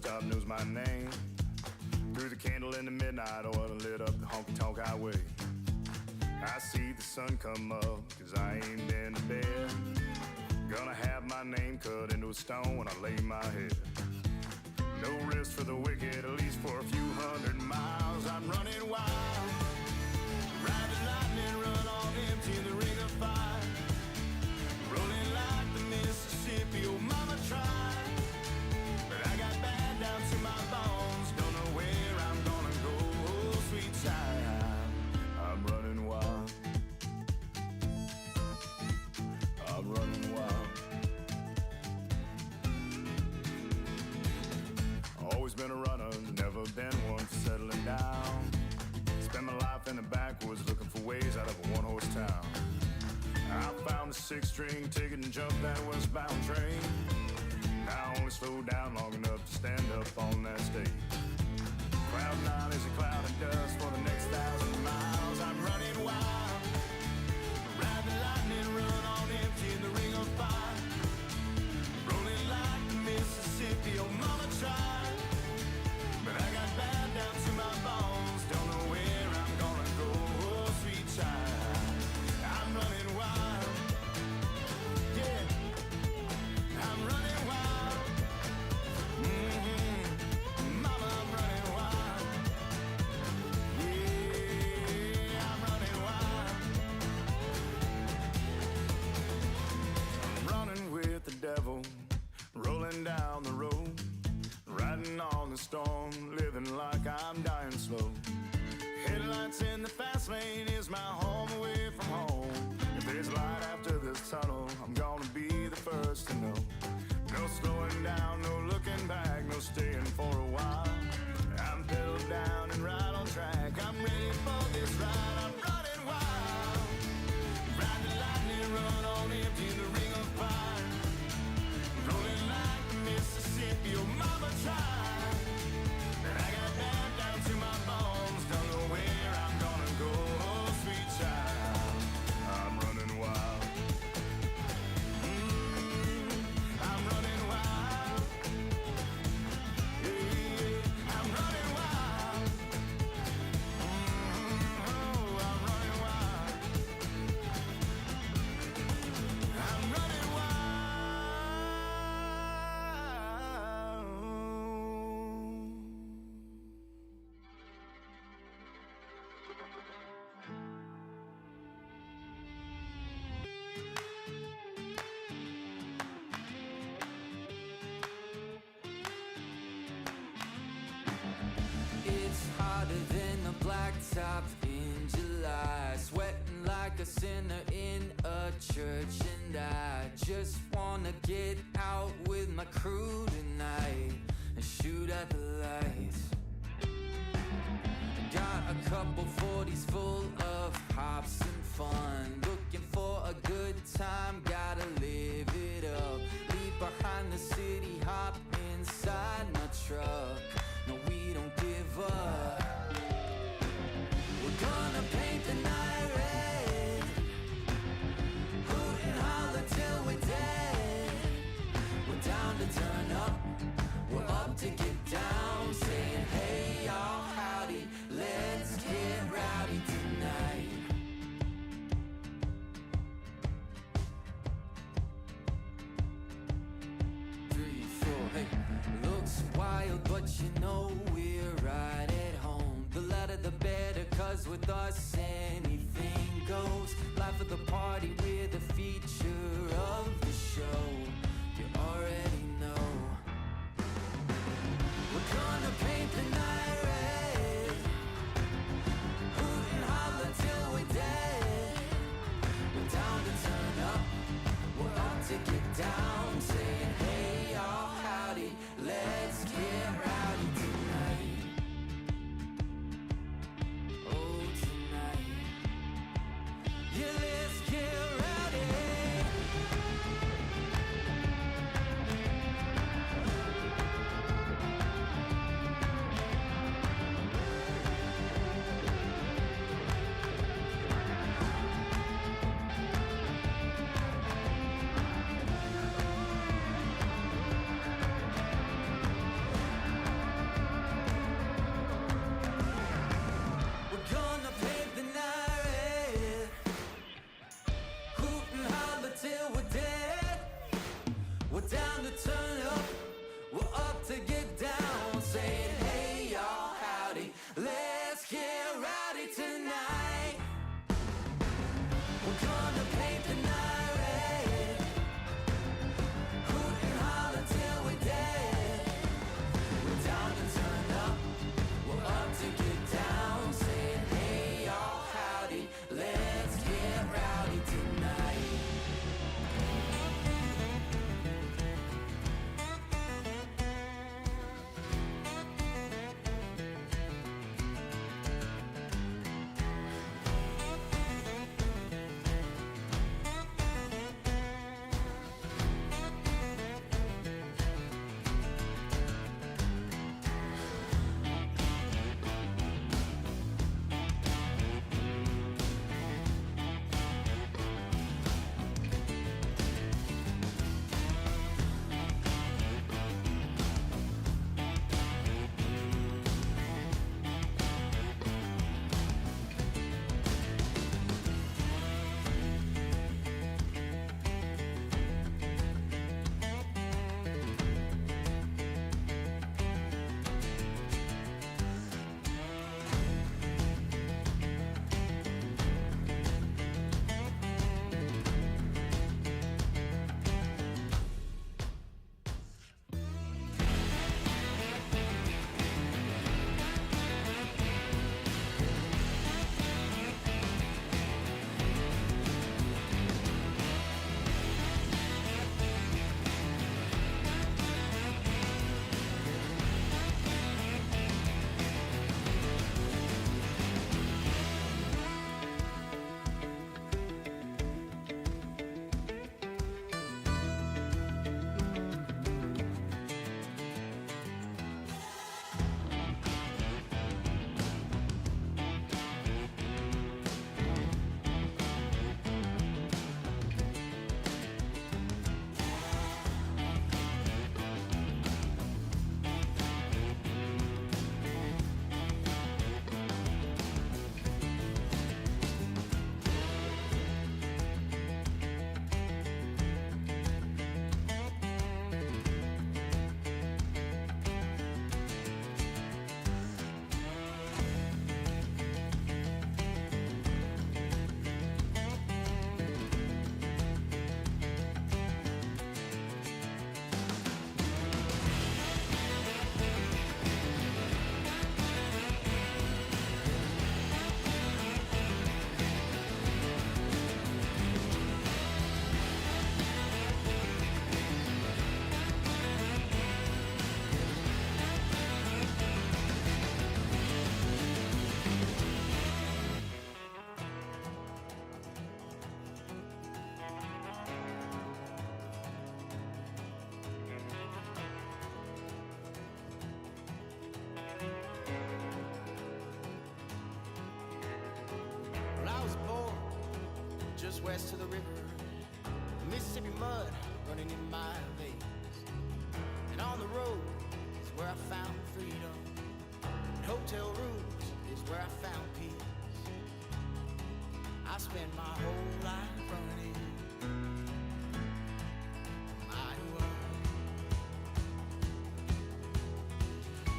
stop knows my name. Threw the candle in the midnight oil and lit up the honky-tonk highway. I see the sun come up, cause I ain't been to bed. Gonna have my name cut into a stone when I lay my head. No rest for the wicked, at least for a few 100 miles. I'm running wild, riding lightning, run on empty in the ring of fire. Rolling like the Mississippi, oh mama tried. But I got bad down to my bones, don't know where I'm gonna go, oh sweet child. I'm running wild, I'm running wild. Always been a runner, never been one for settling down. Spent my life in the backwoods looking for ways out of a one-horse town. I found a 6-string ticket and jumped that westbound train. Now I only slowed down long enough to stand up on that stage. Cloud 9 is a cloud of dust for the next 1,000 miles. I'm running wild, ride the lightning, run on empty in the ring of fire. Rolling like the Mississippi, oh mama tried. But I got bad down to my bones, don't know where I'm gonna go, oh sweet child. I'm running wild, yeah, I'm running wild. Mama, I'm running wild, yeah, I'm running wild. I'm running with the devil, rolling down the road, riding on the storm, living like I'm dying slow. Headlights in the fast lane is my home away from home. If there's light after this tunnel, I'm gonna be the first to know. No slowing down, no looking back, no staying for a while. I'm pedal down and right on track, I'm ready for this ride. I'm running wild, ride the lightning, run on empty in the ring of fire. Rolling like the Mississippi, oh mama tried. And I got bad down to my bones, don't know where I'm gonna go, oh sweet child. I'm running wild, I'm running wild, yeah, I'm running wild, oh, I'm running wild, I'm running wild. It's hotter than the blacktop in July, sweating like a sinner in a church, and I just wanna get out with my crew tonight and shoot at the lights. Got a couple 40s full of hops and fun, looking for a good time, gotta live it up. Leave behind the city, hop inside my truck. No, we don't give up. We're gonna paint the night red, hoot and holler till we're dead. We're down to turn up, we're up to get down, saying hey y'all, howdy, let's get rowdy tonight. Hey, looks wild, but you know we're right at home. The louder the better, cause with us anything goes. Life of the party, we're the feature of the show. You already know. We're gonna paint the night red, hoot and holler till we're dead. We're down to turn up, we're up to get down, saying hey y'all, howdy, let's get rowdy tonight. Oh tonight, yeah, let's get rowdy. just west of the river. Mississippi mud running in my veins. And on the road is where I found freedom. And hotel rooms is where I found peace. I spent my whole life running my world.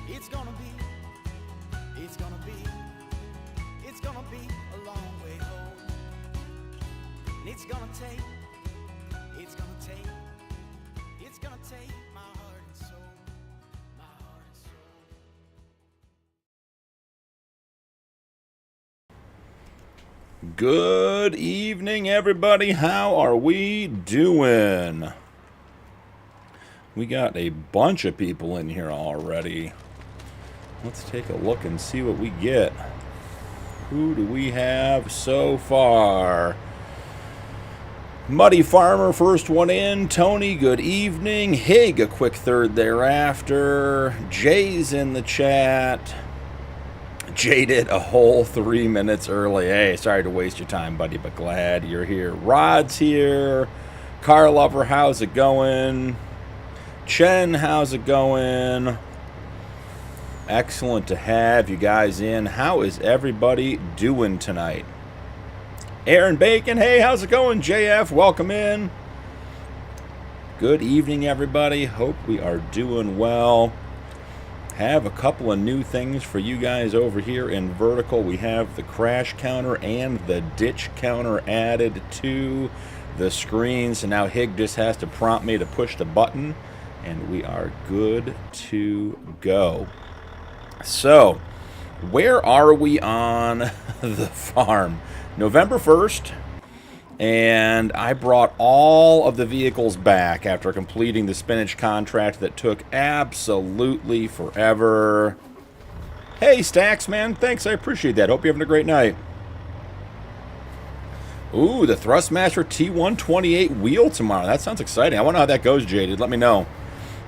It's gonna be a long way home. And it's gonna take my heart and soul, my heart and soul. Good evening, everybody. How are we doing? We got a bunch of people in here already. Let's take a look and see what we get. Who do we have so far? Muddy Farmer, first one in. Tony, good evening. Hig, a quick third thereafter. Jay's in the chat. Jaded, a whole 3 minutes early. Hey, sorry to waste your time, buddy, but glad you're here. Rod's here. Car Lover, how's it going? Chen, how's it going? Excellent to have you guys in. How is everybody doing tonight? Aaron Bacon, hey, how's it going? JF, welcome in. Good evening, everybody. Hope we are doing well. Have a couple of new things for you guys over here in vertical. We have the crash counter and the ditch counter added to the screen. So now Hig just has to prompt me to push the button, and we are good to go. So, where are we on the farm? November 1st, and I brought all of the vehicles back after completing the spinach contract that took absolutely forever. Hey, Stacks, man. Thanks, I appreciate that. Hope you're having a great night. Ooh, the Thrustmaster T128 wheel tomorrow. That sounds exciting. I wonder how that goes, Jaded. Let me know.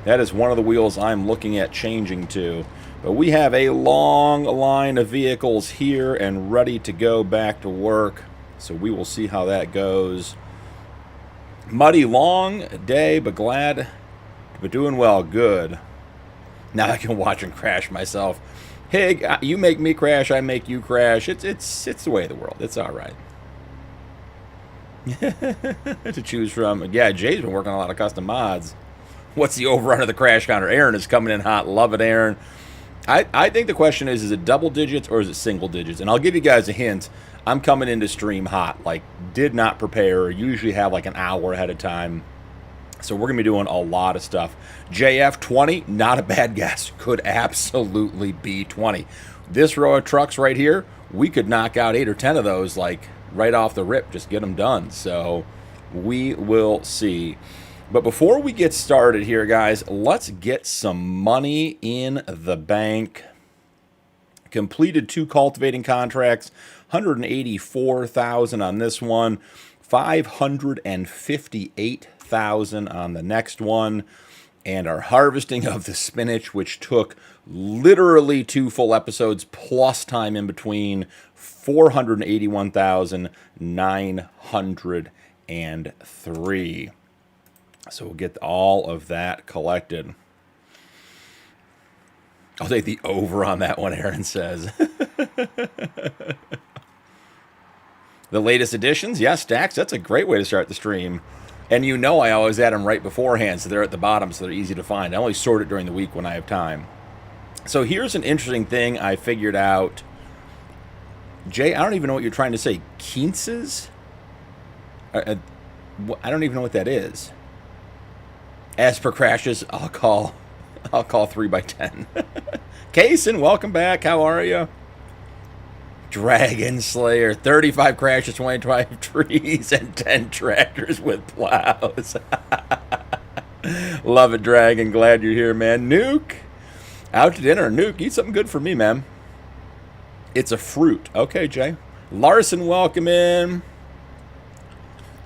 That is one of the wheels I'm looking at changing to. But we have a long line of vehicles here and ready to go back to work. So we will see how that goes. Muddy, long day, but glad, but doing well. Good. Now I can watch and crash myself. Hey, you make me crash, I make you crash. It's the way of the world. It's all right. To choose from. Yeah, Jay's been working on a lot of custom mods. What's the over-under of the crash counter? Aaron is coming in hot. Love it, Aaron. I think the question is it double digits or is it single digits? And I'll give you guys a hint. I'm coming into stream hot. Like, did not prepare. Usually have like an hour ahead of time. So we're going to be doing a lot of stuff. JF 20, not a bad guess. Could absolutely be 20. This row of trucks right here, we could knock out 8 or 10 of those like right off the rip. Just get them done. So we will see. But before we get started here, guys, let's get some money in the bank. Completed 2 cultivating contracts, $184,000 on this one, $558,000 on the next one, and our harvesting of the spinach, which took literally 2 full episodes plus time in between, $481,903. So we'll get all of that collected. I'll take the over on that one, Aaron says. The latest additions, yes, Stacks, that's a great way to start the stream. And you know I always add them right beforehand, so they're at the bottom, so they're easy to find. I only sort it during the week when I have time. So here's an interesting thing I figured out. Jay, I don't even know what you're trying to say. Quinces? I don't even know what that is. As per crashes, I'll call 3x10. Kaysen, welcome back. How are you? Dragon Slayer, 35 crashes, 25 trees, and 10 tractors with plows. Love it, Dragon. Glad you're here, man. Nuke, out to dinner. Nuke, eat something good for me, man. It's a fruit. Okay, Jay. Larson, welcome in.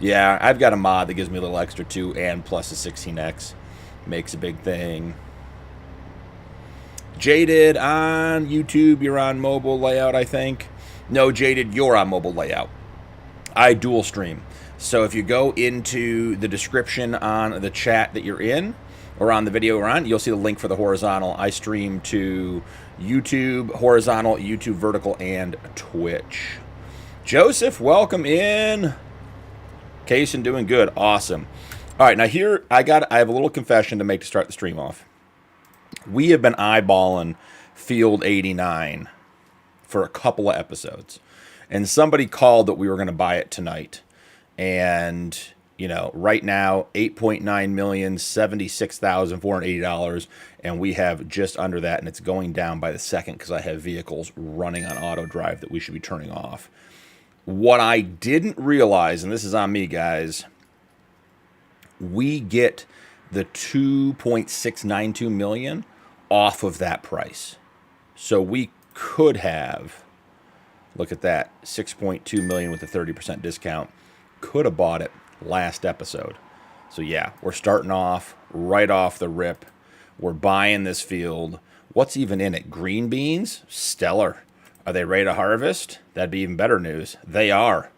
Yeah, I've got a mod that gives me a little extra too, and plus a 16x. Makes a big thing. Jaded on YouTube, you're on mobile layout, I think. No, Jaded, you're on mobile layout. I dual stream. So if you go into the description on the chat that you're in, or on the video we're on, you'll see the link for the horizontal. I stream to YouTube horizontal, YouTube vertical, and Twitch. Joseph, welcome in. Kaysen doing good. Awesome. All right, now here I have a little confession to make to start the stream off. We have been eyeballing Field 89 for a couple of episodes. And somebody called that we were going to buy it tonight. And, you know, right now, $8.9 million, $76,480. And we have just under that. And it's going down by the second because I have vehicles running on auto drive that we should be turning off. What I didn't realize, and this is on me, guys, we get the $2.692 million off of that price. So we could have, look at that, $6.2 million with a 30% discount. Could have bought it last episode. So yeah, we're starting off right off the rip. We're buying this field. What's even in it? Green beans? Stellar. Are they ready to harvest? That'd be even better news. They are.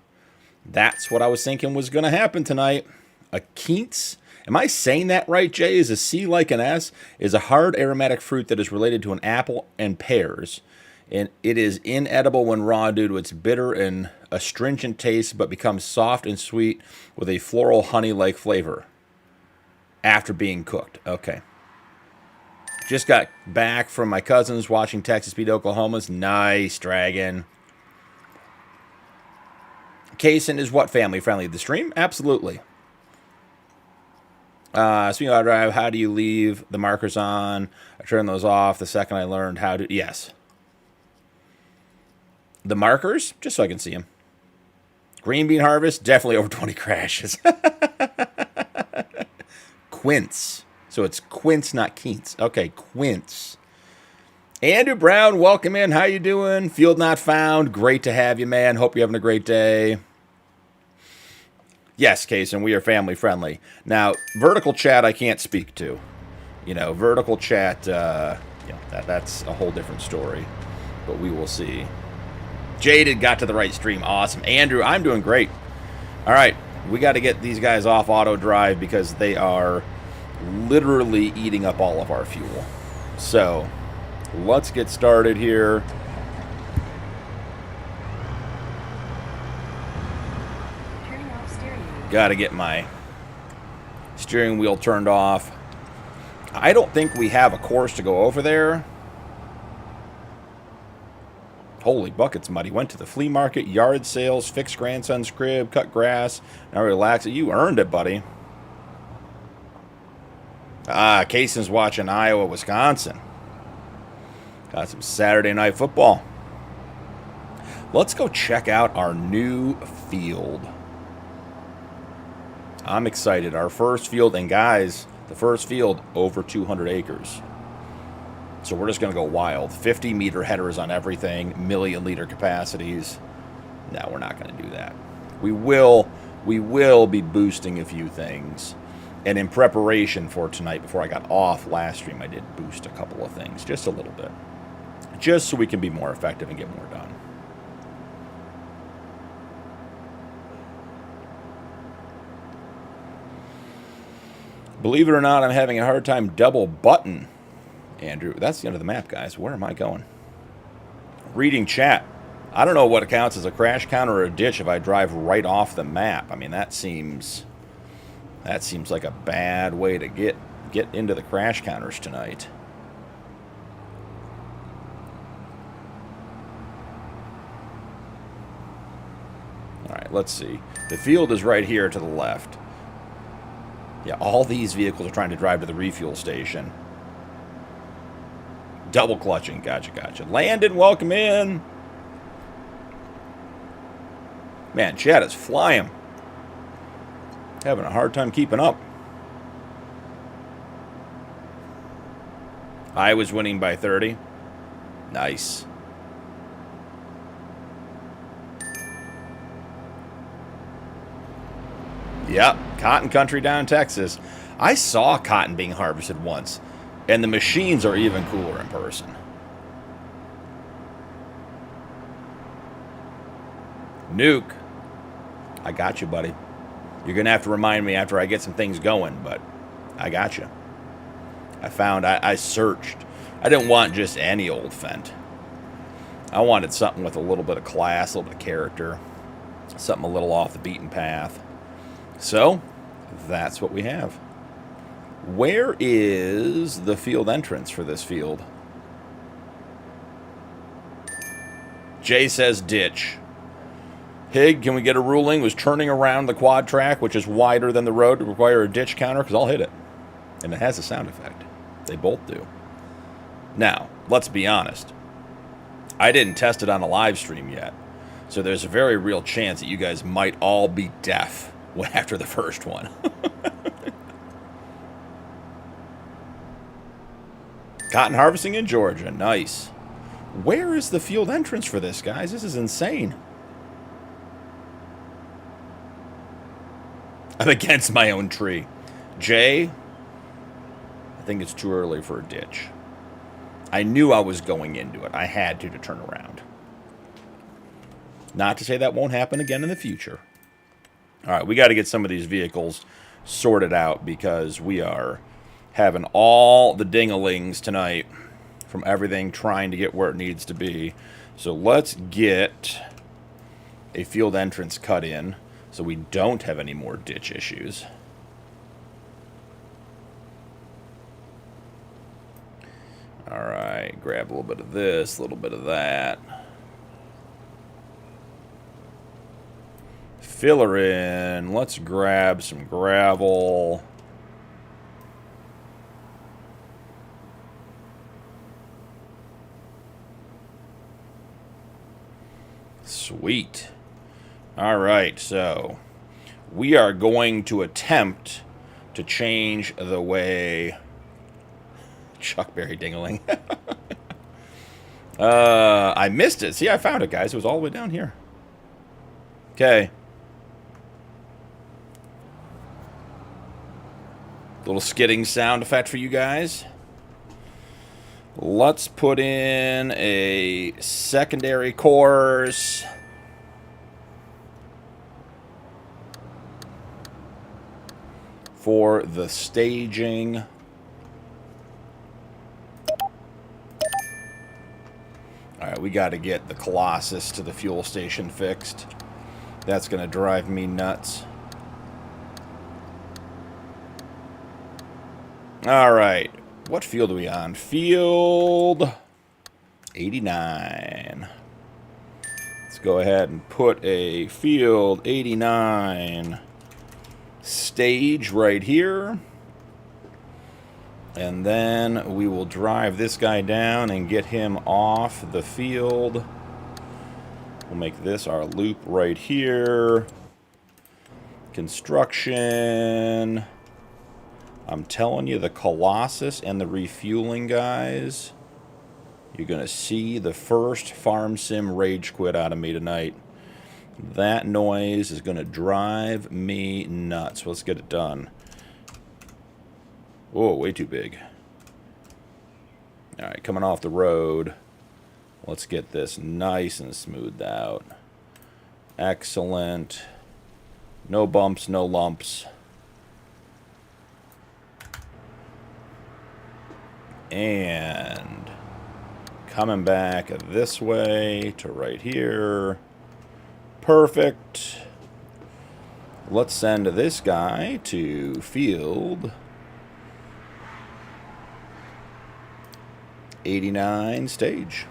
That's what I was thinking was going to happen tonight. A quince. Am I saying that right, Jay? Is a C like an S? Is a hard aromatic fruit that is related to an apple and pears. And it is inedible when raw due to its bitter and astringent taste, but becomes soft and sweet with a floral honey-like flavor after being cooked. Okay. Just got back from my cousins watching Texas beat Oklahoma's. Nice, Dragon. Kaysen is what family friendly? The stream? Absolutely. Speaking of drive, how do you leave the markers on? I turned those off the second I learned how to. Yes. The markers, just so I can see them. Green bean harvest, definitely over 20 crashes. Quince. So it's quince, not quince. Okay, quince. Andrew Brown, welcome in. How you doing? Field not found. Great to have you, man. Hope you're having a great day. Yes, Kaysen, we are family friendly. Now, vertical chat I can't speak to. You know, vertical chat, that's a whole different story. But we will see. Jaded got to the right stream. Awesome. Andrew, I'm doing great. All right, we got to get these guys off auto drive because they are literally eating up all of our fuel. So, let's get started here. Got to get my steering wheel turned off. I don't think we have a course to go over there. Holy buckets, muddy. Went to the flea market, yard sales, fixed grandson's crib, cut grass. Now relax it. You earned it, buddy. Kaysen's watching Iowa, Wisconsin. Got some Saturday night football. Let's go check out our new field. I'm excited. Our first field, and guys, the first field over 200 acres. So we're just going to go wild. 50-meter headers on everything, million-liter capacities. No, we're not going to do that. We will be boosting a few things. And in preparation for tonight, before I got off last stream, I did boost a couple of things, just a little bit. Just so we can be more effective and get more done. Believe it or not, I'm having a hard time double button. Andrew, that's the end of the map, guys. Where am I going? Reading chat. I don't know what counts as a crash counter or a ditch if I drive right off the map. I mean, that seems like a bad way to get into the crash counters tonight. All right, let's see. The field is right here to the left. Yeah, all these vehicles are trying to drive to the refuel station. Double clutching. Gotcha. Landon, welcome in. Man, chat is flying. Having a hard time keeping up. I was winning by 30. Nice. Yep, cotton country down in Texas. I saw cotton being harvested once, and the machines are even cooler in person. Nuke. I got you, buddy. You're going to have to remind me after I get some things going, but I got you. I searched. I didn't want just any old Fendt. I wanted something with a little bit of class, a little bit of character, something a little off the beaten path. So, that's what we have. Where is the field entrance for this field? Jay says ditch. Hig, can we get a ruling? Was turning around the quad track, which is wider than the road, to require a ditch counter? Because I'll hit it. And it has a sound effect. They both do. Now, let's be honest. I didn't test it on a live stream yet. So there's a very real chance that you guys might all be deaf after the first one. Cotton harvesting in Georgia. Nice. Where is the field entrance for this, guys? This is insane. I'm against my own tree. Jay, I think it's too early for a ditch. I knew I was going into it. I had to turn around. Not to say that won't happen again in the future. All right, we got to get some of these vehicles sorted out because we are having all the ding-a-lings tonight from everything trying to get where it needs to be. So let's get a field entrance cut in so we don't have any more ditch issues. All right, grab a little bit of this, a little bit of that. Filler in. Let's grab some gravel. Sweet. All right, so we are going to attempt to change the way... Chuckberry dingling. I missed it. See, I found it, guys. It was all the way down here. Okay. Little skidding sound effect for you guys. Let's put in a secondary course. For the staging. Alright, we got to get the Colossus to the fuel station fixed. That's going to drive me nuts. Alright, what field are we on? Field 89. Let's go ahead and put a field 89 stage right here. And then we will drive this guy down and get him off the field. We'll make this our loop right here. Construction. I'm telling you, the Colossus and the refueling guys, you're going to see the first farm sim rage quit out of me tonight. That noise is going to drive me nuts. Let's get it done. Whoa, way too big. Alright, coming off the road. Let's get this nice and smoothed out. Excellent. No bumps, no lumps. And coming back this way to right here. Perfect. Let's send this guy to field 89 stage.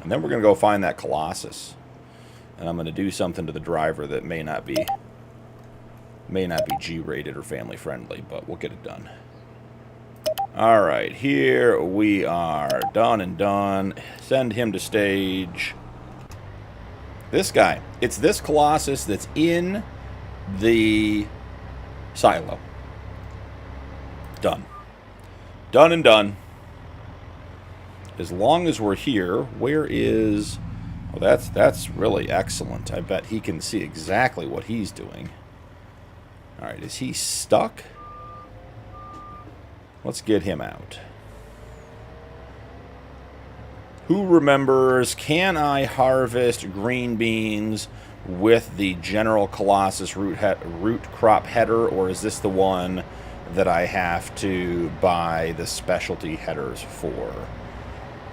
And then we're going to go find that Colossus. And I'm going to do something to the driver that may not be G-rated or family friendly, but we'll get it done. All right, here we are, done and done. Send him to stage. This guy, it's this Colossus that's in the silo. Done. Done and done. As long as we're here, where is... Oh, that's really excellent. I bet he can see exactly what he's doing. All right, is he stuck? Let's get him out. Who remembers, can I harvest green beans with the General Colossus root crop header, or is this the one that I have to buy the specialty headers for?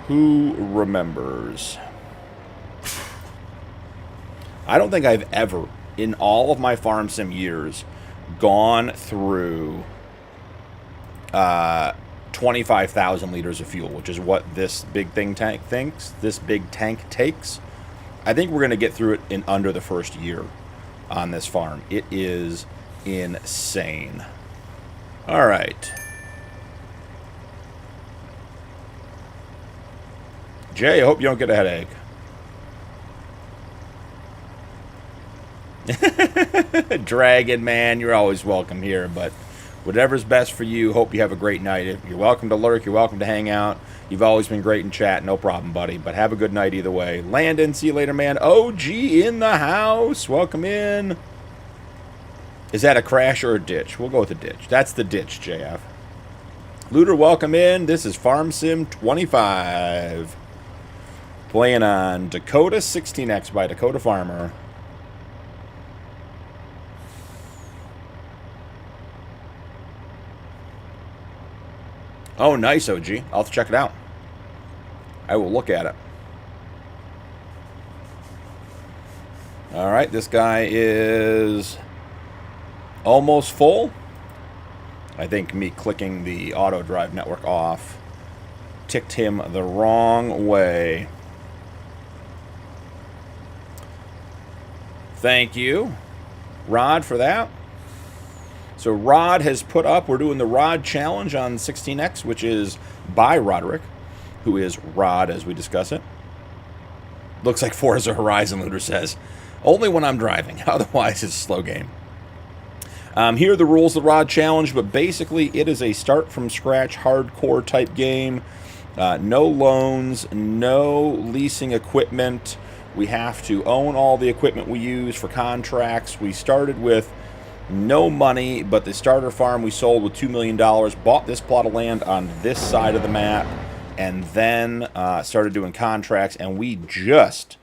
Who remembers? I don't think I've ever, in all of my farm sim years, gone through 25,000 liters of fuel, which is what this big tank takes. I think we're going to get through it in under the first year on this farm. It is insane. All right. Jay, I hope you don't get a headache. Dragon, man, you're always welcome here, but whatever's best for you, hope you have a great night. You're welcome to lurk, you're welcome to hang out. You've always been great in chat, no problem, buddy, but have a good night either way. Landon, see you later, man. OG in the house, welcome in. Is that a crash or a ditch? We'll go with a ditch. That's the ditch, JF. Looter, welcome in. This is Farm Sim 25. Playing on Dakota 16x by Dakota Farmer. Oh, nice, OG. I'll have to check it out. I will look at it. All right, this guy is almost full. I think me clicking the auto drive network off ticked him the wrong way. Thank you, Rod, for that. So Rod has put up, we're doing the Rod Challenge on 16X, which is by Roderick, who is Rod as we discuss it. Looks like Forza Horizon, Looter says. Only when I'm driving, otherwise it's a slow game. Here are the rules of the Rod Challenge, but basically it is a start-from-scratch hardcore type game. No loans, no leasing equipment. We have to own all the equipment we use for contracts. We started with no money, but the starter farm we sold with $2 million, bought this plot of land on this side of the map, and then started doing contracts, and we just,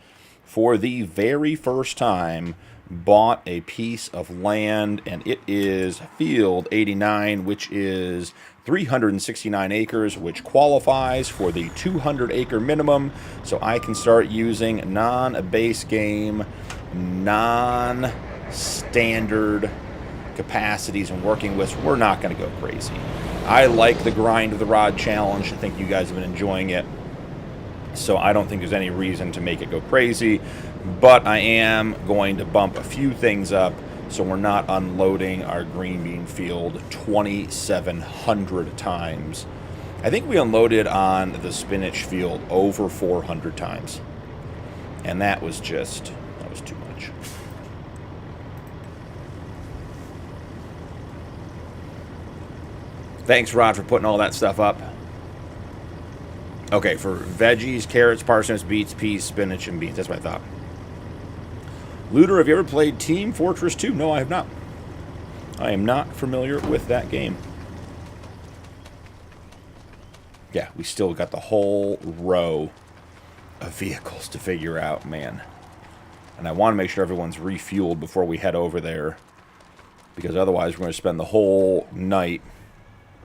for the very first time, bought a piece of land, and it is Field 89, which is 369 acres, which qualifies for the 200-acre minimum, so I can start using non-base game, non-standard capacities and working with. We're not going to go crazy. I like the grind of the Rod Challenge. I think you guys have been enjoying it, so I don't think there's any reason to make it go crazy, but I am going to bump a few things up so we're not unloading our green bean field 2,700 times. I think we unloaded on the spinach field over 400 times, and that was too much. Thanks, Rod, for putting all that stuff up. Okay, for veggies, carrots, parsnips, beets, peas, spinach, and beans. That's what I thought. Looter, have you ever played Team Fortress 2? No, I have not. I am not familiar with that game. Yeah, we still got the whole row of vehicles to figure out, man. And I want to make sure everyone's refueled before we head over there, because otherwise we're going to spend the whole night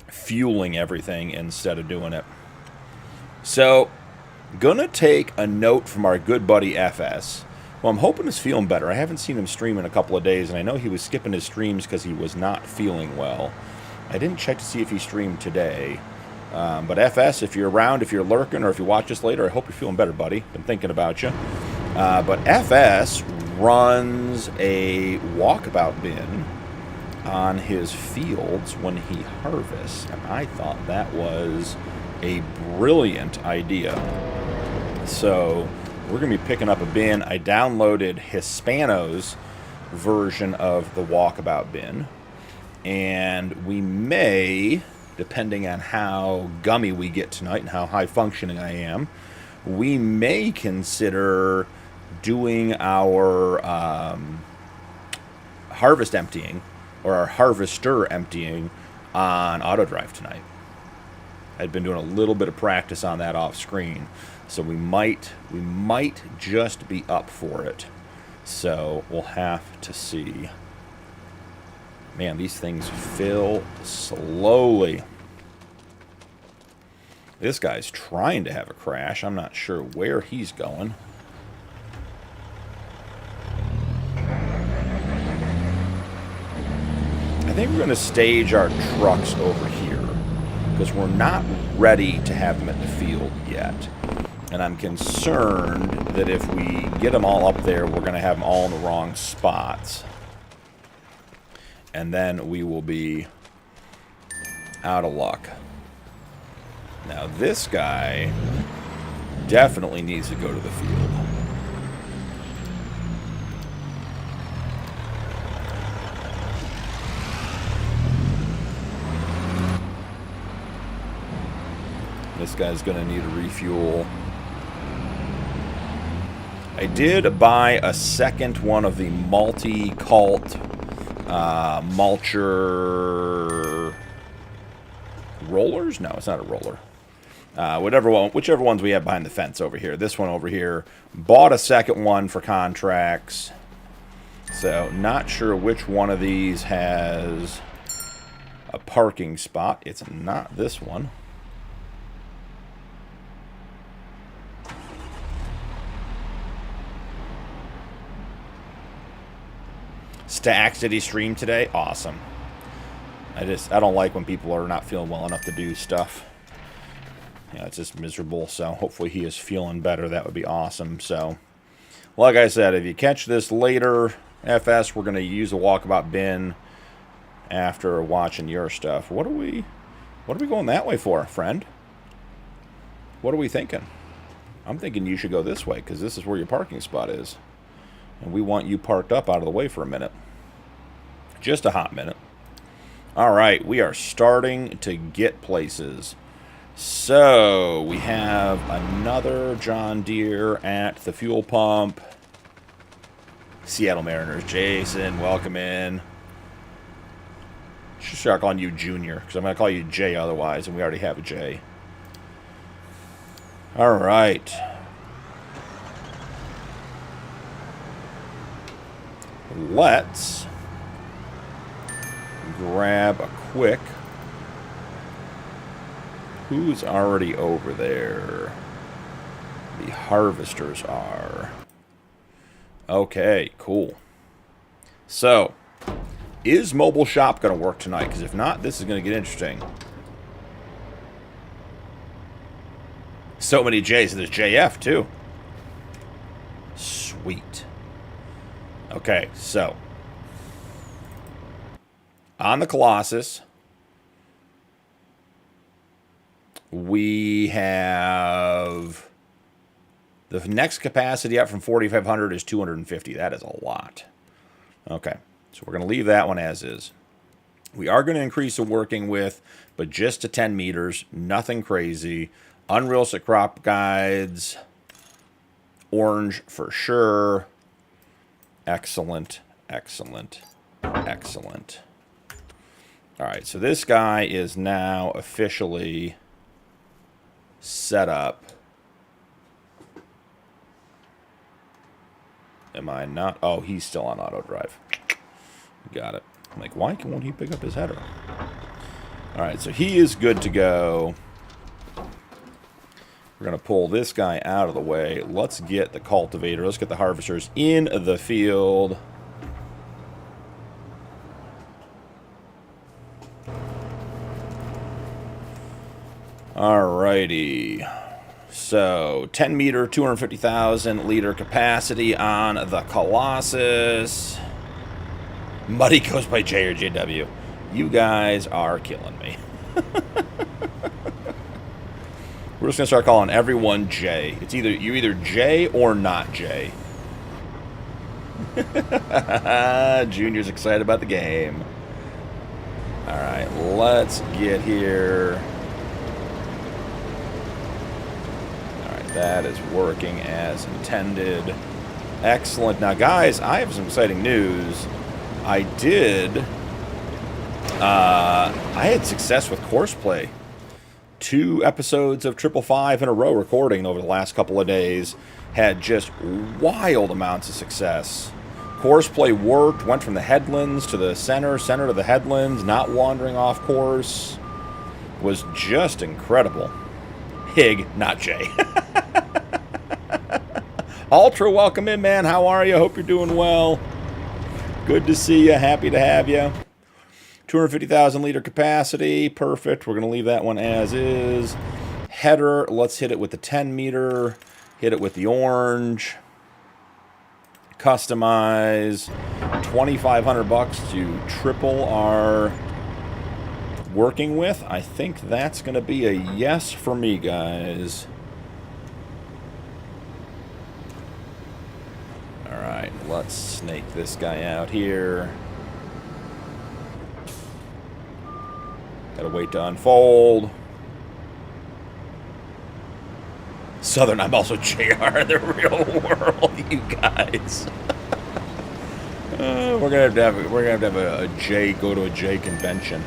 fueling everything instead of doing it. So, gonna take a note from our good buddy FS. Well, I'm hoping he's feeling better. I haven't seen him stream in a couple of days, and I know he was skipping his streams because he was not feeling well. I didn't check to see if he streamed today. But FS, if you're around, if you're lurking, or if you watch this later, I hope you're feeling better, buddy. Been thinking about you. But FS runs a walkabout bin on his fields when he harvests, and I thought that was a brilliant idea. So we're going to be picking up a bin. I downloaded Hispano's version of the walkabout bin, and we may, depending on how gummy we get tonight and how high functioning I am, we may consider doing our harvest emptying, or our harvester emptying, on auto drive tonight. I'd been doing a little bit of practice on that off screen, so we might just be up for it. So we'll have to see. Man, these things fill slowly. This guy's trying to have a crash. I'm not sure where he's going. I think we're going to stage our trucks over here because we're not ready to have them at the field yet. And I'm concerned that if we get them all up there, we're going to have them all in the wrong spots. And then we will be out of luck. Now this guy definitely needs to go to the field. This guy's going to need a refuel. I did buy a second one of the multi-cult mulcher rollers. No, it's not a roller. Whichever ones we have behind the fence over here. This one over here. Bought a second one for contracts. So not sure which one of these has a parking spot. It's not this one. Stacks, did he stream today? Awesome. I don't like when people are not feeling well enough to do stuff. You know, it's just miserable. So hopefully he is feeling better. That would be awesome. So, like I said, if you catch this later, FS, we're going to use the walkabout bin after watching your stuff. What are we going that way for, friend? What are we thinking? I'm thinking you should go this way because this is where your parking spot is. And we want you parked up out of the way for a minute. Just a hot minute. All right, we are starting to get places. So we have another John Deere at the fuel pump. Seattle Mariners, Jason, welcome in. Should start calling you Junior because I'm going to call you Jay otherwise, and we already have a J. All right. Let's grab a quick. Who's already over there? The harvesters are. Okay, cool. So, is mobile shop going to work tonight? Because if not, this is going to get interesting. So many J's. There's JF too. Sweet. Okay, so on the Colossus, we have the next capacity up from 4,500 is 250. That is a lot. Okay, so we're going to leave that one as is. We are going to increase the working width, but just to 10 meters, nothing crazy. Unrealistic crop guides, orange for sure. Excellent, excellent, excellent. All right, so this guy is now officially set up. Am I not? Oh, he's still on auto drive. Got it. I'm like, why won't he pick up his header? All right, so he is good to go. We're going to pull this guy out of the way. Let's get the cultivator. Let's get the harvesters in the field. Alrighty. So, 10 meter, 250,000 liter capacity on the Colossus. Muddy goes by J or JW. You guys are killing me. We're just going to start calling everyone J. It's you're either J or not J. Junior's excited about the game. All right, let's get here. All right, that is working as intended. Excellent. Now, guys, I have some exciting news. I had success with Courseplay. 2 episodes of 555 in a row recording over the last couple of days. Had just wild amounts of success. Course play worked. Went from the headlands to the center, center to the headlands, not wandering off course. Was just incredible. Hig, not Jay. Ultra, welcome in, man. How are you? Hope you're doing well. Good to see you. Happy to have you. 250,000 liter capacity. Perfect. We're going to leave that one as is. Header, let's hit it with the 10 meter. Hit it with the orange. Customize. $2,500 to triple our working with. I think that's going to be a yes for me, guys. All right, let's snake this guy out here. Gotta wait to unfold. Southern, I'm also JR in the real world, you guys. We're gonna have to have a J, go to a J convention.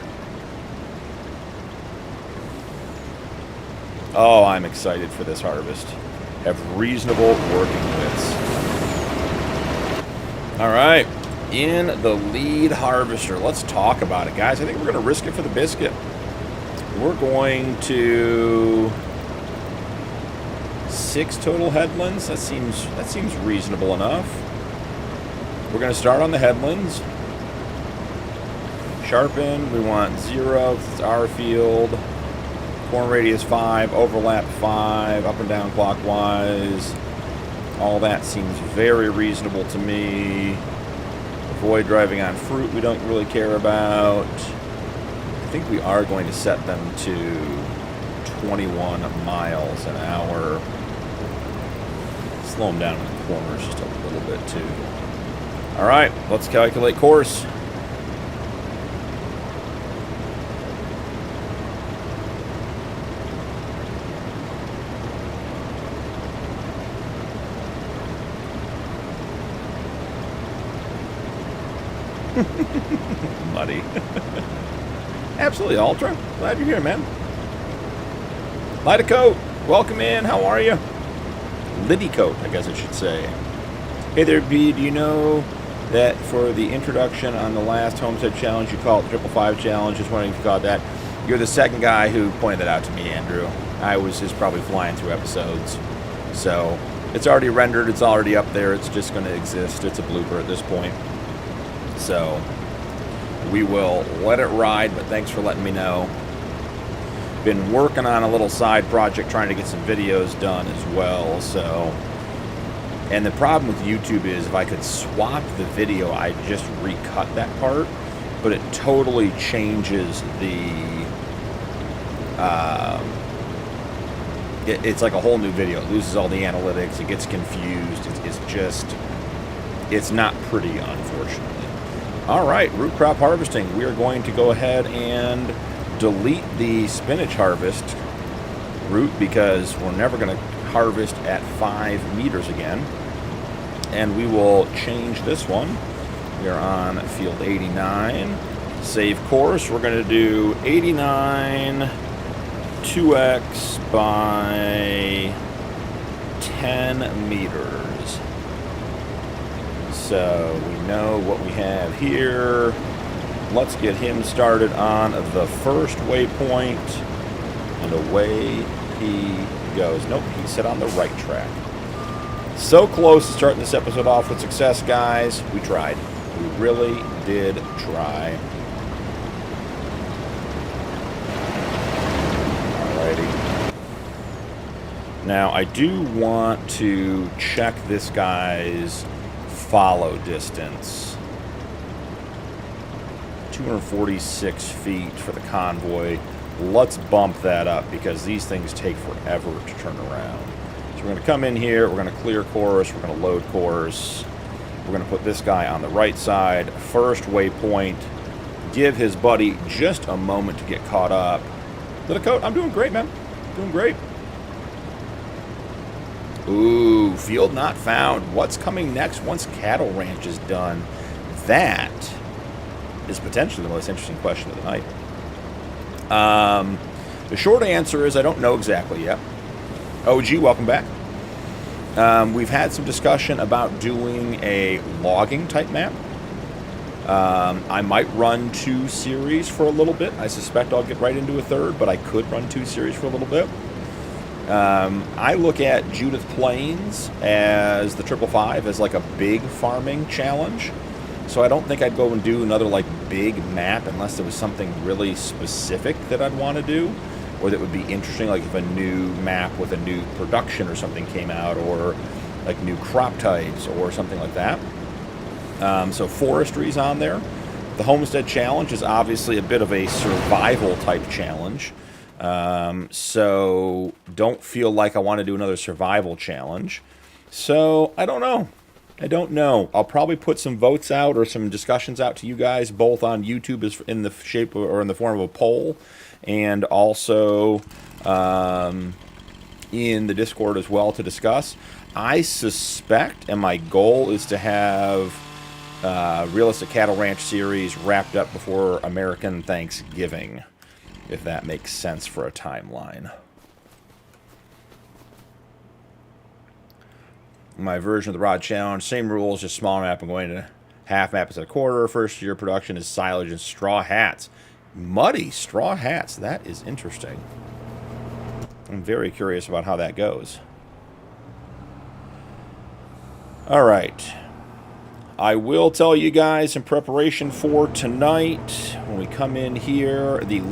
Oh, I'm excited for this harvest. Have reasonable working widths. All right, in the lead harvester. Let's talk about it, guys. I think we're going to risk it for the biscuit. We're going to 6 total headlands. That seems reasonable enough. We're going to start on the headlands. Sharpen. We want 0. It's our field. Corn radius 5. Overlap 5. Up and down clockwise. All that seems very reasonable to me. Avoid driving on fruit we don't really care about. I think we are going to set them to 21 miles an hour. Slow them down in the corners just a little bit too. All right, let's calculate course. Muddy. Absolutely, Ultra. Glad you're here, man. Light a coat. Welcome in. How are you? Liddy coat, I guess I should say. Hey there, B. Do you know that for the introduction on the last Homestead Challenge, you call it the 555 Challenge? Just wondering if you caught that. You're the second guy who pointed that out to me, Andrew. I was just probably flying through episodes. So, it's already rendered. It's already up there. It's just going to exist. It's a blooper at this point. So, we will let it ride, but thanks for letting me know. Been working on a little side project trying to get some videos done as well, so. And the problem with YouTube is if I could swap the video, I'd just recut that part, but it totally changes the, it's like a whole new video. It loses all the analytics, it gets confused, it's not pretty, unfortunately. All right, root crop harvesting. We are going to go ahead and delete the spinach harvest root because we're never going to harvest at 5 meters again. And we will change this one. We are on field 89. Save course. We're going to do 89 2x by 10 meters. So we know what we have here. Let's get him started on the first waypoint. And away he goes. Nope, he set on the right track. So close to starting this episode off with success, guys. We tried. We really did try. Alrighty. Now, I do want to check this guy's follow distance. 246 feet for the convoy. Let's bump that up because these things take forever to turn around. So we're going to come in here, we're going to clear course, we're going to load course. We're going to put this guy on the right side, first waypoint. Give his buddy just a moment to get caught up. Little coat, I'm doing great, man. Doing great. Ooh, field not found. What's coming next once cattle ranch is done? That is potentially the most interesting question of the night. The short answer is I don't know exactly yet. OG, welcome back. We've had some discussion about doing a logging type map. I might run 2 series for a little bit. I suspect I'll get right into a third, but I could run 2 series for a little bit. I look at Judith Plains as the 555 as like a big farming challenge. So I don't think I'd go and do another like big map unless there was something really specific that I'd want to do, or that would be interesting, like if a new map with a new production or something came out, or like new crop types or something like that. So forestry's on there. The Homestead Challenge is obviously a bit of a survival type challenge. So don't feel like I want to do another survival challenge. So I don't know. I'll probably put some votes out or some discussions out to you guys, both on YouTube as in the shape or in the form of a poll, and also in the Discord as well to discuss. I suspect, and my goal is to have Realistic Cattle Ranch series wrapped up before American Thanksgiving, if that makes sense for a timeline. My version of the Rod Challenge, same rules, just smaller map. I'm going to half map instead of quarter. First year production is silage and straw hats. Muddy straw hats. That is interesting. I'm very curious about how that goes. All right. I will tell you guys in preparation for tonight, when we come in here, the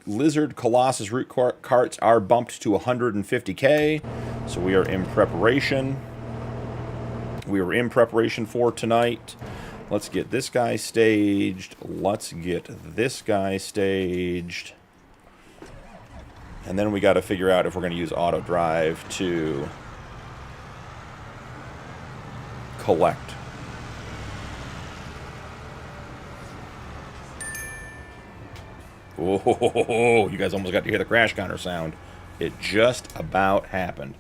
Lizard Colossus root carts are bumped to 150K. So we are in preparation. We are in preparation for tonight. Let's get this guy staged. Let's get this guy staged. And then we got to figure out if we're going to use auto drive to collect. Oh, you guys almost got to hear the crash counter sound. It just about happened.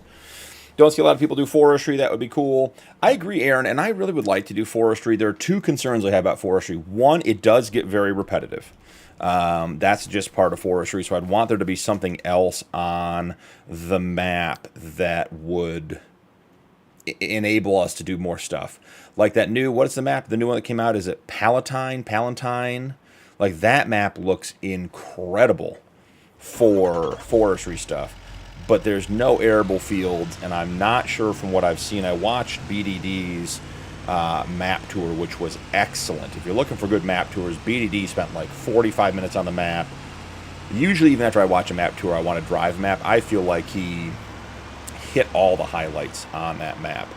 Don't see a lot of people do forestry. That would be cool. I agree, Aaron, and I really would like to do forestry. There are 2 concerns I have about forestry. One, it does get very repetitive. That's just part of forestry, so I'd want there to be something else on the map that would enable us to do more stuff. Like that new, what's the map? The new one that came out, is it Palatine? Like that map looks incredible for forestry stuff. But there's no arable fields, and I'm not sure from what I've seen. I watched BDD's map tour, which was excellent. If you're looking for good map tours, BDD spent like 45 minutes on the map. Usually, even after I watch a map tour, I want to drive a map. I feel like he hit all the highlights on that map.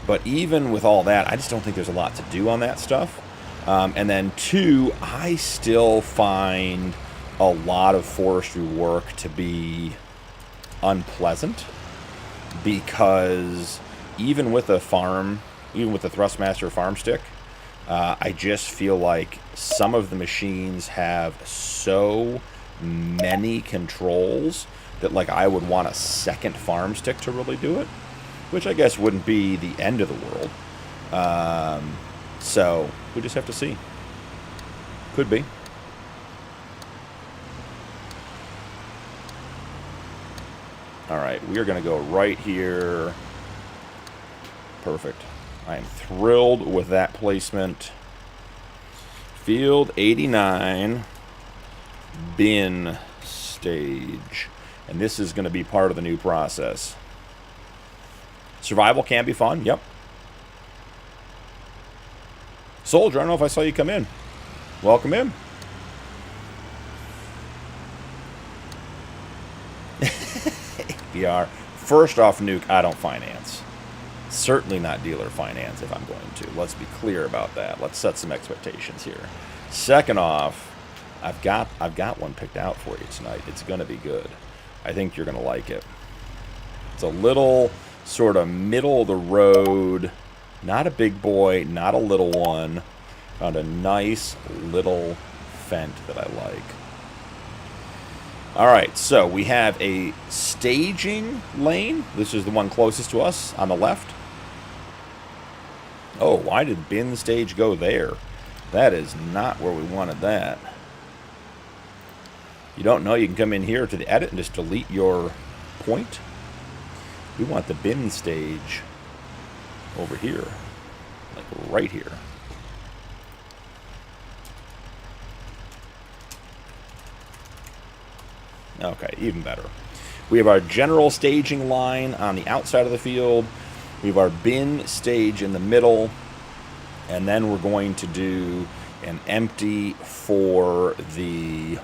But even with all that, I just don't think there's a lot to do on that stuff. And then 2, I still find a lot of forestry work to be unpleasant, because even with the Thrustmaster Farmstick, I just feel like some of the machines have so many controls that like I would want a second Farmstick to really do it, which I guess wouldn't be the end of the world. So we just have to see. Could be. All right, we are going to go right here. Perfect. I am thrilled with that placement. Field 89, bin stage. And this is going to be part of the new process. Survival can be fun, yep. Soldier, I don't know if I saw you come in. Welcome in. APR. First off, Nuke, I don't finance. Certainly not dealer finance if I'm going to. Let's be clear about that. Let's set some expectations here. Second off, I've got one picked out for you tonight. It's going to be good. I think you're going to like it. It's a little sort of middle of the road, not a big boy, not a little one. Found a nice little Fendt that I like. All right, so we have a staging lane. This is the one closest to us on the left. Oh, why did bin stage go there? That is not where we wanted that. You don't know you can come in here to the edit and just delete your point. We want the bin stage over here. Like right here. Okay, even better. We have our general staging line on the outside of the field. We have our bin stage in the middle. And then we're going to do an empty for the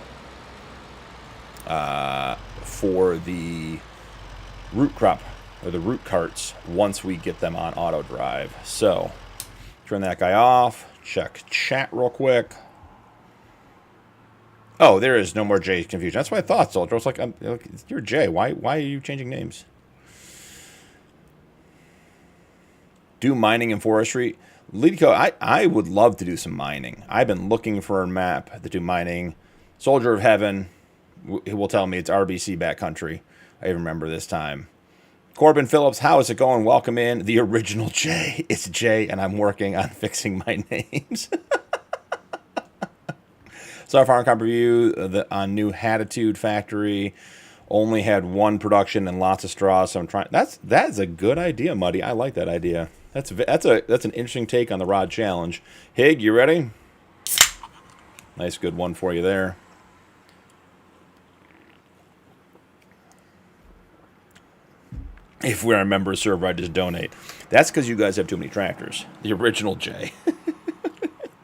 root crop or the root carts once we get them on auto drive. So turn that guy off. Check chat real quick. Oh, there is no more J confusion. That's what I thought, Soldier. I was like, you're J. Why are you changing names? Do mining and forestry. Lidico, I would love to do some mining. I've been looking for a map to do mining. Soldier of Heaven, he will tell me it's RBC backcountry. I even remember this time. Corbin Phillips, how is it going? Welcome in. The original J. It's J, and I'm working on fixing my names. So, Farm Comp Review on new Hatitude Factory. Only had one production and lots of straw, so I'm trying. That's a good idea, Muddy. I like that idea. That's an interesting take on the rod challenge. Hig, you ready? Nice, good one for you there. If we're a member server, I just donate. That's because you guys have too many tractors. The original J.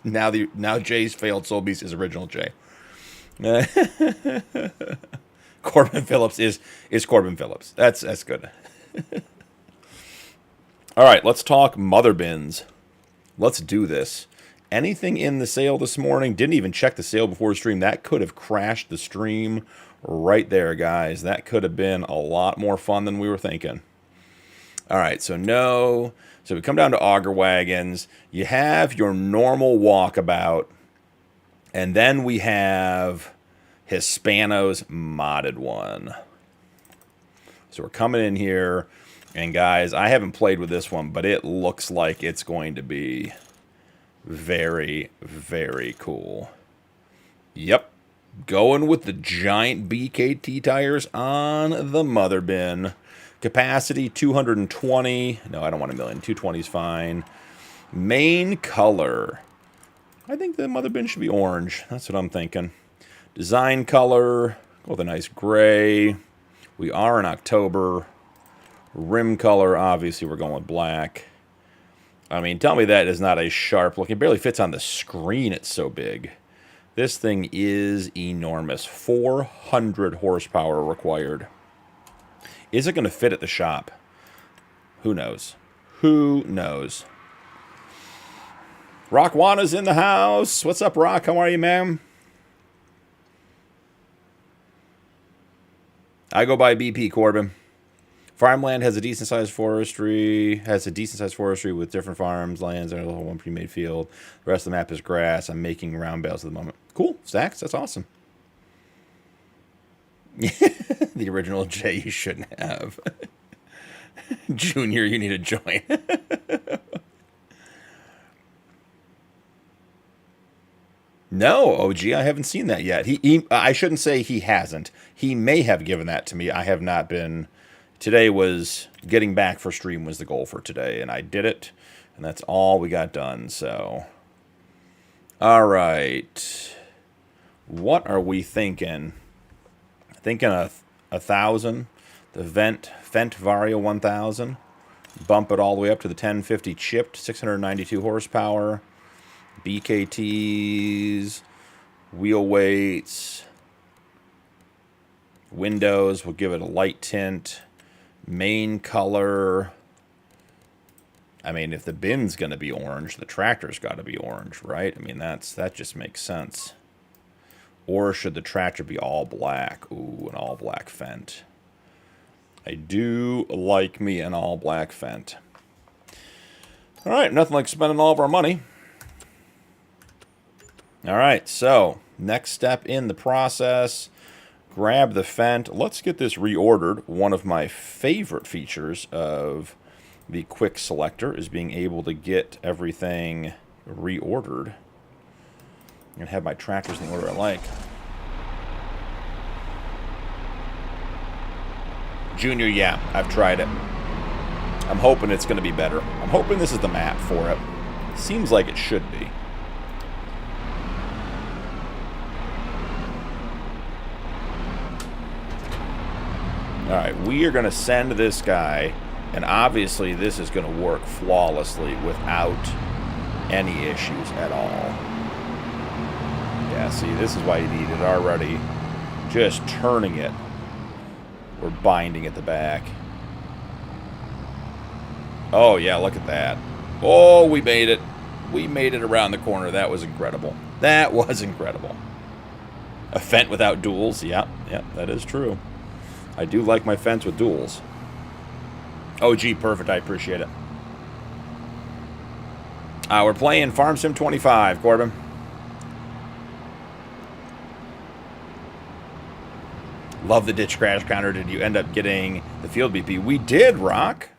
Now J's failed soul beast is original J. Corbin Phillips is Corbin Phillips. That's good. All right, let's talk mother bins. Let's do this. Anything in the sale this morning? Didn't even check the sale before the stream. That could have crashed the stream right there, guys. That could have been a lot more fun than we were thinking. All right, so no. So we come down to auger wagons. You have your normal walkabout. And then we have Hispano's modded one. So we're coming in here. And guys, I haven't played with this one, but it looks like it's going to be very, very cool. Yep. Going with the giant BKT tires on the mother bin. Capacity 220. No, I don't want 1,000,000. 220 is fine. Main color. I think the mother bin should be orange. That's what I'm thinking. Design color. Go with a nice gray. We are in October. Rim color, obviously, we're going with black. I mean, tell me that is not a sharp look. It barely fits on the screen. It's so big. This thing is enormous. 400 horsepower required. Is it going to fit at the shop? Who knows? Who knows? Rockwanna's in the house. What's up, Rock? How are you, ma'am? I go by BP, Corbin. Farmland has a decent-sized forestry. With different farms, lands, and a little one pre-made field. The rest of the map is grass. I'm making round bales at the moment. Cool, Stacks. That's awesome. The original J you shouldn't have. Junior, you need to join. No, OG, I haven't seen that yet. I shouldn't say he hasn't. He may have given that to me. I have not been. Today was getting back for stream was the goal for today, and I did it, and that's all we got done. So, all right, what are we thinking? Thinking 1,000, the Fendt Vario 1000. Bump it all the way up to the 1050 chipped, 692 horsepower. BKTs, wheel weights, windows. We'll give it a light tint. Main color. I mean, if the bin's going to be orange, the tractor's got to be orange, right? I mean, that just makes sense. Or should the tractor be all black? Ooh, an all black Fendt. I do like me an all black Fendt. All right, nothing like spending all of our money. All right, so next step in the process. Grab the Fendt. Let's get this reordered. One of my favorite features of the quick selector is being able to get everything reordered and have my tractors in the order I like. Junior, yeah, I've tried it. I'm hoping it's going to be better. I'm hoping this is the map for it. Seems like it should be. Alright, we are going to send this guy, and obviously this is going to work flawlessly without any issues at all. Yeah, see, this is why you need it already. Just turning it. We're binding at the back. Oh, yeah, look at that. Oh, we made it. We made it around the corner. That was incredible. That was incredible. A fence without duals. Yeah, that is true. I do like my fence with duals. Oh, gee, perfect. I appreciate it. We're playing Farm Sim 25, Corbin. Love the ditch crash counter. Did you end up getting the field BP? We did, Rock.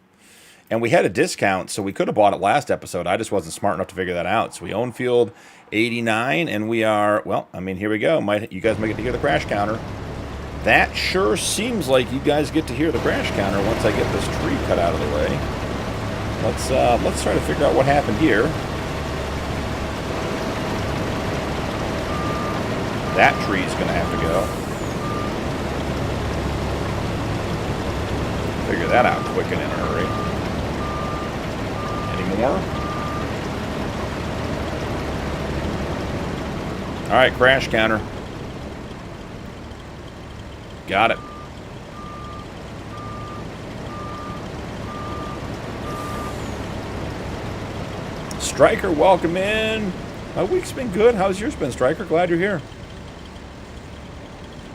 And we had a discount, so we could have bought it last episode. I just wasn't smart enough to figure that out. So we own field 89, and we are, well, I mean, here we go. You guys might get to hear the crash counter. That sure seems like you guys get to hear the crash counter once I get this tree cut out of the way. Let's try to figure out what happened here. That tree's going to have to go. Figure that out quick and in a hurry. Any more? All right, crash counter. Got it. Striker, welcome in. My week's been good. How's yours been, Striker? Glad you're here.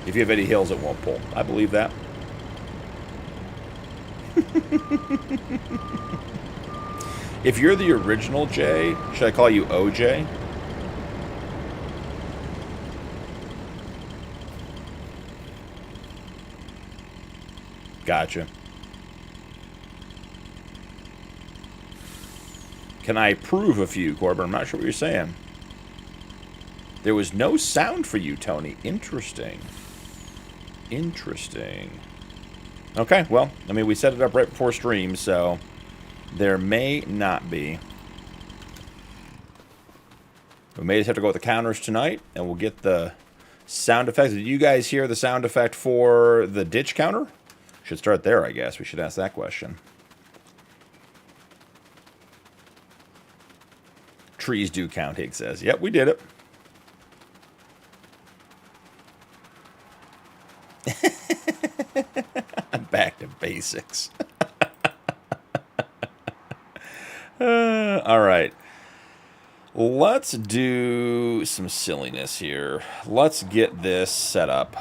If you have any hills, it won't pull. I believe that. If you're the original Jay, should I call you OJ? Gotcha. Can I prove a few, Corbin? I'm not sure what you're saying. There was no sound for you, Tony. Interesting. Interesting. Okay, well, I mean, we set it up right before stream, so there may not be. We may just have to go with the counters tonight, and we'll get the sound effects. Did you guys hear the sound effect for the ditch counter? Should start there, I guess. We should ask that question. Trees do count, Higgs says. Yep, we did it. Back to basics. All right. Let's do some silliness here. Let's get this set up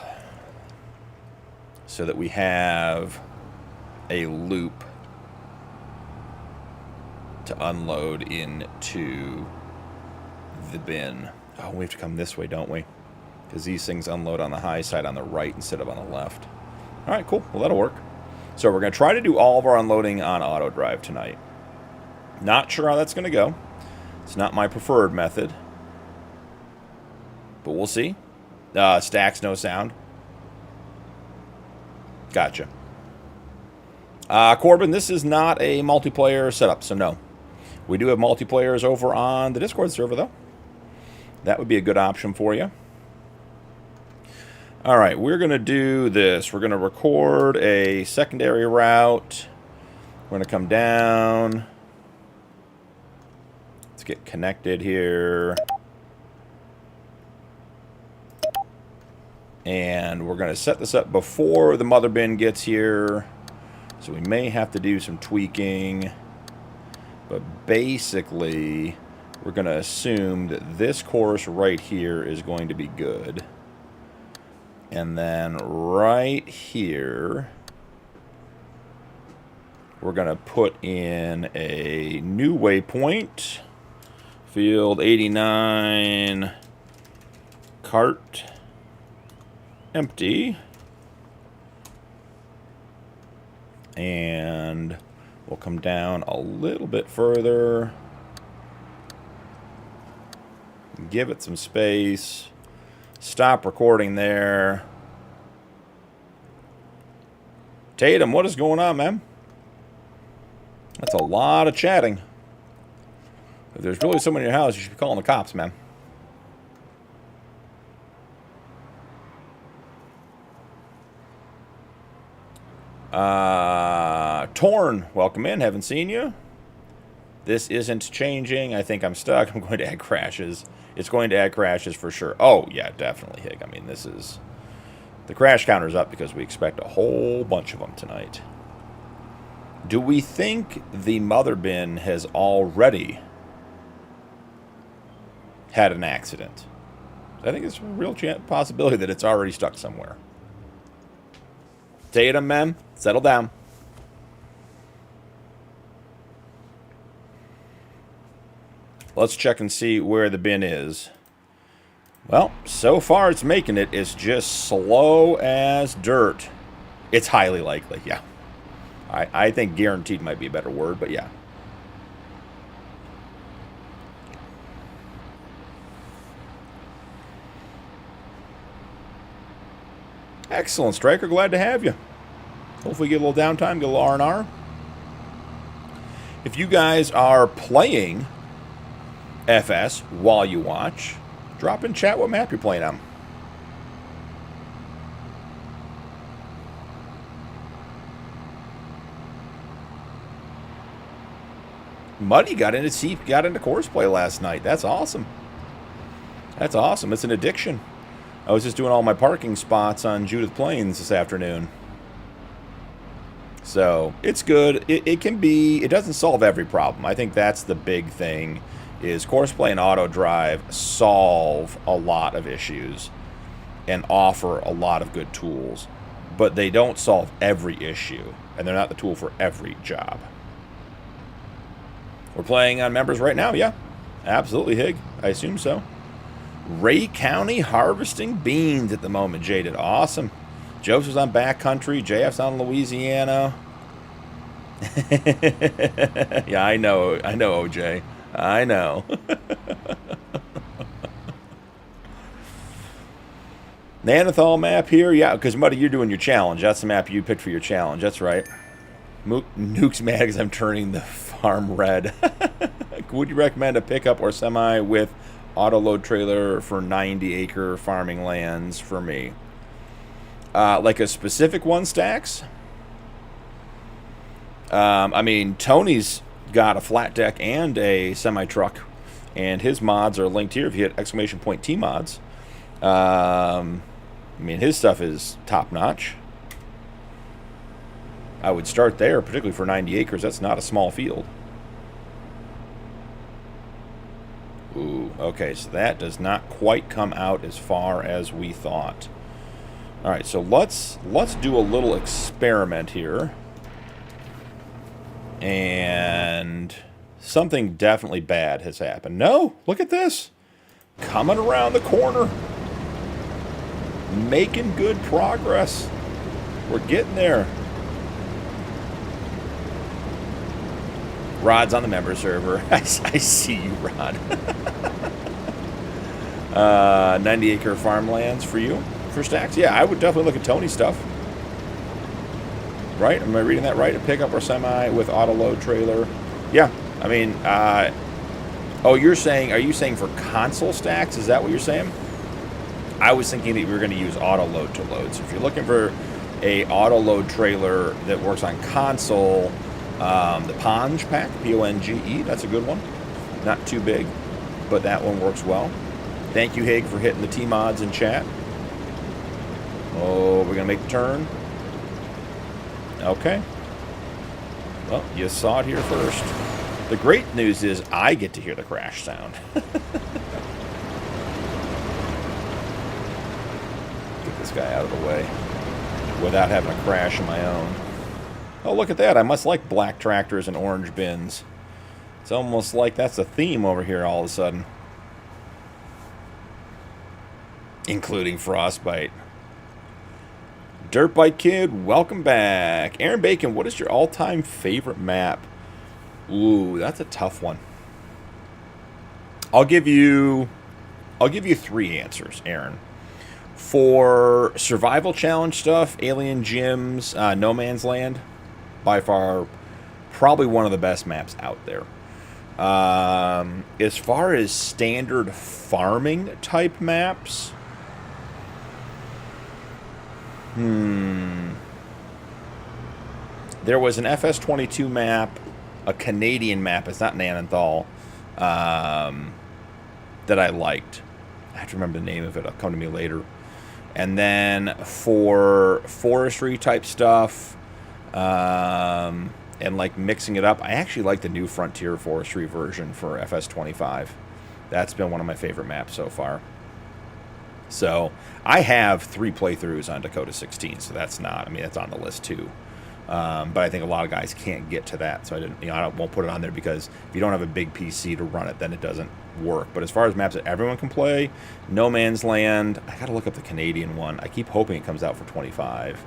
so that we have a loop to unload into the bin. Oh, we have to come this way, don't we? Because these things unload on the high side on the right instead of on the left. All right, cool. Well, that'll work. So we're going to try to do all of our unloading on auto drive tonight. Not sure how that's going to go. It's not my preferred method. But we'll see. Stacks, no sound. Gotcha. Corbin, this is not a multiplayer setup, so no. We do have multiplayers over on the Discord server, though. That would be a good option for you. All right, we're going to do this. We're going to record a secondary route. We're going to come down. Let's get connected here. And we're going to set this up before the mother bin gets here. So we may have to do some tweaking. But basically, we're going to assume that this course right here is going to be good. And then right here, we're going to put in a new waypoint. Field 89, cart, empty. And we'll come down a little bit further. Give it some space. Stop recording there. Tatum, what is going on, man? That's a lot of chatting. If there's really someone in your house, you should be calling the cops, man. Torn, welcome in. Haven't seen you. This isn't changing. I think I'm stuck. I'm going to add crashes. It's going to add crashes for sure. Oh, yeah, definitely, Hig. I mean, this is... The crash counter's up because we expect a whole bunch of them tonight. Do we think the mother bin has already had an accident? I think it's a real possibility that it's already stuck somewhere. Tatum, man. Settle down. Let's check and see where the bin is. Well, so far it's making it. It's just slow as dirt. It's highly likely, yeah. I think guaranteed might be a better word, but yeah. Excellent, Striker. Glad to have you. Hopefully get a little downtime, get a little R&R. If you guys are playing FS while you watch, drop in chat what map you're playing on. Muddy got into course play last night. That's awesome. That's awesome. It's an addiction. I was just doing all my parking spots on Judith Plains this afternoon. So, it's good. It can be... It doesn't solve every problem. I think that's the big thing, is course play and auto drive solve a lot of issues and offer a lot of good tools. But they don't solve every issue, and they're not the tool for every job. We're playing on members right now, yeah. Absolutely, Hig. I assume so. Ray County harvesting beans at the moment, Jaded. Awesome. Joseph's on backcountry. JF's on Louisiana. Yeah, I know, OJ. I know. Neanderthal map here. Yeah, because, Muddy, you're doing your challenge. That's the map you picked for your challenge. That's right. Nuke's mad because I'm turning the farm red. Would you recommend a pickup or semi with auto load trailer for 90-acre farming lands for me? Like a specific one, Stacks? I mean, Tony's got a flat deck and a semi-truck, and his mods are linked here if you hit !T mods. I mean, his stuff is top-notch. I would start there, particularly for 90 acres. That's not a small field. Ooh, okay, so that does not quite come out as far as we thought. All right, so let's do a little experiment here. And something definitely bad has happened. No, look at this. Coming around the corner. Making good progress. We're getting there. Rod's on the member server. I see you, Rod. 90-acre farmlands for you, for Stacks? Yeah, I would definitely look at Tony's stuff. Right? Am I reading that right? A pickup or semi with auto load trailer? Yeah. I mean, oh, are you saying for console Stacks? Is that what you're saying? I was thinking that we were going to use auto load to load. So if you're looking for a auto load trailer that works on console, the Ponge pack, Ponge, that's a good one. Not too big, but that one works well. Thank you, Haig, for hitting the T-mods in chat. Oh, we're going to make the turn. Okay. Well, you saw it here first. The great news is I get to hear the crash sound. Get this guy out of the way without having a crash of my own. Oh, look at that. I must like black tractors and orange bins. It's almost like that's a theme over here all of a sudden. Including Frostbite. Dirtbike Kid, welcome back. Aaron Bacon, what is your all-time favorite map? Ooh, that's a tough one. I'll give you 3 answers, Aaron. For survival challenge stuff, Alien Gyms, No Man's Land, by far Probably one of the best maps out there. As far as standard farming type maps, there was an FS22 map, a Canadian map, it's not Nanenthal, that I liked. I have to remember the name of it, it'll come to me later. And then for forestry type stuff, and like mixing it up, I actually like the new Frontier Forestry version for FS25. That's been one of my favorite maps so far. So I have 3 playthroughs on Dakota 16, so that's not, I mean, that's on the list too. But I think a lot of guys can't get to that, so I didn't, I won't put it on there because if you don't have a big PC to run it, then it doesn't work. But as far as maps that everyone can play, No Man's Land, I gotta look up the Canadian one. I keep hoping it comes out for 25.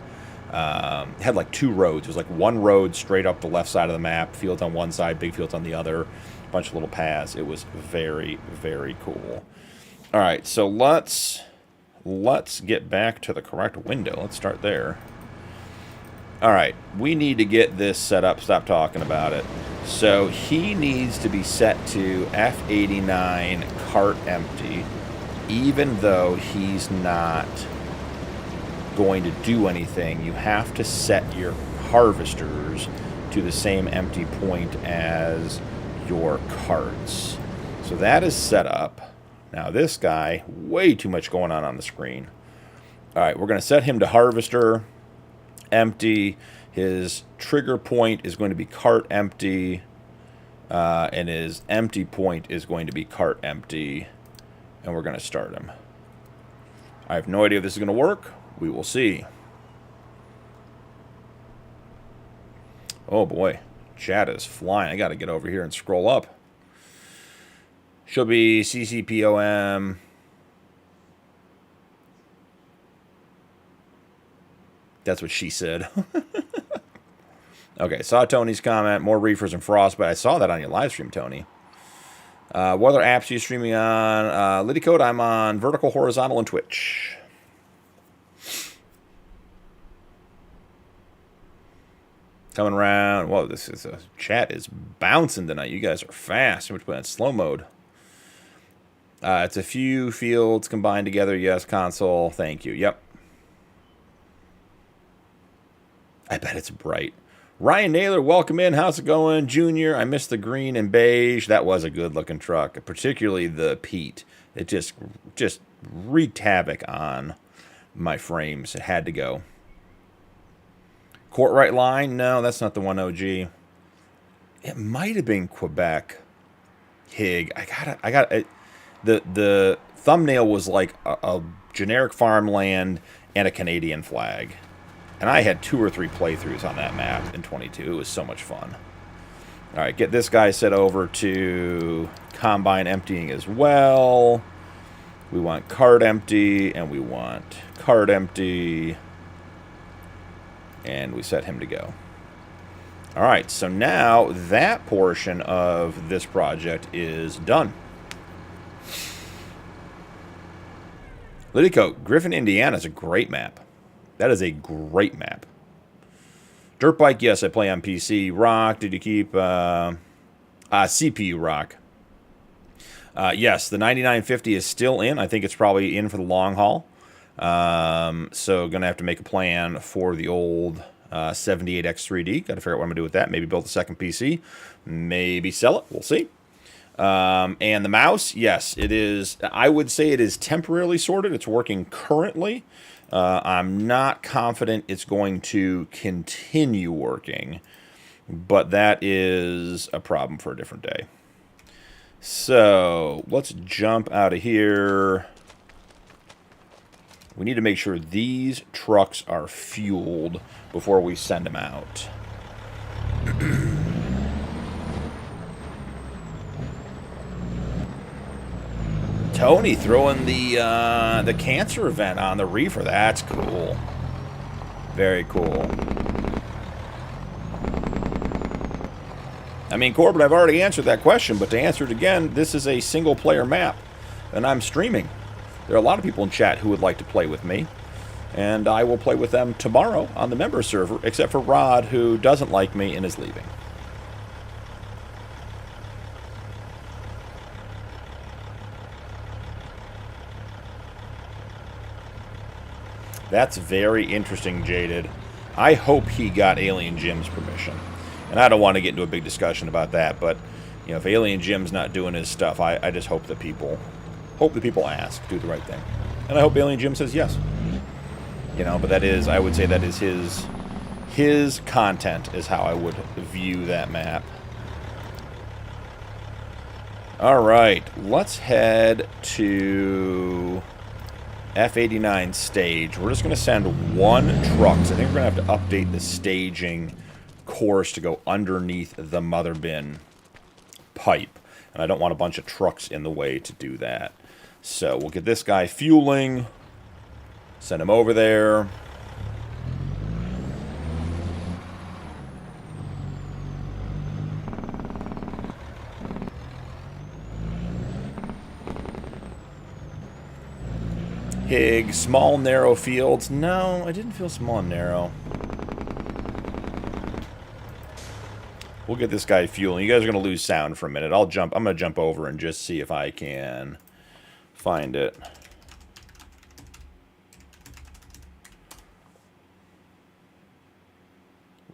It had like 2 roads. It was like one road straight up the left side of the map, fields on one side, big fields on the other, a bunch of little paths. It was very, very cool. All right, so let's get back to the correct window. Let's start there. All right, we need to get this set up. Stop talking about it. So he needs to be set to F89 cart empty, even though he's not going to do anything. You have to set your harvesters to the same empty point as your carts. So that is set up. Now this guy, way too much going on the screen. All right, we're going to set him to harvester empty. His trigger point is going to be cart empty, and his empty point is going to be cart empty, and we're going to start him. I have no idea if this is going to work. We will see. Oh boy, chat is flying. I got to get over here and scroll up. She'll be CCPOM. That's what she said. Okay, saw Tony's comment. More reefers and frost, but I saw that on your live stream, Tony. What other apps are you streaming on? Lidicode, I'm on vertical, horizontal, and Twitch. Coming around. Whoa, this is chat is bouncing tonight. You guys are fast. So much playing slow mode. It's a few fields combined together. Yes, console. Thank you. Yep. I bet it's bright. Ryan Naylor, welcome in. How's it going? Junior, I missed the green and beige. That was a good-looking truck, particularly the Pete. It just wreaked havoc on my frames. It had to go. Courtright line? No, that's not the one, OG. It might have been Quebec. Hig. I got it. The thumbnail was like a generic farmland and a Canadian flag. And I had 2 or 3 playthroughs on that map in 22. It was so much fun. All right, get this guy set over to combine emptying as well. We want cart empty, and we want cart empty. And we set him to go. All right, so now that portion of this project is done. Lidico, Griffin, Indiana is a great map. That is a great map. Dirt bike, yes, I play on PC. Rock, did you keep CPU Rock? Yes, the 9950 is still in. I think it's probably in for the long haul. So going to have to make a plan for the old 78X3D. Got to figure out what I'm going to do with that. Maybe build a second PC. Maybe sell it. We'll see. And the mouse, yes, it is. I would say it is temporarily sorted. It's working currently. I'm not confident it's going to continue working, but that is a problem for a different day. So let's jump out of here. We need to make sure these trucks are fueled before we send them out. Tony throwing the cancer event on the reefer. That's cool. Very cool. I mean, Corbin, I've already answered that question, but to answer it again, this is a single-player map, and I'm streaming. There are a lot of people in chat who would like to play with me, and I will play with them tomorrow on the member server, except for Rod, who doesn't like me and is leaving. That's very interesting, Jaded. I hope he got Alien Jim's permission. And I don't want to get into a big discussion about that, but, you know, if Alien Jim's not doing his stuff, I just hope the people ask, do the right thing. And I hope Alien Jim says yes. You know, but that is, I would say that is his content is how I would view that map. Alright, let's head to F89 stage. We're just going to send one truck, 'cause I think we're going to have to update the staging course to go underneath the mother bin pipe. And I don't want a bunch of trucks in the way to do that. So we'll get this guy fueling, send him over there. Hig, small, narrow fields. No, I didn't feel small and narrow. We'll get this guy fueling. You guys are going to lose sound for a minute. I'm going to jump over and just see if I can find it.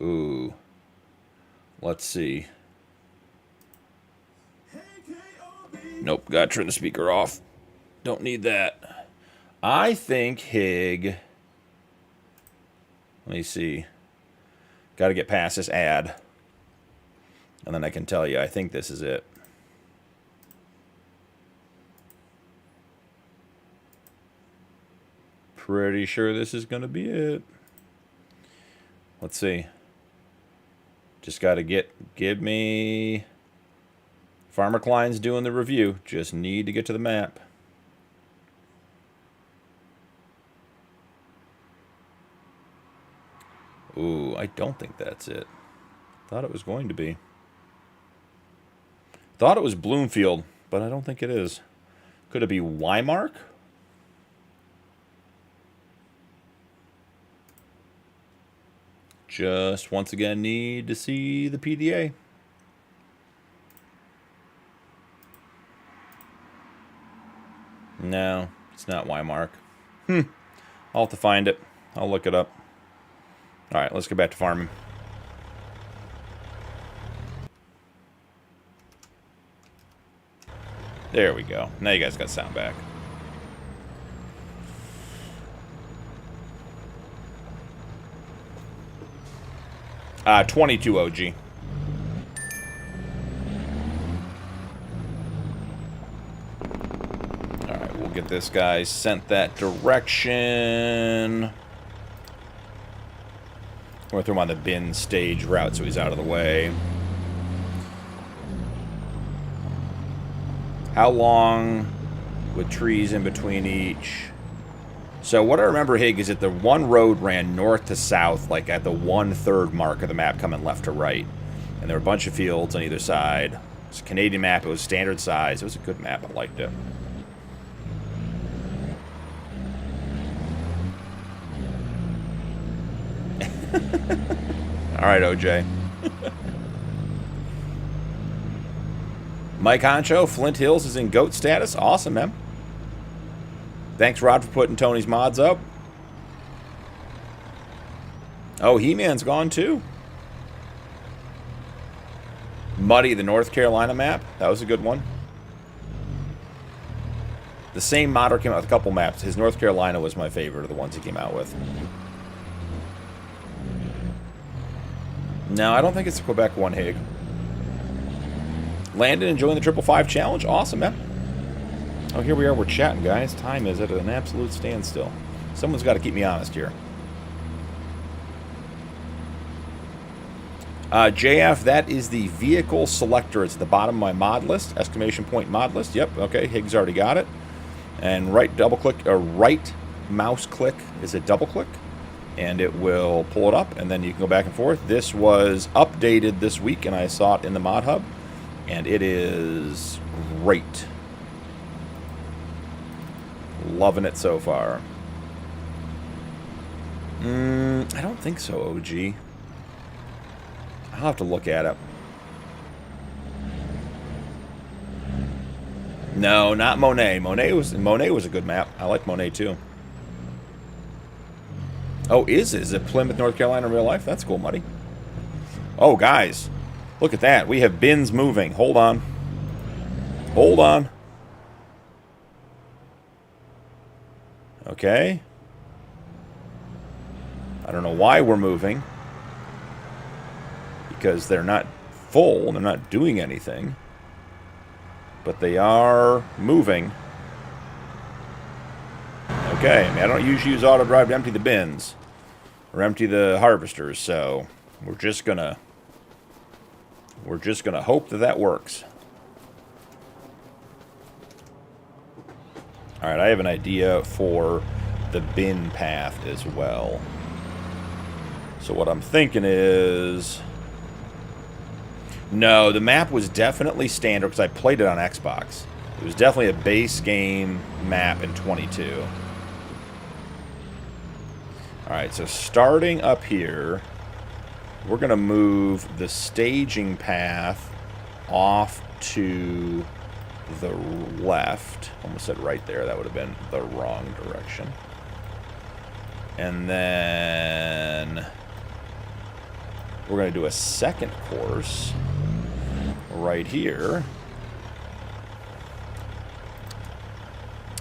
Ooh. Let's see. Nope, gotta turn the speaker off. Don't need that. I think Hig... Let me see. Gotta get past this ad. And then I can tell you, I think this is it. Pretty sure this is going to be it. Let's see. Just got to give me... Farmer Klein's doing the review. Just need to get to the map. Ooh, I don't think that's it. Thought it was going to be. Thought it was Bloomfield, but I don't think it is. Could it be Wymark? Just once again need to see the PDA. No, it's not Wymark. I'll have to find it. I'll look it up. Alright, let's get back to farming. There we go. Now you guys got sound back. 22 OG. Alright, we'll get this guy sent that direction. We're going to throw him on the bin stage route so he's out of the way. How long with trees in between each? So what I remember, Hig, is that the one road ran north to south, like at the 1/3 mark of the map coming left to right. And there were a bunch of fields on either side. It's a Canadian map. It was standard size. It was a good map. I liked it. All right, OJ. Mike Honcho, Flint Hills is in GOAT status. Awesome, man. Thanks, Rod, for putting Tony's mods up. Oh, He-Man's gone, too. Muddy, the North Carolina map. That was a good one. The same modder came out with a couple maps. His North Carolina was my favorite of the ones he came out with. No, I don't think it's the Quebec one, Hig. Landon enjoying the 555 challenge. Awesome, man. Oh, here we are. We're chatting, guys. Time is at an absolute standstill. Someone's got to keep me honest here. JF, that is the vehicle selector. It's at the bottom of my mod list. Exclamation point mod list. Yep. Okay. Higgs already got it. And right double click or right mouse click is a double click, and it will pull it up, and then you can go back and forth. This was updated this week, and I saw it in the mod hub, and it is great. Loving it so far. I don't think so, OG. I'll have to look at it. No, not Monet. Monet was a good map. I like Monet too. Oh, is it Plymouth, North Carolina in real life? That's cool, buddy. Oh, guys. Look at that. We have bins moving. Hold on. Hold on. Okay. I don't know why we're moving. Because they're not full. They're not doing anything. But they are moving. Okay. I mean, I don't usually use auto drive to empty the bins. Or empty the harvesters. So we're just gonna hope that that works. Alright, I have an idea for the bin path as well. So what I'm thinking is... No, the map was definitely standard because I played it on Xbox. It was definitely a base game map in 22. Alright, so starting up here, we're going to move the staging path off to the left. Almost said right there. That would have been the wrong direction. And then we're going to do a second course right here.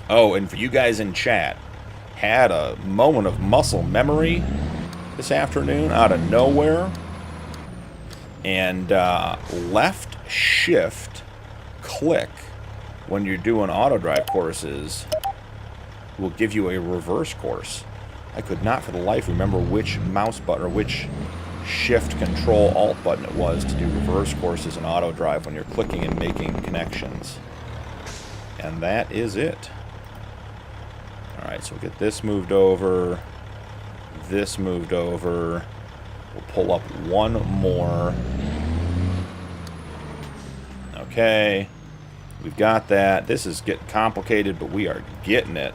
Oh, and for you guys in chat, had a moment of muscle memory this afternoon out of nowhere. And left shift click when you're doing auto drive courses will give you a reverse course. I could not for the life remember which mouse button or which shift control alt button it was to do reverse courses in auto drive when you're clicking and making connections. And that is it. Alright, so we'll get this moved over. This moved over. We'll pull up one more. Okay. We've got that. This is getting complicated, but we are getting it.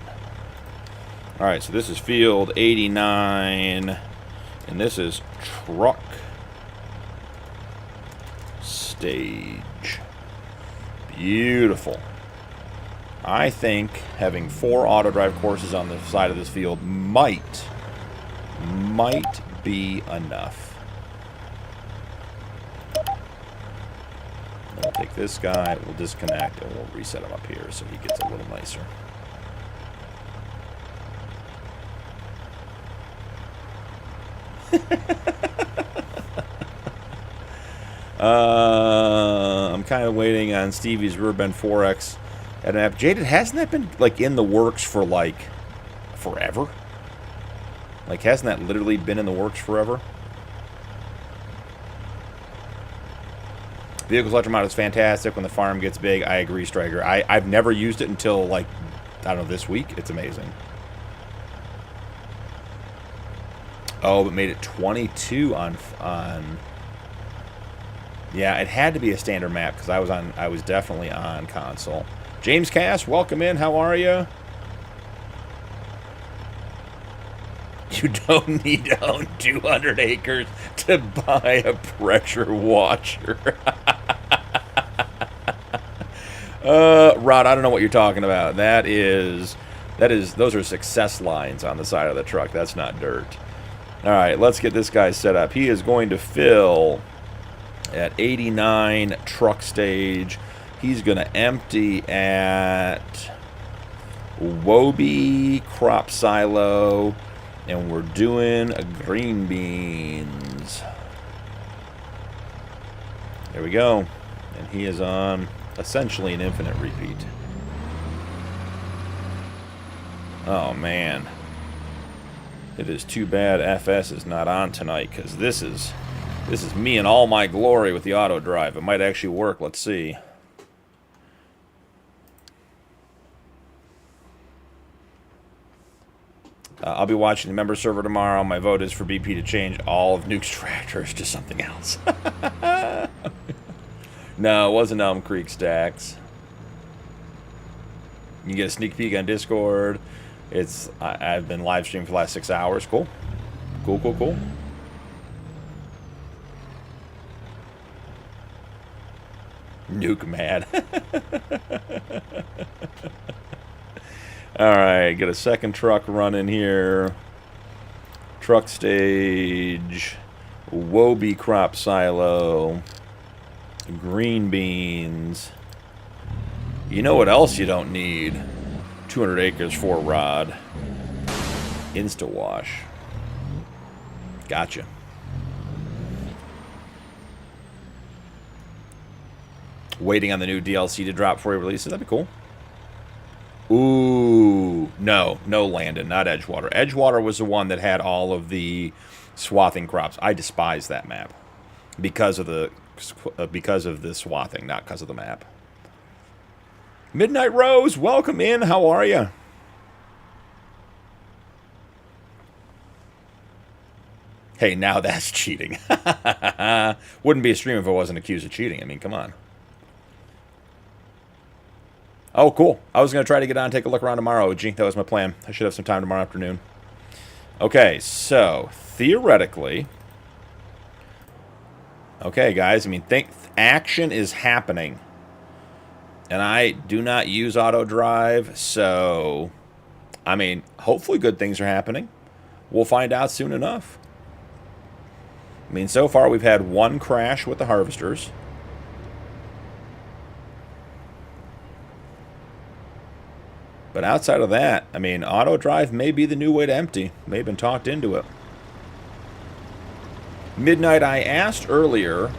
Alright, so this is field 89. And this is truck stage. Beautiful. I think having 4 auto drive courses on the side of this field might be enough. We'll take this guy, we'll disconnect, and we'll reset him up here so he gets a little nicer. I'm kind of waiting on Stevie's Riverbend 4X at an app. Jaded, hasn't that been like in the works for like forever? Like, hasn't that literally been in the works forever? Vehicles electric mod is fantastic when the farm gets big. I agree, Striker. I've never used it until, like, I don't know, this week. It's amazing. Oh, but made it 22 on... Yeah, it had to be a standard map because I was definitely on console. James Cass, welcome in. How are you? You don't need to own 200 acres to buy a pressure washer. Rod, I don't know what you're talking about. Those are success lines on the side of the truck. That's not dirt. All right, let's get this guy set up. He is going to fill at 89 truck stage. He's going to empty at Wobie crop silo. And we're doing green beans. There we go. And he is on essentially an infinite repeat. Oh, man. It is too bad FS is not on tonight, because this is me in all my glory with the auto drive. It might actually work. Let's see. I'll be watching the member server tomorrow. My vote is for BP to change all of Nuke's tractors to something else. No, it wasn't Elm Creek Stacks. You can get a sneak peek on Discord. I've been live streaming for the last 6 hours. Cool. Cool. Nuke mad. Alright, get a second truck running here. Truck stage. Wobie crop silo. Green beans. You know what else you don't need? 200 acres, 4 rod. Insta-wash. Gotcha. Waiting on the new DLC to drop before it releases. That'd be cool. Ooh. No, Landon, not Edgewater. Edgewater was the one that had all of the swathing crops. I despise that map because of the swathing, not because of the map. Midnight Rose, welcome in. How are you? Hey, now that's cheating. Wouldn't be a stream if I wasn't accused of cheating. I mean, come on. Oh, cool. I was going to try to get on and take a look around tomorrow, OG. That was my plan. I should have some time tomorrow afternoon. Okay, so theoretically... Okay, guys, I mean, action is happening. And I do not use auto drive, so... I mean, hopefully good things are happening. We'll find out soon enough. I mean, so far we've had one crash with the harvesters. But outside of that, I mean, auto drive may be the new way to empty. May have been talked into it. Midnight, I asked earlier,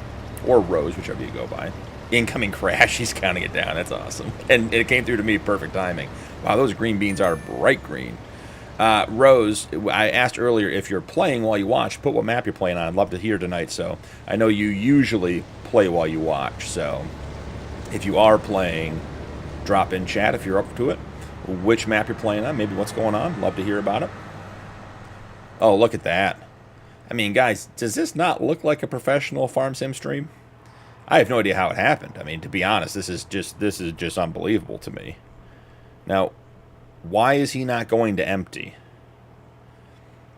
or Rose, whichever you go by. Incoming crash, he's counting it down. That's awesome. And it came through to me perfect timing. Wow, those green beans are bright green. Rose, I asked earlier if you're playing while you watch, put what map you're playing on. I'd love to hear tonight, so I know you usually play while you watch, so if you are playing, drop in chat if you're up to it. Which map you're playing on, maybe what's going on. Love to hear about it. Oh, look at that. I mean, guys, does this not look like a professional farm sim stream? I have no idea how it happened. I mean, to be honest, this is just unbelievable to me. Now, why is he not going to empty?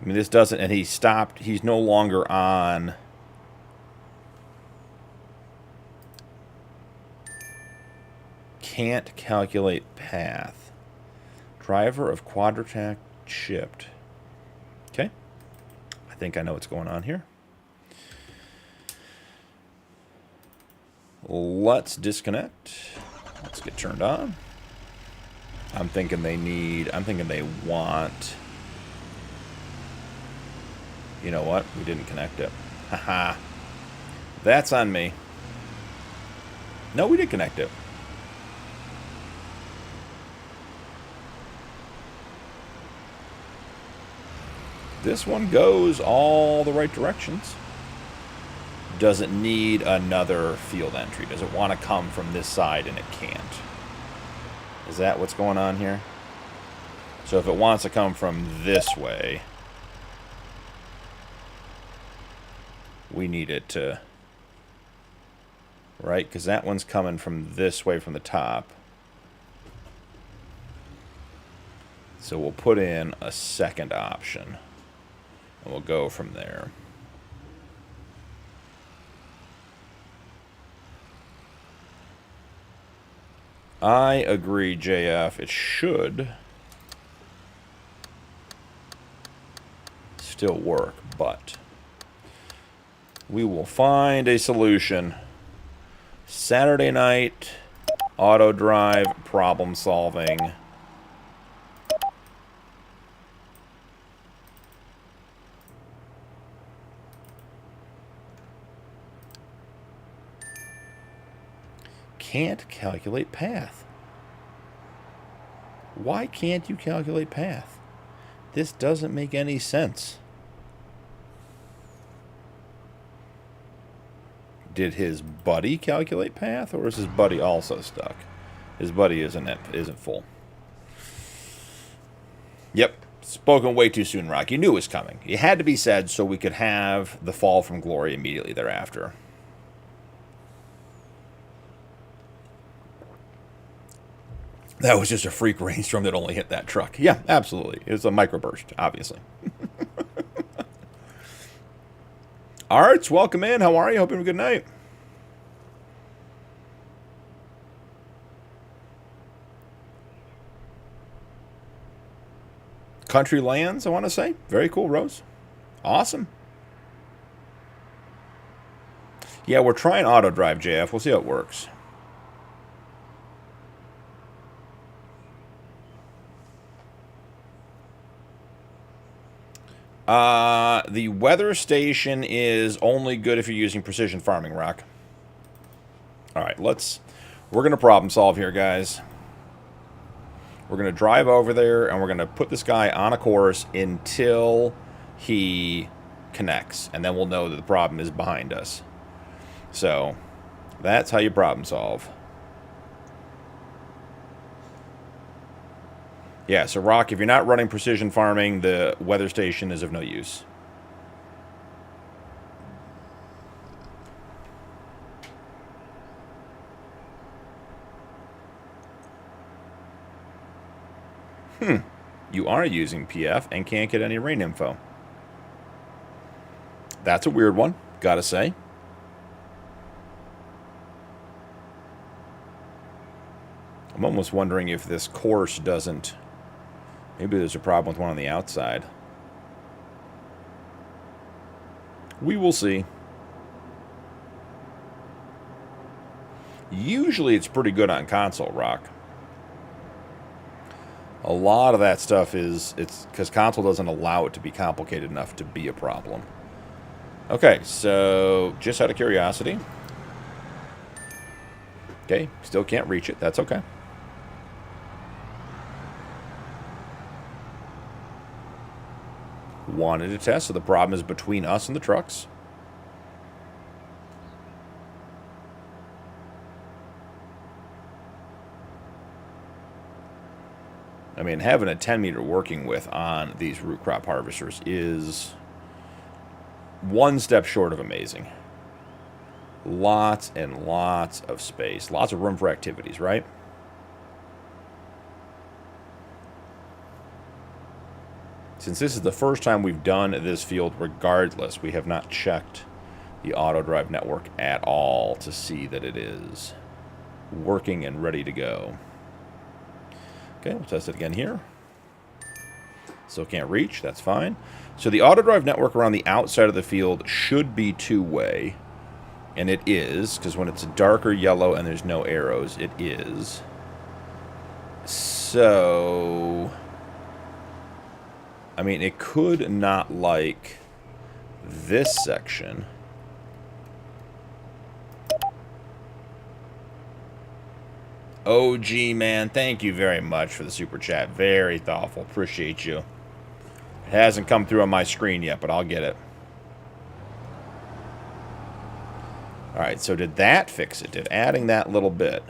I mean, this doesn't, and he stopped. He's no longer on. Can't calculate path. Driver of quadrant shipped. Okay. I think I know what's going on here. Let's disconnect. Let's get turned on. I'm thinking they want... You know what? We didn't connect it. Haha. That's on me. No, we did connect it. This one goes all the right directions. Does it need another field entry? Does it want to come from this side and it can't? Is that what's going on here? So if it wants to come from this way, we need it to... Right? Because that one's coming from this way from the top. So we'll put in a second option. And we'll go from there. I agree, JF. It should still work, but we will find a solution. Saturday night, auto drive, problem solving. Can't calculate path. Why can't you calculate path? This doesn't make any sense. Did his buddy calculate path, or is his buddy also stuck? His buddy isn't full. Yep. Spoken way too soon, Rock. You knew it was coming. It had to be said so we could have the fall from glory immediately thereafter. That was just a freak rainstorm that only hit that truck. Yeah, absolutely. It was a microburst, obviously. Arts, welcome in. How are you? Hope you have a good night. Country Lands, I want to say. Very cool, Rose. Awesome. Yeah, we're trying auto drive, JF. We'll see how it works. The weather station is only good if you're using precision farming, Rock. All right, we're going to problem solve here, guys. We're going to drive over there, and we're going to put this guy on a course until he connects, and then we'll know that the problem is behind us. So, that's how you problem solve. Yeah, so Rock, if you're not running precision farming, the weather station is of no use. You are using PF and can't get any rain info. That's a weird one, gotta say. I'm almost wondering if this course doesn't... Maybe there's a problem with one on the outside. We will see. Usually it's pretty good on console, Rock. A lot of that stuff it's because console doesn't allow it to be complicated enough to be a problem. Okay, so just out of curiosity. Okay, still can't reach it. That's okay. Wanted to test, so the problem is between us and the trucks. I mean, having a 10-meter working width on these root crop harvesters is one step short of amazing. Lots and lots of space. Lots of room for activities, right? Since this is the first time we've done this field regardless, we have not checked the auto drive network at all to see that it is working and ready to go. Okay, we'll test it again here. Still can't reach, that's fine. So the auto drive network around the outside of the field should be two-way. And it is, because when it's a darker yellow and there's no arrows, it is. So... I mean, it could not like this section. OG, man, thank you very much for the super chat. Very thoughtful. Appreciate you. It hasn't come through on my screen yet, but I'll get it. Alright, so did that fix it? Did adding that little bit?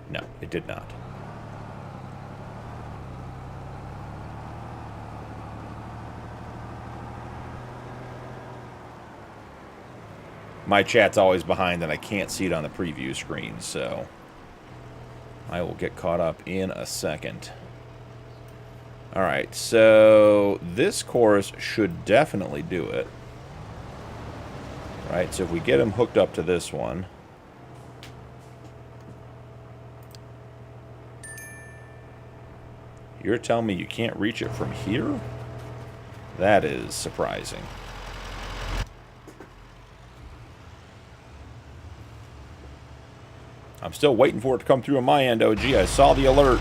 No, it did not. My chat's always behind and I can't see it on the preview screen, so I will get caught up in a second. Alright, so this course should definitely do it. Right, so if we get him hooked up to this one. You're telling me you can't reach it from here? That is surprising. I'm still waiting for it to come through on my end, OG. I saw the alert.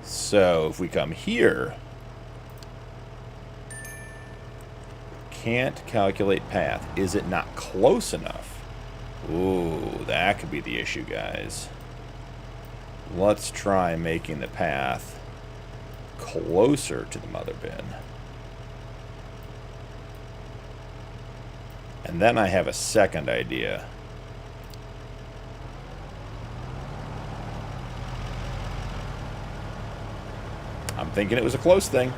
So, if we come here, can't calculate path. Is it not close enough? Ooh, that could be the issue, guys. Let's try making the path closer to the mother bin. And then I have a second idea. I'm thinking it was a close thing.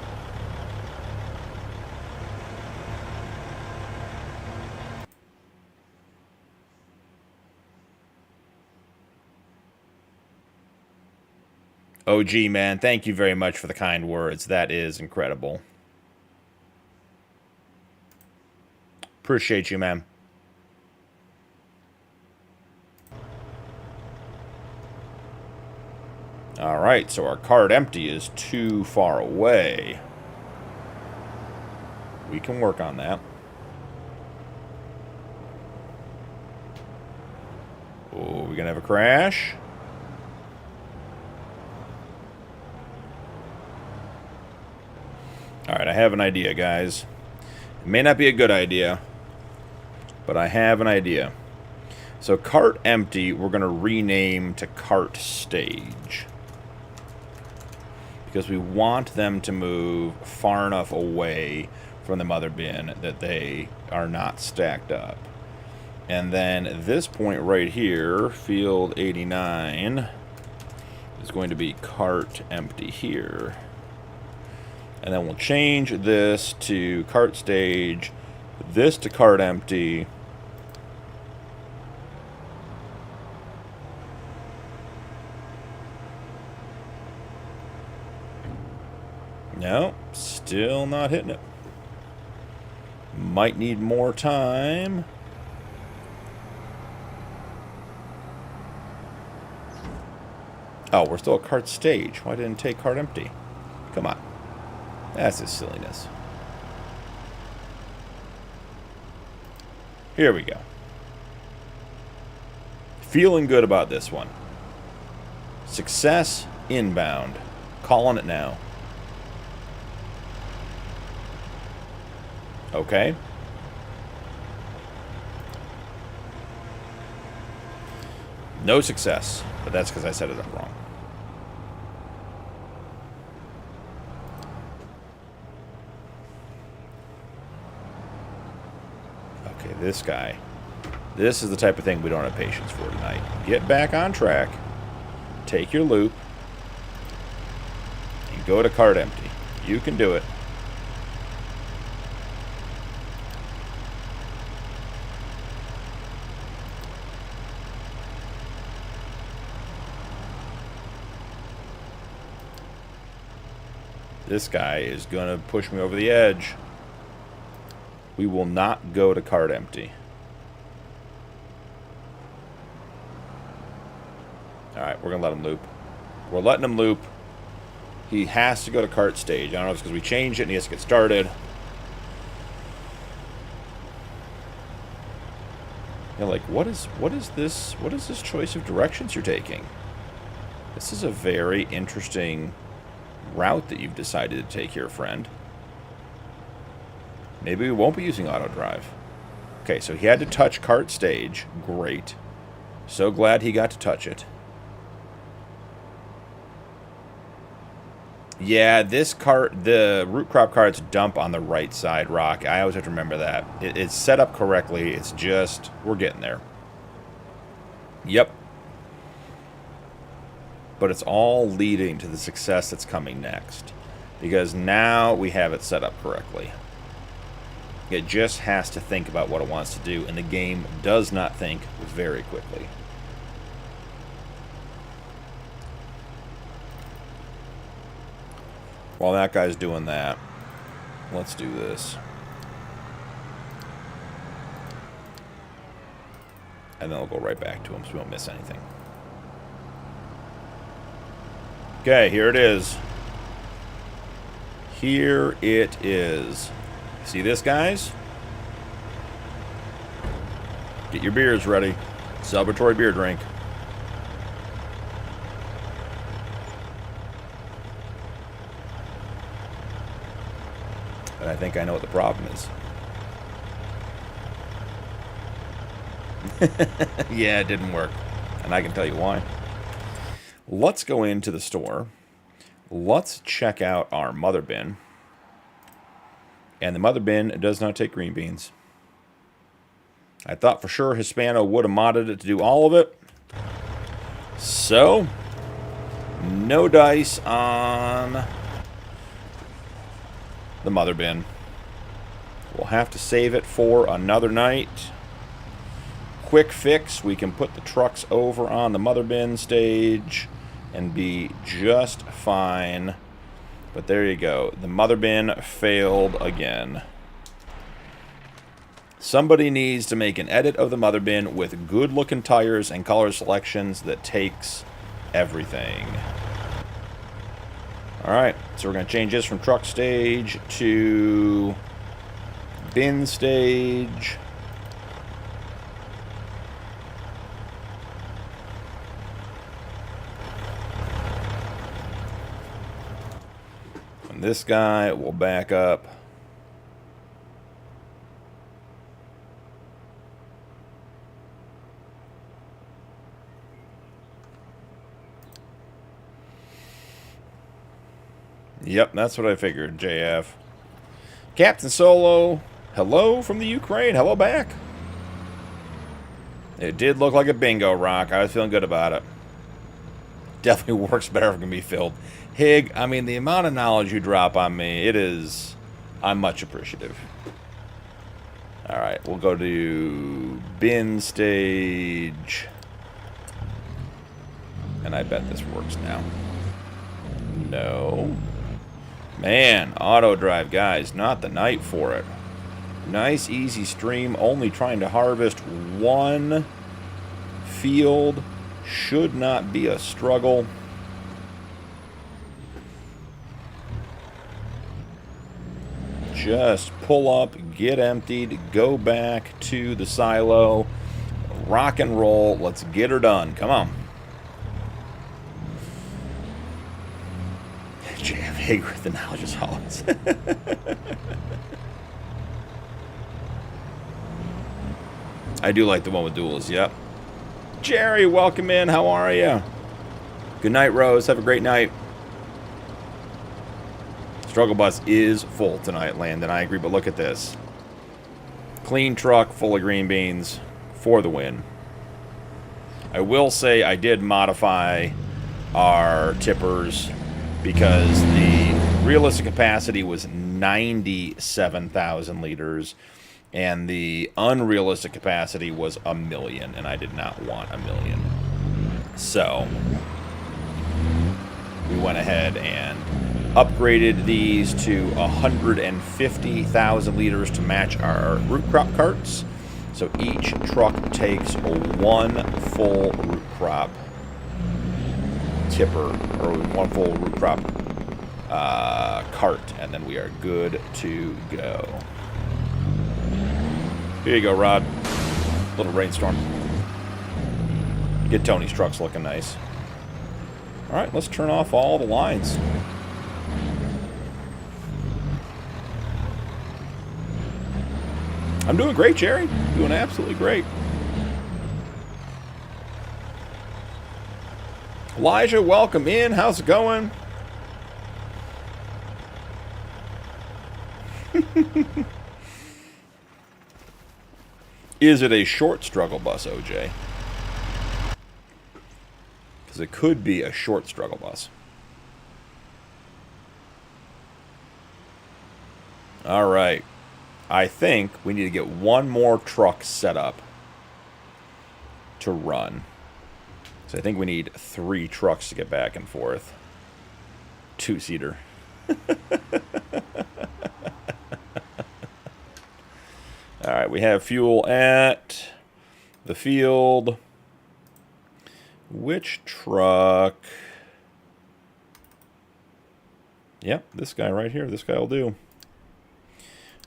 OG, man, thank you very much for the kind words. That is incredible. Appreciate you, man. Alright, so our cart empty is too far away. We can work on that. Oh, we're gonna have a crash. Alright, I have an idea, guys. It may not be a good idea, but I have an idea. So cart empty, we're going to rename to cart stage. Because we want them to move far enough away from the mother bin that they are not stacked up. And then this point right here, field 89, is going to be cart empty here. And then we'll change this to cart stage, this to cart empty. No, still not hitting it. Might need more time. Oh, we're still at cart stage. Why didn't it take cart empty? Come on. That's just silliness. Here we go. Feeling good about this one. Success inbound. Calling it now. Okay. No success, but that's because I set it up wrong. Okay, this guy. This is the type of thing we don't have patience for tonight. Get back on track. Take your loop. And go to cart empty. You can do it. This guy is going to push me over the edge. We will not go to cart empty. Alright, we're going to let him loop. We're letting him loop. He has to go to cart stage. I don't know if it's because we changed it and he has to get started. You're like, what is this choice of directions you're taking? This is a very interesting route that you've decided to take here, friend. Maybe we won't be using auto drive. Okay, so he had to touch cart stage. Great. So glad he got to touch it. Yeah, this cart, the root crop carts dump on the right side, Rock. I always have to remember that. It's set up correctly. It's just, we're getting there. Yep. But it's all leading to the success that's coming next. Because now we have it set up correctly. It just has to think about what it wants to do, and the game does not think very quickly. While that guy's doing that, let's do this. And then we'll go right back to him so we won't miss anything. Okay, here it is. Here it is. See this, guys? Get your beers ready. Celebratory beer drink. But I think I know what the problem is. Yeah, it didn't work. And I can tell you why. Let's go into the store. Let's check out our mother bin. And the mother bin does not take green beans. I thought for sure Hispano would have modded it to do all of it. So, no dice on the mother bin. We'll have to save it for another night. Quick fix, we can put the trucks over on the mother bin stage and be just fine. But there you go. The mother bin failed again. Somebody needs to make an edit of the mother bin with good looking tires and color selections that takes everything. Alright, so we're going to change this from truck stage to bin stage. And this guy will back up. Yep, that's what I figured, JF. Captain Solo, hello from the Ukraine. Hello back. It did look like a bingo rock. I was feeling good about it. Definitely works better if it can be filled. Hig, I mean, the amount of knowledge you drop on me, I'm much appreciative. Alright, we'll go to bin stage. And I bet this works now. No. Man, auto drive, guys, not the night for it. Nice, easy stream, only trying to harvest one field. Should not be a struggle. Just pull up, get emptied, go back to the silo, rock and roll. Let's get her done. Come on. Hey, the knowledge is always. I do like the one with duels, yep. Jerry, welcome in. How are you? Good night, Rose. Have a great night. Struggle bus is full tonight, Landon. I agree, but look at this. Clean truck full of green beans for the win. I will say I did modify our tippers because the realistic capacity was 97,000 liters and the unrealistic capacity was 1 million, and I did not want 1 million. So we went ahead and upgraded these to 150,000 liters to match our root crop carts. So each truck takes one full root crop tipper, or one full root crop cart, and then we are good to go. Here you go, Rod. Little rainstorm. Get Tony's trucks looking nice. All right, let's turn off all the lines. I'm doing great, Jerry. Doing absolutely great. Elijah, welcome in. How's it going? Is it a short struggle bus, OJ? Because it could be a short struggle bus. All right. I think we need to get one more truck set up to run. So I think we need 3 trucks to get back and forth. 2-seater. All right, we have fuel at the field. Which truck? Yep, this guy right here. This guy will do.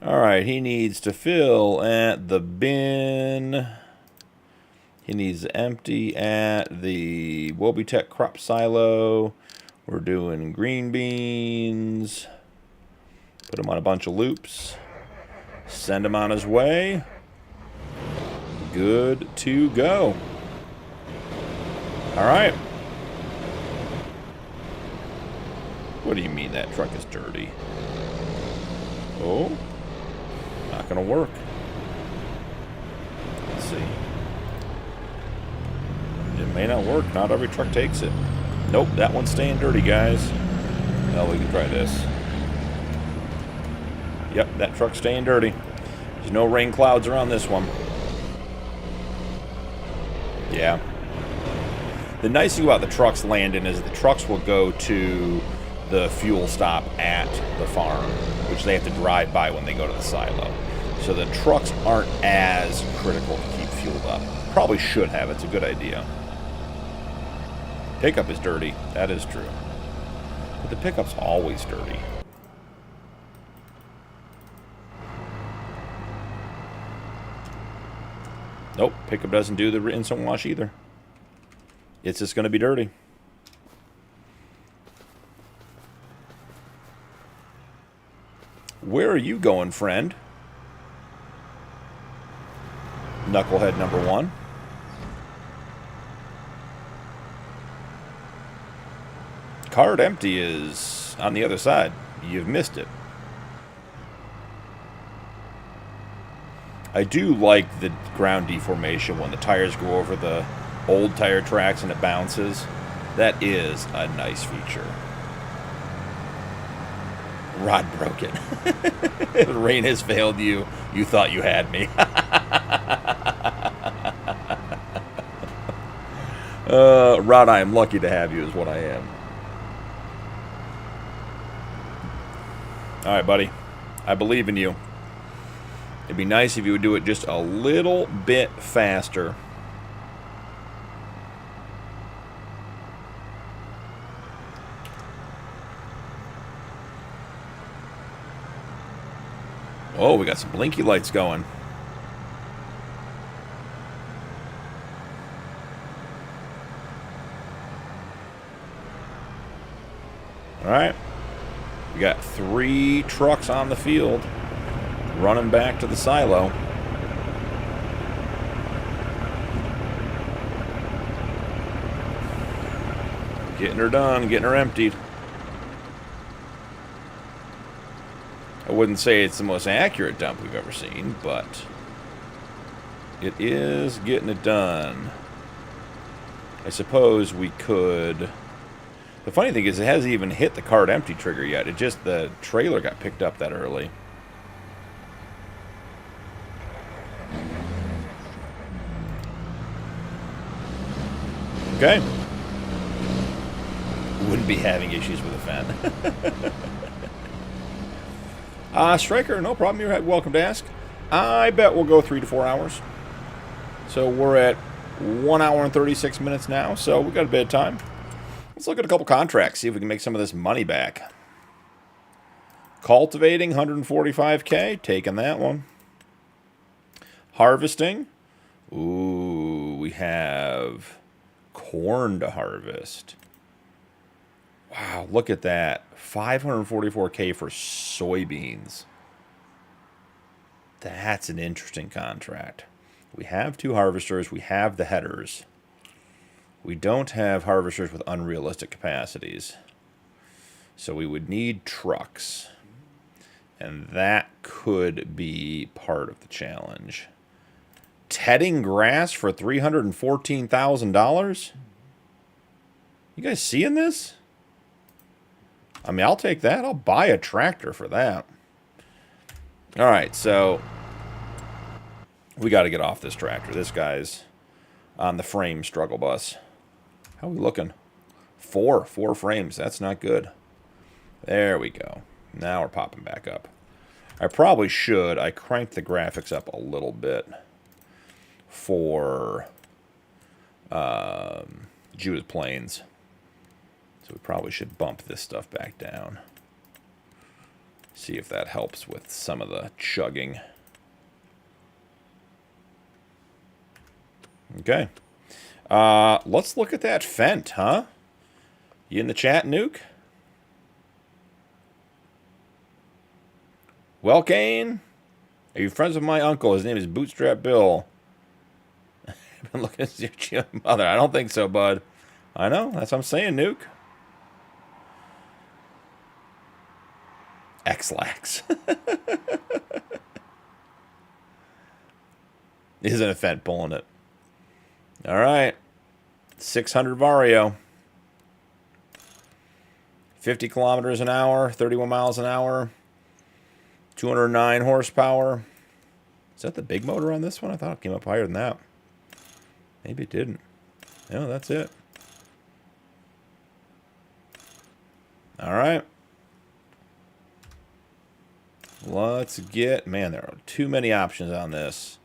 All right, he needs to fill at the bin. He needs to empty at the Logitech crop silo. We're doing green beans. Put him on a bunch of loops. Send him on his way. Good to go. All right. What do you mean that truck is dirty? Oh, not gonna work. Let's see. It may not work. Not every truck takes it. Nope, that one's staying dirty, guys. Well, we can try this. Yep, that truck's staying dirty. There's no rain clouds around this one. Yeah. The nice thing about the trucks, Landon, is the trucks will go to the fuel stop at the farm, which they have to drive by when they go to the silo. So the trucks aren't as critical to keep fueled up. Probably should have. It's a good idea. Pickup is dirty. That is true. But the pickup's always dirty. Nope, pickup doesn't do the instant wash either. It's just going to be dirty. Where are you going, friend? Knucklehead number 1. Card empty is on the other side. You've missed it. I do like the ground deformation when the tires go over the old tire tracks and it bounces. That is a nice feature. Rod broke it. Rain has failed you. You thought you had me. Rod, I am lucky to have you is what I am. Alright, buddy. I believe in you. It'd be nice if you would do it just a little bit faster. Oh, we got some blinky lights going. Alright. We got 3 trucks on the field running back to the silo. Getting her done, getting her emptied. I wouldn't say it's the most accurate dump we've ever seen, but it is getting it done. I suppose we could... The funny thing is it hasn't even hit the card empty trigger yet. It just, the trailer got picked up that early. Okay. Wouldn't be having issues with the fan. Striker, no problem. You're welcome to ask. I bet we'll go 3 to 4 hours. So we're at 1 hour and 36 minutes now, so we've got a bit of time. Let's look at a couple contracts, see if we can make some of this money back. Cultivating, 145K, taking that one. Harvesting. Ooh, we have corn to harvest. Wow, look at that. 544K for soybeans. That's an interesting contract. We have 2 harvesters. We have the headers. We don't have harvesters with unrealistic capacities. So we would need trucks. And that could be part of the challenge. Tedding grass for $314,000? You guys seeing this? I mean, I'll take that. I'll buy a tractor for that. Alright, so we got to get off this tractor. This guy's on the frame struggle bus. How are we looking? 4 frames. That's not good. There we go. Now we're popping back up. I probably should. I cranked the graphics up a little bit for Judith Plains. So we probably should bump this stuff back down. See if that helps with some of the chugging. Okay. Let's look at that Fent, huh? You in the chat, Nuke? Well, Kane, are you friends with my uncle? His name is Bootstrap Bill. I've been looking at your mother. I don't think so, bud. I know. That's what I'm saying, Nuke. X-Lax. Isn't a Fent pulling it. All right. 600 Vario. 50 kilometers an hour, 31 miles an hour, 209 horsepower. Is that the big motor on this one? I thought it came up higher than that. Maybe it didn't. No, that's it. All right. Let's get... Man, there are too many options on this.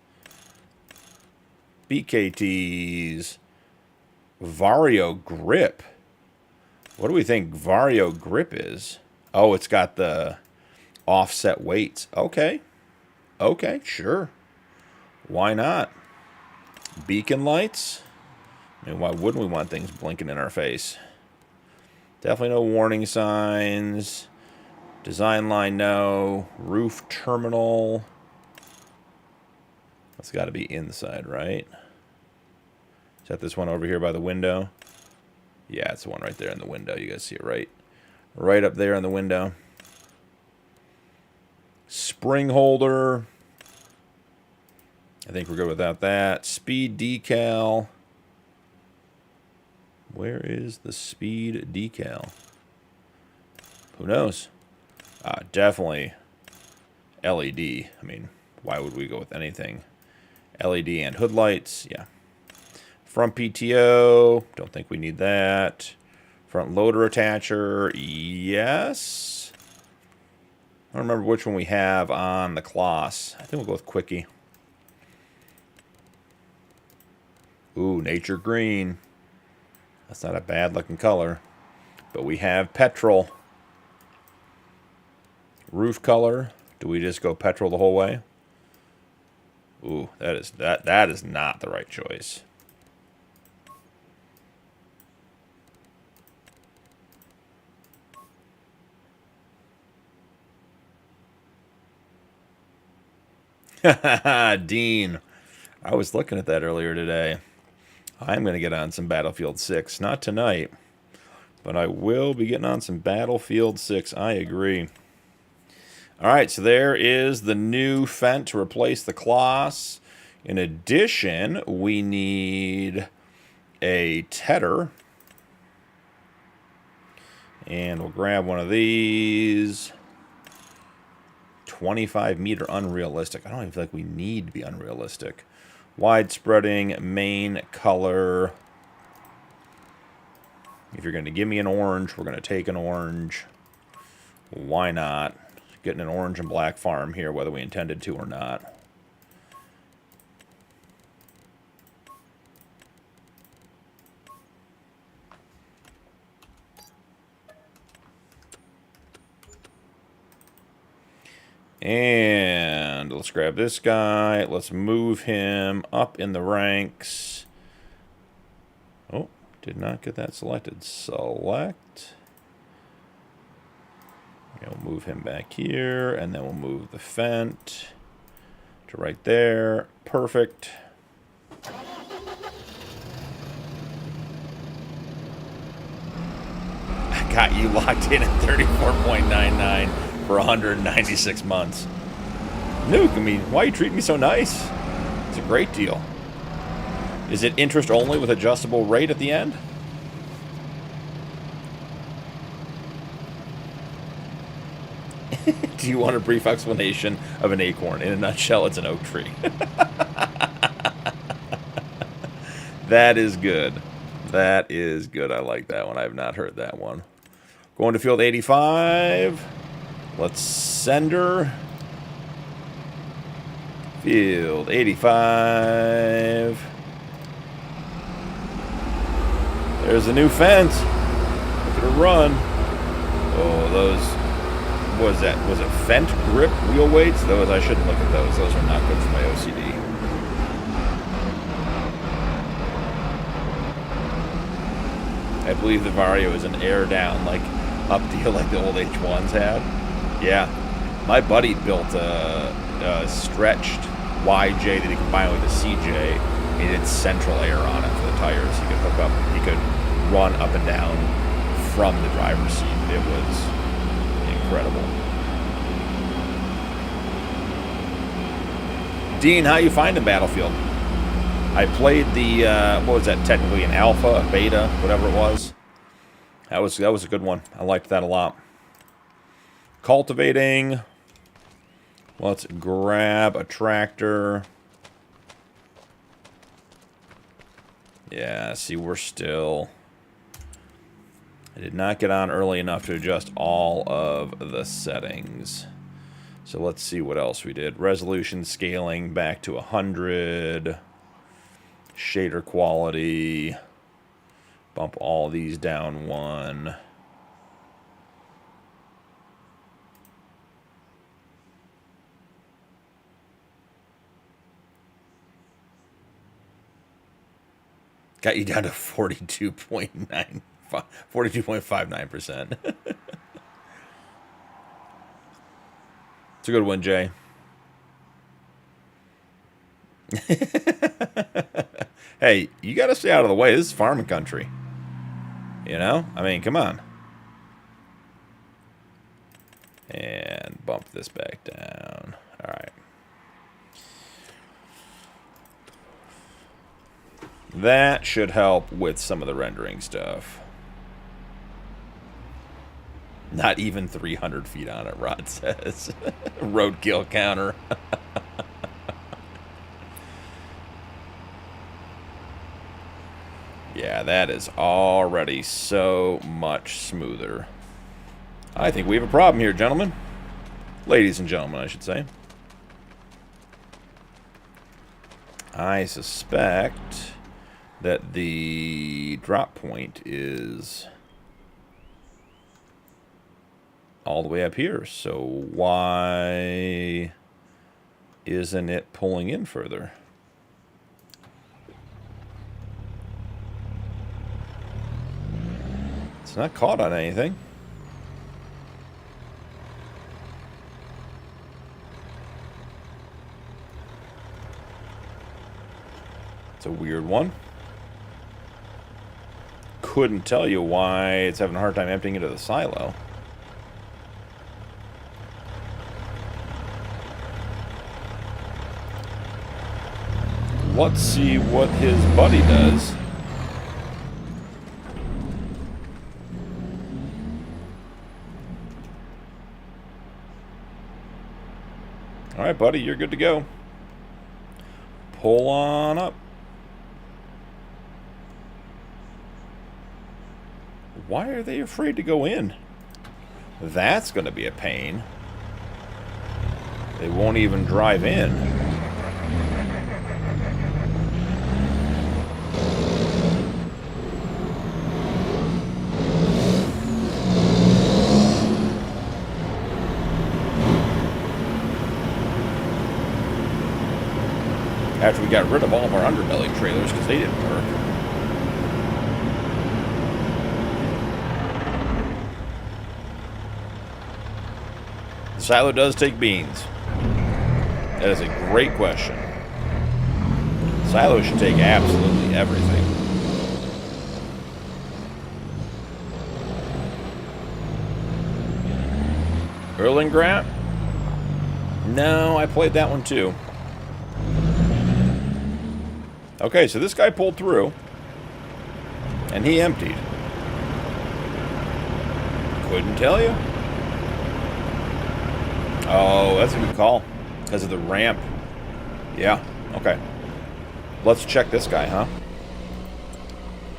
BKTs. Vario grip. What do we think Vario grip is? Oh, it's got the offset weights. Okay. Okay, sure. Why not? Beacon lights. I mean, why wouldn't we want things blinking in our face? Definitely no warning signs. Design line, no. Roof terminal. That's got to be inside, right? Is that this one over here by the window? Yeah, it's the one right there in the window. You guys see it right up there in the window. Spring holder. I think we're good without that. Speed decal. Where is the speed decal? Who knows? Definitely LED. I mean, why would we go with anything? LED and hood lights. Yeah. Front PTO. Don't think we need that. Front loader attacher. Yes. I don't remember which one we have on the Kloss. I think we'll go with Quickie. Ooh, nature green. That's not a bad looking color. But we have petrol. Roof color. Do we just go petrol the whole way? Ooh, that is not the right choice. Dean. I was looking at that earlier today. I'm going to get on some Battlefield 6. Not tonight, but I will be getting on some Battlefield 6. I agree. All right, so there is the new fent to replace the Kloss. In addition, we need a tedder. And we'll grab one of these. 25 meter unrealistic. I don't even feel like we need to be unrealistic. Wide spreading, main color. If you're going to give me an orange, we're going to take an orange. Why not? Getting an orange and black farm here, whether we intended to or not. And let's grab this guy. Let's move him up in the ranks. Oh, did not get that selected. Select. We'll move him back here, and then we'll move the fent to right there. Perfect. I got you locked in at 34.99 for 196 months. Nuke, I mean, why are you treating me so nice? It's a great deal. Is it interest only with adjustable rate at the end? Do you want a brief explanation of an acorn? In a nutshell, it's an oak tree. That is good. That is good. I like that one. I have not heard that one. Going to field 85. Let's send her. Field 85. There's the new fence. Look at her run. Oh, those... What was that? Was it fent grip wheel weights? Those, I shouldn't look at those. Those are not good for my OCD. I believe the Vario is an air down, like up deal like the old H1s had. Yeah. My buddy built a stretched YJ that he combined with a CJ. He did central air on it for the tires. He could hook up, he could run up and down from the driver's seat. It was incredible. Dean, how you finding Battlefield? I played the what was that? Technically an alpha, a beta, whatever it was. That was a good one. I liked that a lot. Cultivating. Let's grab a tractor. Yeah, see, we're still... I did not get on early enough to adjust all of the settings. So let's see what else we did. Resolution scaling back to 100. Shader quality. Bump all these down one. Got you down to 42.59%. It's a good one, Jay. Hey, you got to stay out of the way. This is farming country. You know? I mean, come on. And bump this back down. All right. That should help with some of the rendering stuff. Not even 300 feet on it, Rod says. Roadkill counter. Yeah, that is already so much smoother. I think we have a problem here, gentlemen. Ladies and gentlemen, I should say. I suspect that the drop point is all the way up here. So why isn't it pulling in further? It's not caught on anything. It's a weird one. Couldn't tell you why it's having a hard time emptying into the silo. Let's see what his buddy does. All right, buddy, you're good to go. Pull on up. Why are they afraid to go in? That's going to be a pain. They won't even drive in. After we got rid of all of our underbelly trailers because they didn't work. The silo does take beans. That is a great question. Silo should take absolutely everything. Erlingrant? No, I played that one too. Okay, so this guy pulled through, and he emptied. Couldn't tell you. Oh, that's a good call, because of the ramp. Yeah, okay. Let's check this guy, huh?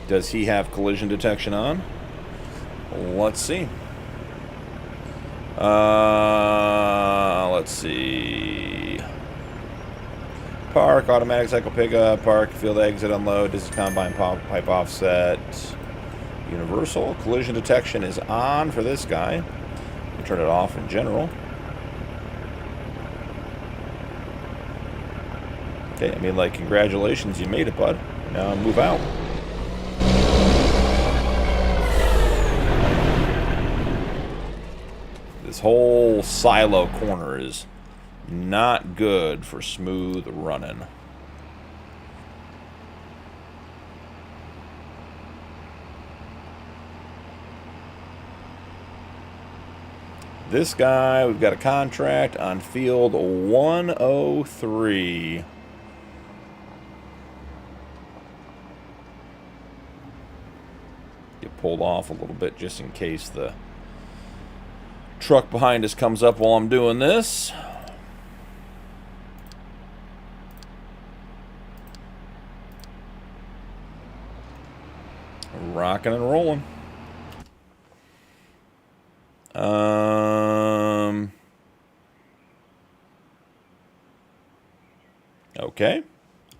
Does he have collision detection on? Let's see. Let's see. Park, automatic cycle pickup, park, field exit, unload, this is combine pipe offset. Universal, collision detection is on for this guy. We turn it off in general. Okay, I mean, like, congratulations, you made it, bud. Now move out. This whole silo corner is not good for smooth running. This guy, we've got a contract on field 103. Get pulled off a little bit just in case the truck behind us comes up while I'm doing this. Rocking and rolling. Okay.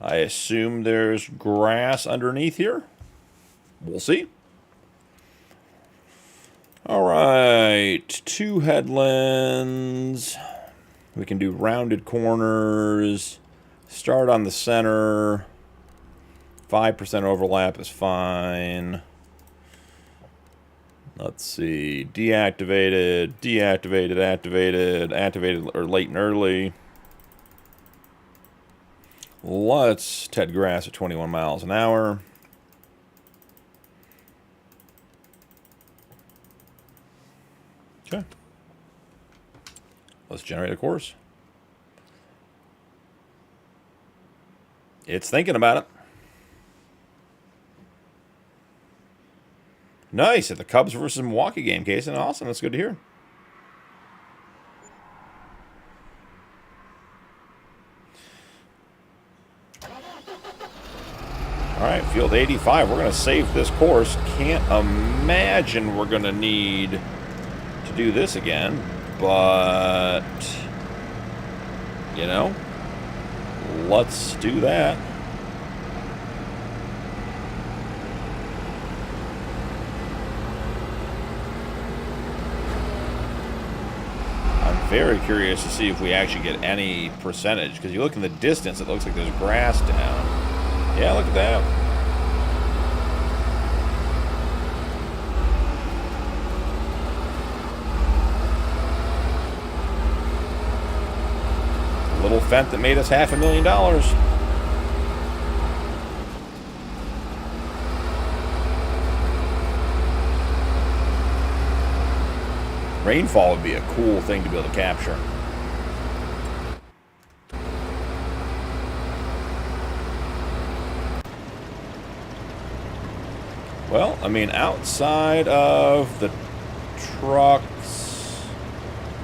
I assume there's grass underneath here. We'll see. All right, 2 headlands. We can do rounded corners. Start on the center. 5% overlap is fine. Let's see. Deactivated, deactivated, activated, activated, or late and early. Let's ted grass at 21 miles an hour. Okay. Let's generate a course. It's thinking about it. Nice. At the Cubs versus Milwaukee game, Kason. Awesome. That's good to hear. All right, field 85. We're going to save this course. Can't imagine we're going to need to do this again. But, you know, let's do that. I'm very curious to see if we actually get any percentage. Because you look in the distance, it looks like there's grass down. Yeah, look at that. Little fent that made us $500,000. Rainfall would be a cool thing to be able to capture. Well, I mean, outside of the trucks,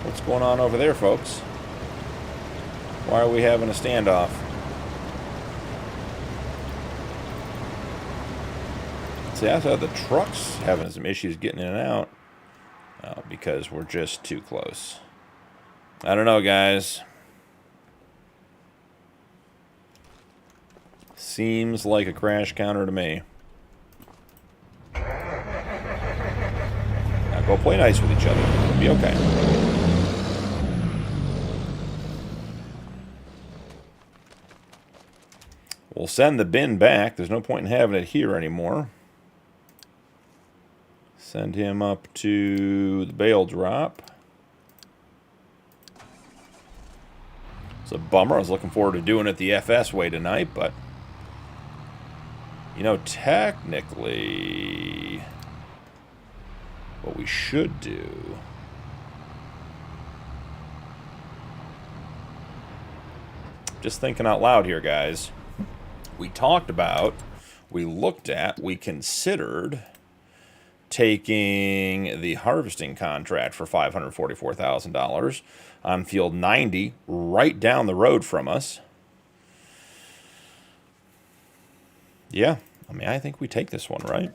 what's going on over there, folks? Why are we having a standoff? See, outside the trucks having some issues getting in and out. Oh, because we're just too close. I don't know, guys. Seems like a crash counter to me. Now go play nice with each other. It'll be okay. We'll send the bin back. There's no point in having it here anymore. Send him up to the bale drop. It's a bummer. I was looking forward to doing it the FS way tonight, but you know, technically what we should do just thinking out loud here, guys. We talked about, we looked at, we considered taking the harvesting contract for $544,000 on field 90 right down the road from us. Yeah, I mean, I think we take this one, right?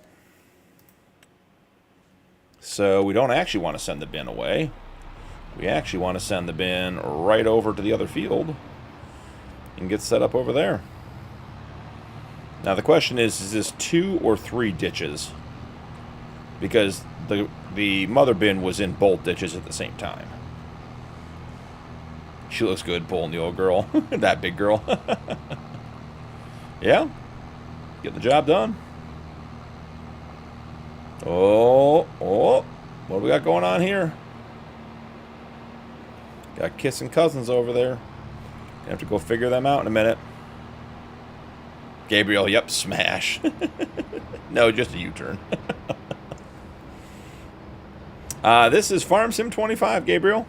So we don't actually want to send the bin away. We actually want to send the bin right over to the other field and get set up over there. Now the question is this 2 or 3 ditches? Because the mother bin was in both ditches at the same time. She looks good pulling the old girl. That big girl. Yeah. Get the job done. Oh. What do we got going on here? Got kissing cousins over there. Gonna have to go figure them out in a minute. Gabriel, yep, smash. No, just a U-turn. This is Farm Sim 25, Gabriel.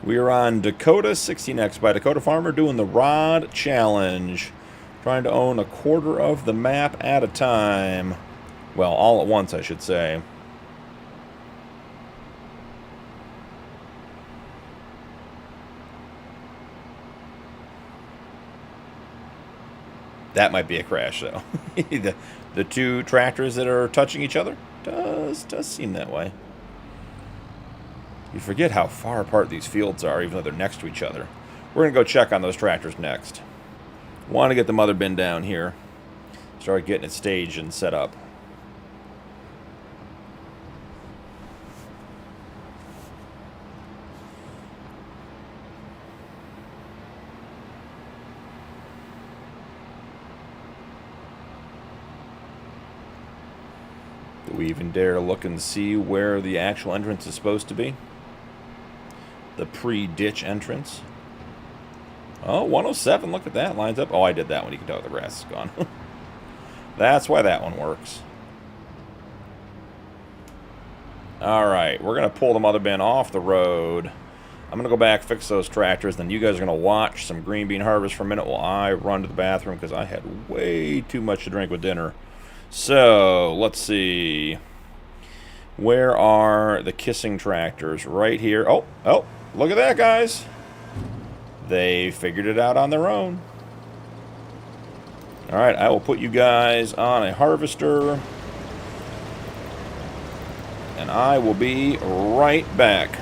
We are on Dakota 16x by Dakota Farmer doing the Rod Challenge. Trying to own a quarter of the map at a time. Well, all at once, I should say. That might be a crash, though. the 2 tractors that are touching each other does seem that way. You forget how far apart these fields are, even though they're next to each other. We're going to go check on those tractors next. Want to get the mother bin down here. Start getting it staged and set up. Do we even dare look and see where the actual entrance is supposed to be? The pre-ditch entrance. Oh, 107, look at that, lines up. Oh, I did that one, you can tell the grass is gone. That's why that one works. Alright, we're going to pull the mother bin off the road. I'm going to go back, fix those tractors, then you guys are going to watch some green bean harvest for a minute while I run to the bathroom because I had way too much to drink with dinner. So, let's see. Where are the kissing tractors? Right here. Oh, look at that, guys. They figured it out on their own. Alright, I will put you guys on a harvester. And I will be right back.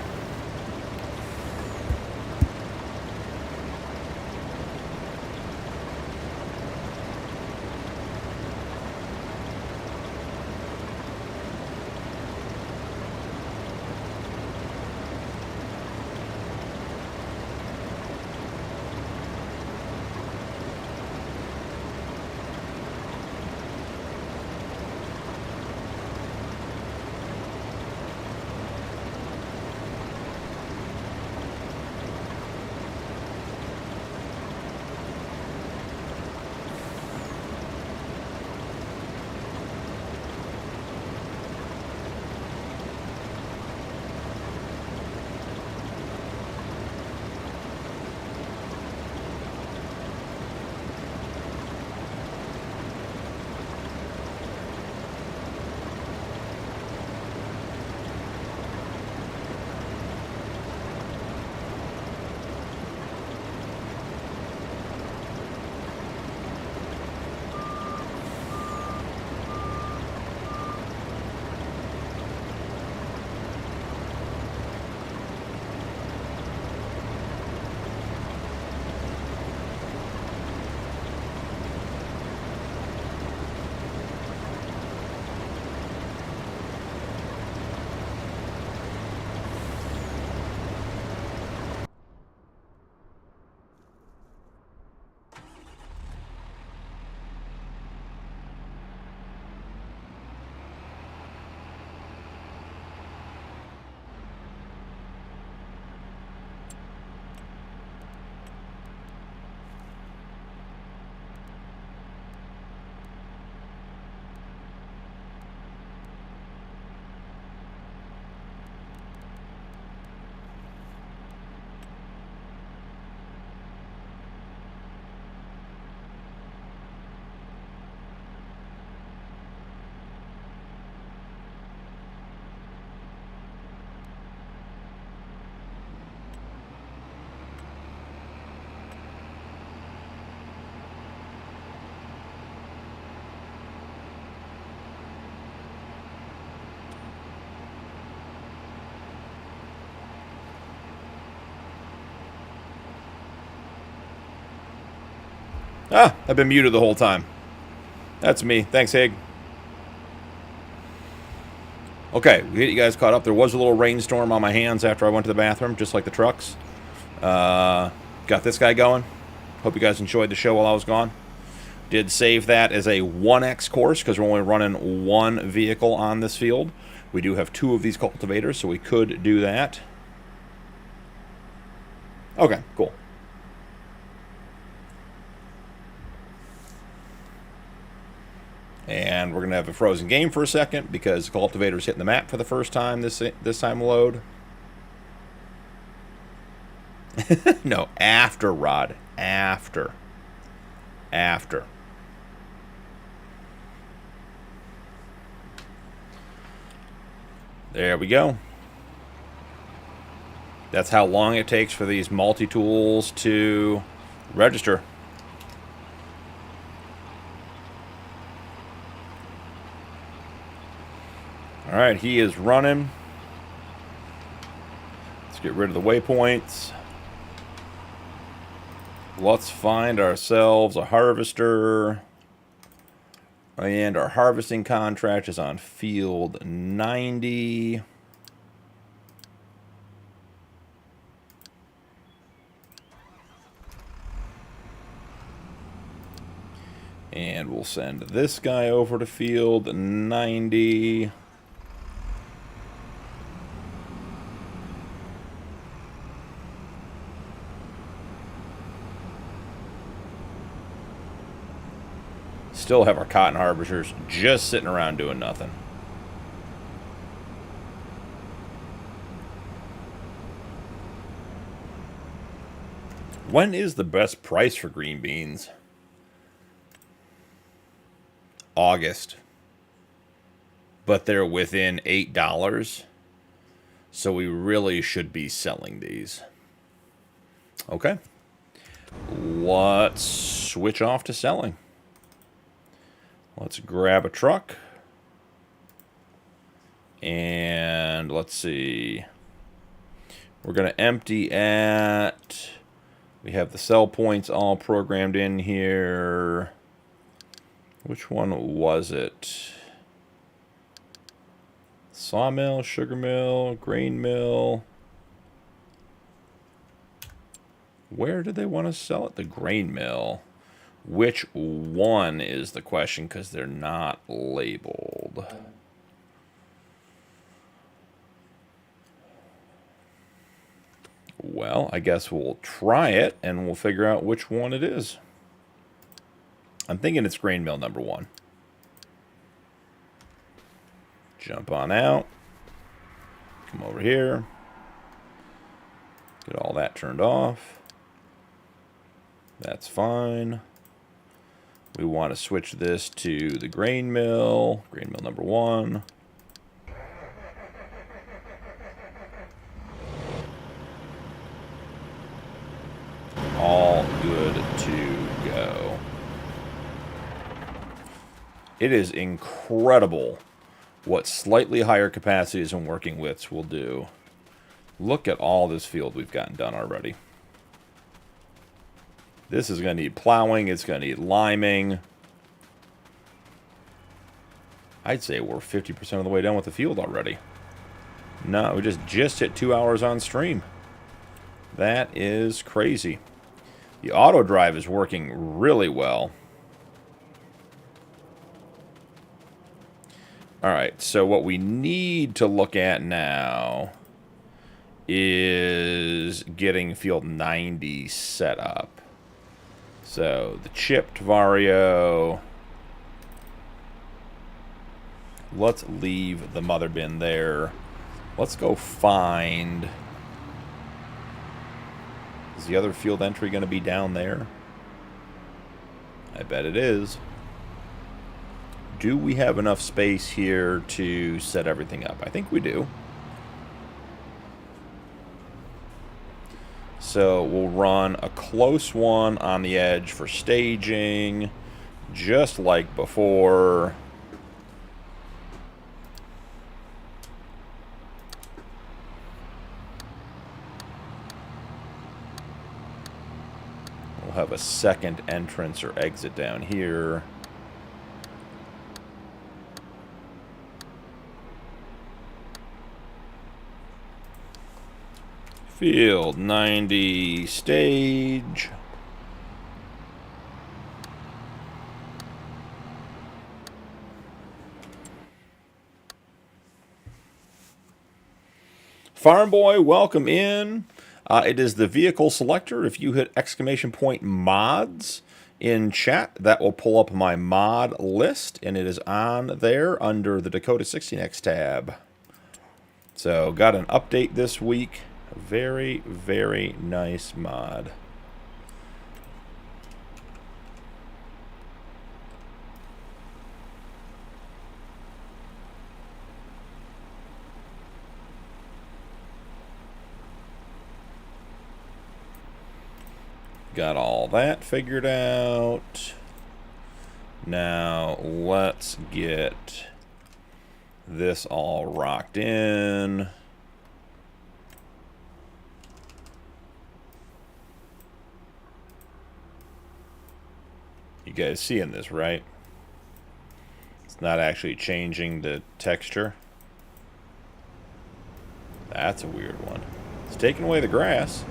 Ah, I've been muted the whole time. That's me. Thanks, Haig. Okay, we get you guys caught up. There was a little rainstorm on my hands after I went to the bathroom, just like the trucks. Got this guy going. Hope you guys enjoyed the show while I was gone. Did save that as a 1X course because we're only running one vehicle on this field. We do have 2 of these cultivators, so we could do that. Okay, cool. And we're going to have a frozen game for a second because the cultivator's hitting the map for the first time this time load. No, after, Rod. After. There we go. That's how long it takes for these multi-tools to register. Alright, he is running. Let's get rid of the waypoints. Let's find ourselves a harvester. And our harvesting contract is on field 90. And we'll send this guy over to field 90. Still have our cotton harvesters just sitting around doing nothing. When is the best price for green beans? August. But they're within $8. So we really should be selling these. Okay. Let's switch off to selling. Let's grab a truck. And let's see. We're going to empty at... We have the sell points all programmed in here. Which one was it? Sawmill, sugar mill, grain mill. Where did they want to sell it? The grain mill. Which one is the question, because they're not labeled. Well, I guess we'll try it, and we'll figure out which one it is. I'm thinking it's grain mill number 1. Jump on out. Come over here. Get all that turned off. That's fine. We want to switch this to the grain mill number 1. All good to go. It is incredible what slightly higher capacities and working widths will do. Look at all this field we've gotten done already. This is going to need plowing. It's going to need liming. I'd say we're 50% of the way done with the field already. No, we just hit 2 hours on stream. That is crazy. The auto drive is working really well. All right, so what we need to look at now is getting field 90 set up. So the chipped Vario. Let's leave the mother bin there. Let's go find... Is the other field entry going to be down there? I bet it is. Do we have enough space here to set everything up? I think we do. So we'll run a close one on the edge for staging, just like before. We'll have a second entrance or exit down here. Field 90 stage. Farm Boy, welcome in. It is the vehicle selector. If you hit ! mods in chat, that will pull up my mod list, and it is on there under the Dakota 16x tab. So, got an update this week. Very, very nice mod. Got all that figured out. Now let's get this all rocked in. You guys seeing this, right? It's not actually changing the texture. That's a weird one. It's taking away the grass.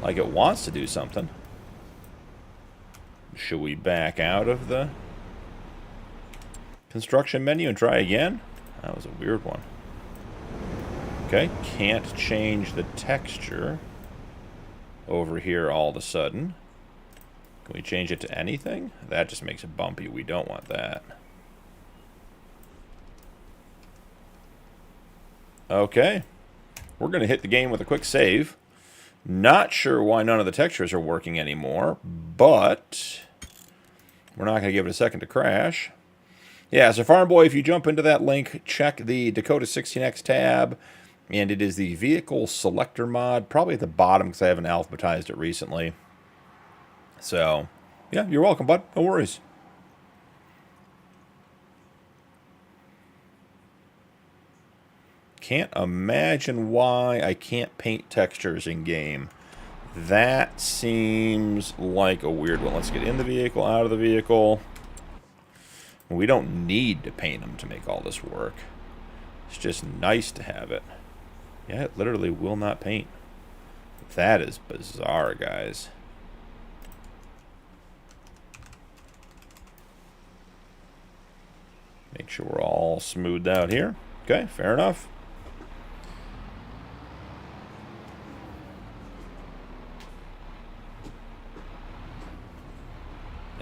Like it wants to do something. Should we back out of the construction menu and try again? That was a weird one. Okay, can't change the texture over here all of a sudden. Can we change it to anything? That just makes it bumpy. We don't want that. Okay. We're going to hit the game with a quick save. Not sure why none of the textures are working anymore, but we're not going to give it a second to crash. Yeah, so Farm Boy, if you jump into that link, check the Dakota 16x tab, and it is the vehicle selector mod, probably at the bottom because I haven't alphabetized it recently. So, yeah, you're welcome, bud. No worries. Can't imagine why I can't paint textures in game. That seems like a weird one. Let's get in the vehicle, out of the vehicle. We don't need to paint them to make all this work. It's just nice to have it. Yeah, it literally will not paint. That is bizarre, guys. Make sure we're all smoothed out here. Okay, fair enough.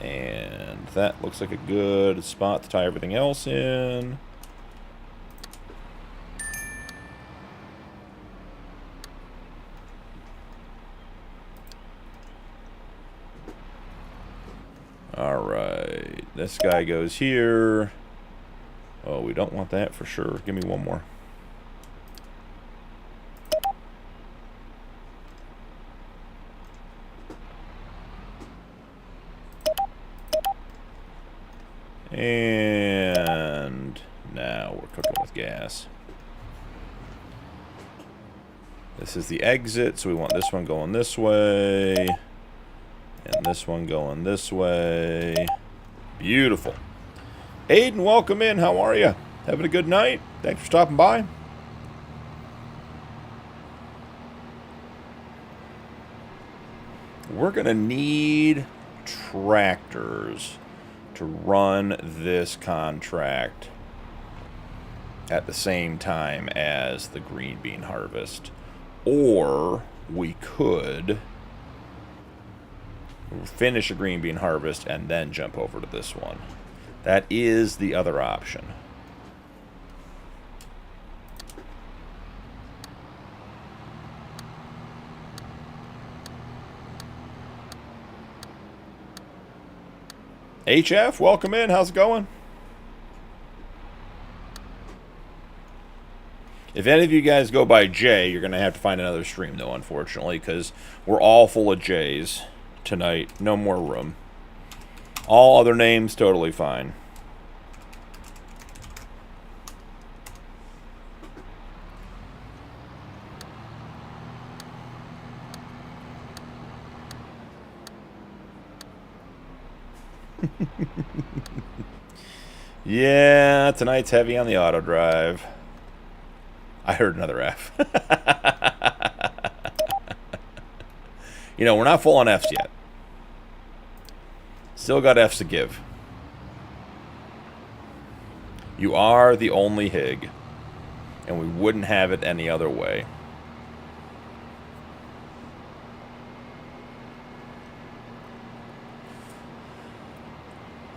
And that looks like a good spot to tie everything else in. Alright, this guy goes here. Oh, we don't want that for sure. Give me one more. And now we're cooking with gas. This is the exit, so we want this one going this way. And this one going this way. Beautiful. Aiden, welcome in. How are you? Having a good night? Thanks for stopping by. We're going to need tractors to run this contract at the same time as the green bean harvest. Or we could finish a green bean harvest and then jump over to this one. That is the other option. HF, welcome in. How's it going? If any of you guys go by J, you're going to have to find another stream, though, unfortunately, because we're all full of J's tonight. No more room. All other names, totally fine. Yeah, tonight's heavy on the auto drive. I heard another F. You know, we're not full on F's yet. Still got F's to give. You are the only Hig, and we wouldn't have it any other way.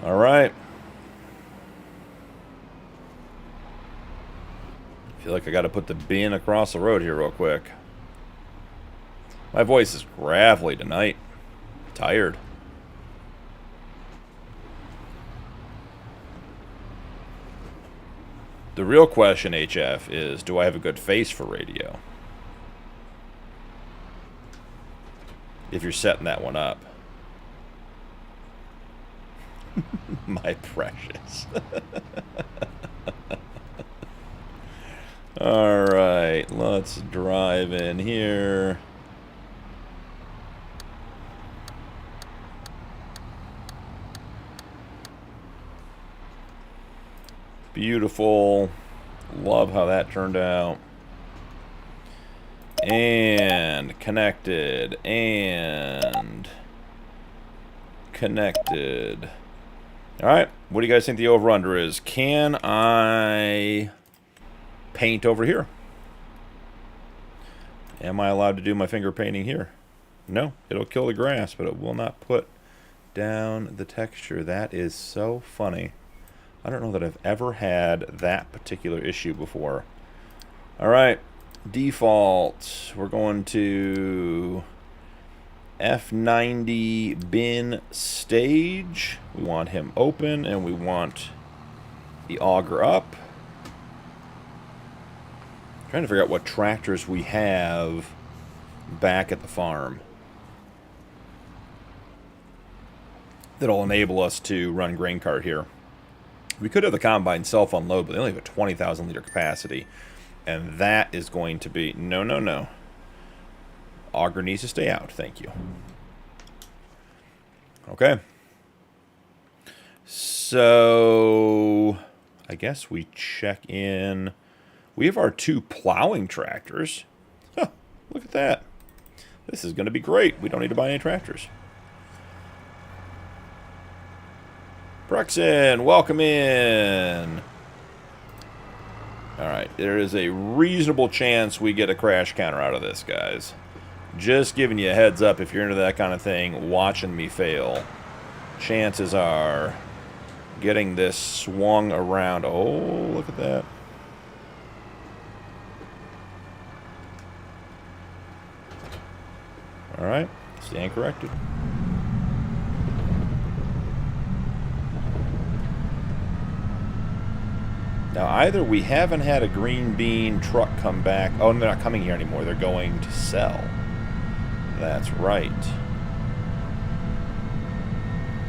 All right. Feel like I got to put the bin across the road here real quick. My voice is gravelly tonight. Tired. The real question, HF, is do I have a good face for radio? If you're setting that one up. My precious. All right, let's drive in here. Beautiful. Love how that turned out. And connected. And connected. Alright, what do you guys think the over-under is? Can I paint over here? Am I allowed to do my finger painting here? No, it'll kill the grass, but it will not put down the texture. That is so funny. I don't know that I've ever had that particular issue before. Alright, default. We're going to F90 bin stage. We want him open, and we want the auger up. I'm trying to figure out what tractors we have back at the farm that'll enable us to run grain cart here. We could have the combine self-unload, but they only have a 20,000 liter capacity, and that is going to be no. Auger needs to stay out. Thank you. Okay. So I guess we check in. We have our 2 plowing tractors. Huh, look at that. This is going to be great. We don't need to buy any tractors. Brexen, welcome in. Alright, there is a reasonable chance we get a crash counter out of this, guys. Just giving you a heads up if you're into that kind of thing, watching me fail. Chances are getting this swung around. Oh, look at that. Alright, stand corrected. Now, either we haven't had a green bean truck come back. Oh, they're not coming here anymore. They're going to sell. That's right.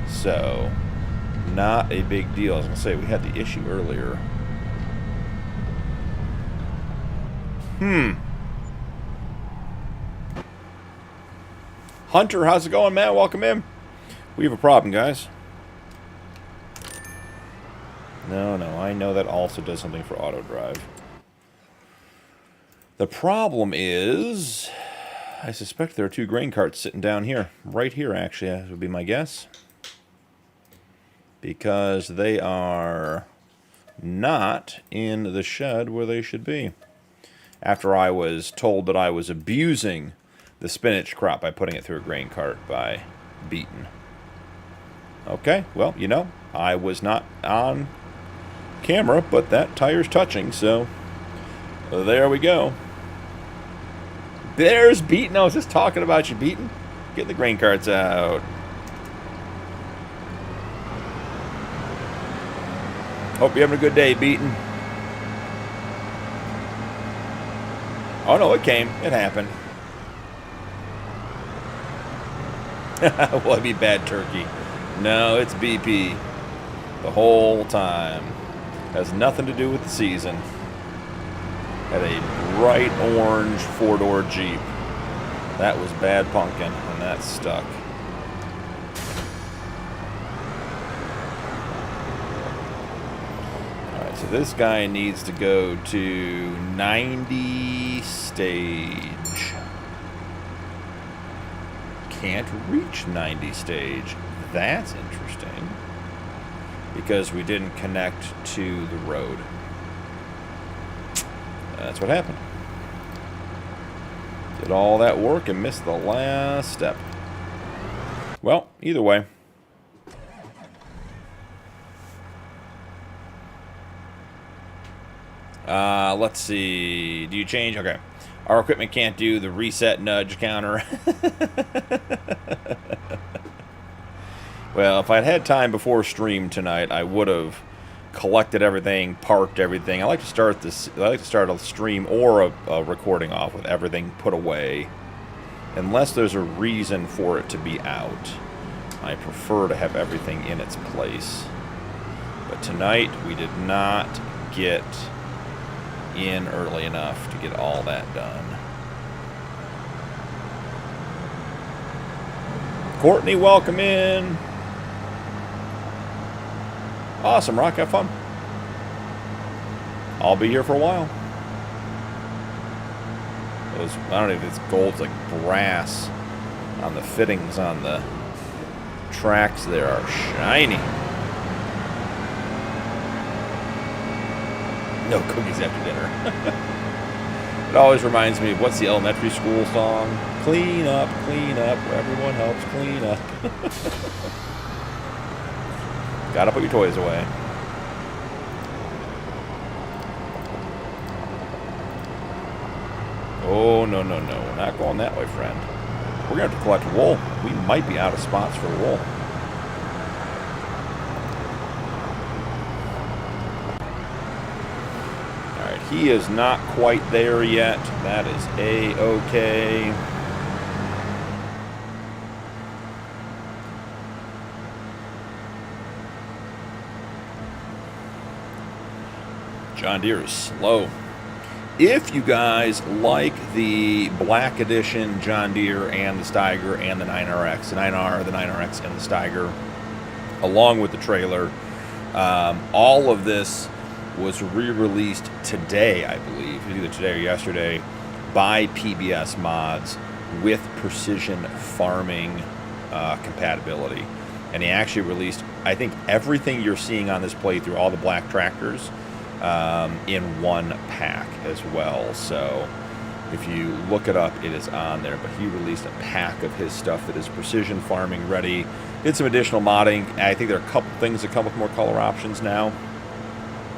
So, not a big deal. I was going to say, we had the issue earlier. Hunter, how's it going, man? Welcome in. We have a problem, guys. No, I know that also does something for auto drive. The problem is, I suspect there are 2 grain carts sitting down here. Right here, actually, that would be my guess. Because they are not in the shed where they should be. After I was told that I was abusing the spinach crop by putting it through a grain cart by Beaton. Okay, well, you know, I was not on camera, but that tire's touching, so there we go. There's Beaton. I was just talking about you, Beaton. Get the grain carts out. Hope you're having a good day, Beaton. Oh no, it came. It happened. Will it be bad turkey? No, it's BP. The whole time. Has nothing to do with the season. Had a bright orange 4-door Jeep. That was bad Punkin, and that stuck. Alright, so this guy needs to go to 90 stage. Can't reach 90 stage. That's interesting. Because we didn't connect to the road. That's what happened. Did all that work and missed the last step. Well, either way. Let's see. Do you change? Okay. Our equipment can't do the reset nudge counter. Well, if I'd had time before stream tonight, I would have collected everything, parked everything. I like to start this. I like to start a stream or a recording off with everything put away, unless there's a reason for it to be out. I prefer to have everything in its place. But tonight we did not get in early enough to get all that done. Courtney, welcome in. Awesome, Rock. Have fun. I'll be here for a while. Those, I don't know if it's gold, it's like brass on the fittings on the tracks there are shiny. No cookies after dinner. It always reminds me of, what's the elementary school song? Clean up, where everyone helps clean up. Gotta put your toys away. Oh, no, no, no. We're not going that way, friend. We're going to have to collect wool. We might be out of spots for wool. Alright, he is not quite there yet. That is A-okay. John Deere is slow. If you guys like the Black Edition John Deere and the Steiger and the 9RX, the 9R, the 9RX, and the Steiger, along with the trailer, all of this was re-released today, I believe, either today or yesterday, by PBS Mods with precision farming compatibility. And he actually released, I think, everything you're seeing on this playthrough, all the black tractors, in one pack as well. So if you look it up, it is on there. But he released a pack of his stuff that is precision farming ready. Did some additional modding. I think there are a couple things that come with more color options now.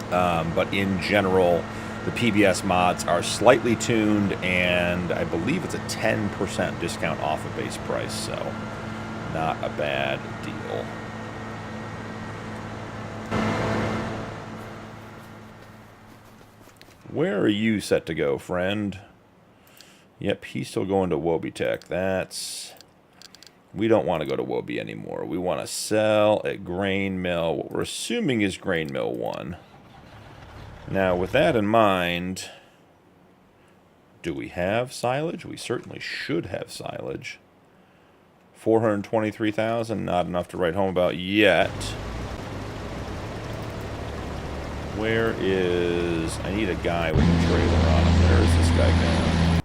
But in general, the PBS mods are slightly tuned, and I believe it's a 10% discount off of base price. So not a bad deal. Where are you set to go, friend? Yep, he's still going to Logitech. That's... We don't want to go to Wobie anymore. We want to sell at Grain Mill. What we're assuming is Grain Mill 1. Now, with that in mind, do we have silage? We certainly should have silage. 423,000, not enough to write home about yet. Where is... I need a guy with a trailer on him. Where is this guy going?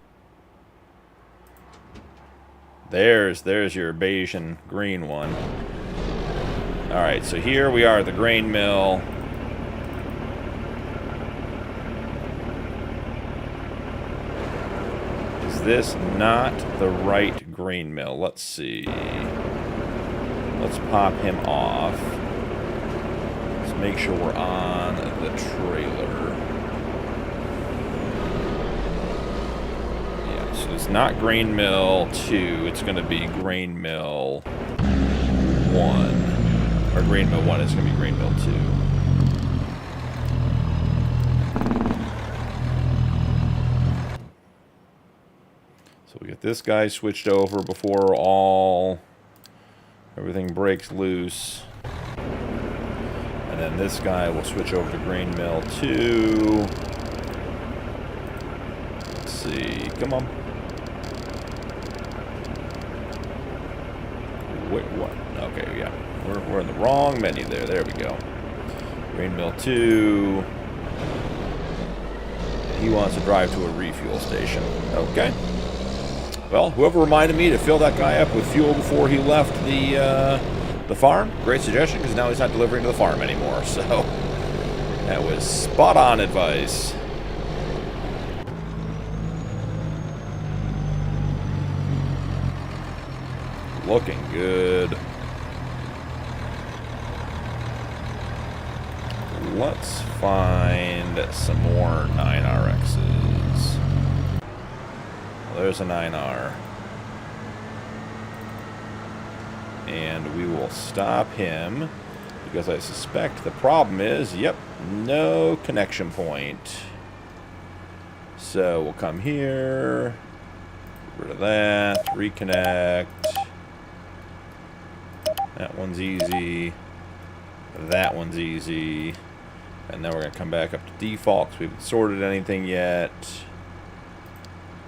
There's your beige and green one. Alright, so here we are at the grain mill. Is this not the right grain mill? Let's see. Let's pop him off. Make sure we're on the trailer. Yeah, so it's not Grain Mill 2. It's going to be Grain Mill 1. Or Grain Mill 1 is going to be Grain Mill 2. So we get this guy switched over before everything breaks loose. And then this guy will switch over to Grain Mill 2. Let's see. Come on. Wait, what? Okay, yeah. We're in the wrong menu there. There we go. Grain Mill 2. He wants to drive to a refuel station. Okay. Well, whoever reminded me to fill that guy up with fuel before he left the farm, great suggestion, because now he's not delivering to the farm anymore. So that was spot on advice. Looking good. Let's find some more 9RXs. Well, there's a 9R. And we will stop him, because I suspect the problem is, yep, no connection point. So we'll come here, get rid of that, reconnect. That one's easy. That one's easy. And then we're going to come back up to default, because we haven't sorted anything yet.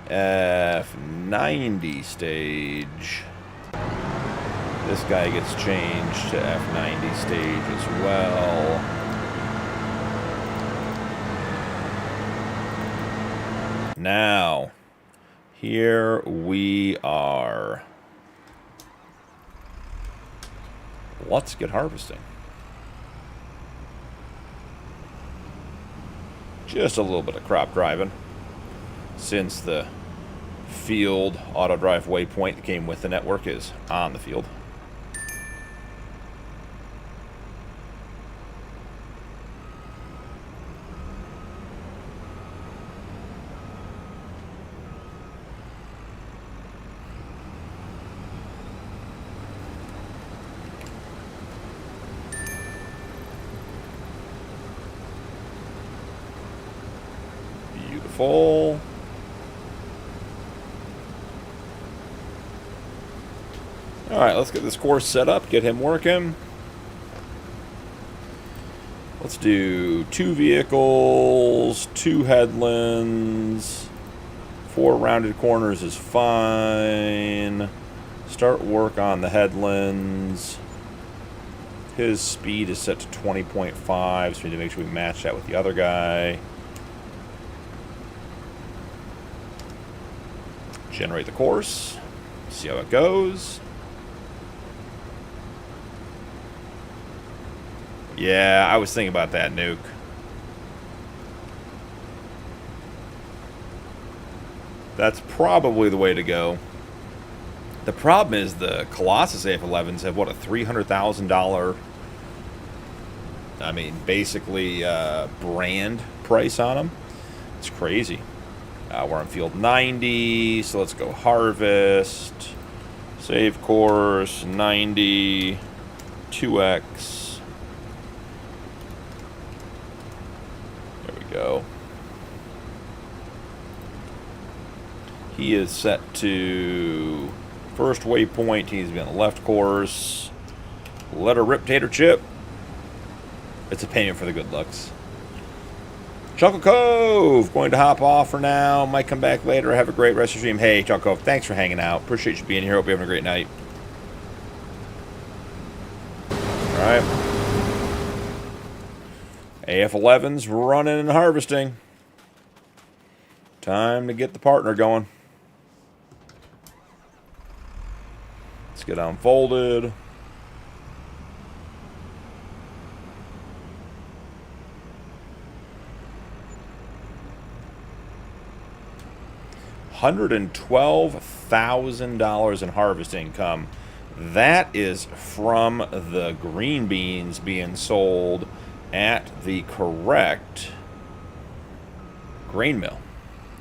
F90 stage. This guy gets changed to F90 stage as well. now, here we are. Let's get harvesting. Just a little bit of crop driving, since the field auto drive waypoint that came with the network is on the field. Beautiful. Alright, let's get this course set up, get him working. Let's do 2 vehicles, 2 headlands, 4 rounded corners is fine. Start work on the headlands. His speed is set to 20.5, so we need to make sure we match that with the other guy. Generate the course, see how it goes. Yeah, I was thinking about that, Nuke. That's probably the way to go. The problem is the Colossus AF11s have, what, a $300,000, I mean, basically brand price on them. It's crazy. We're on field 90, so let's go harvest. Save course, 90, 2x. There we go. He is set to first waypoint. He's been on the left course. Let her rip, Tater Chip. It's a payment for the good looks. Chuckle Cove, going to hop off for now. Might come back later. Have a great rest of your stream. Hey, Chuckle Cove, thanks for hanging out. Appreciate you being here. Hope you're having a great night. All right. AF11's running and harvesting. Time to get the partner going. Let's get unfolded. $112,000 in harvest income. That is from the green beans being sold at the correct grain mill.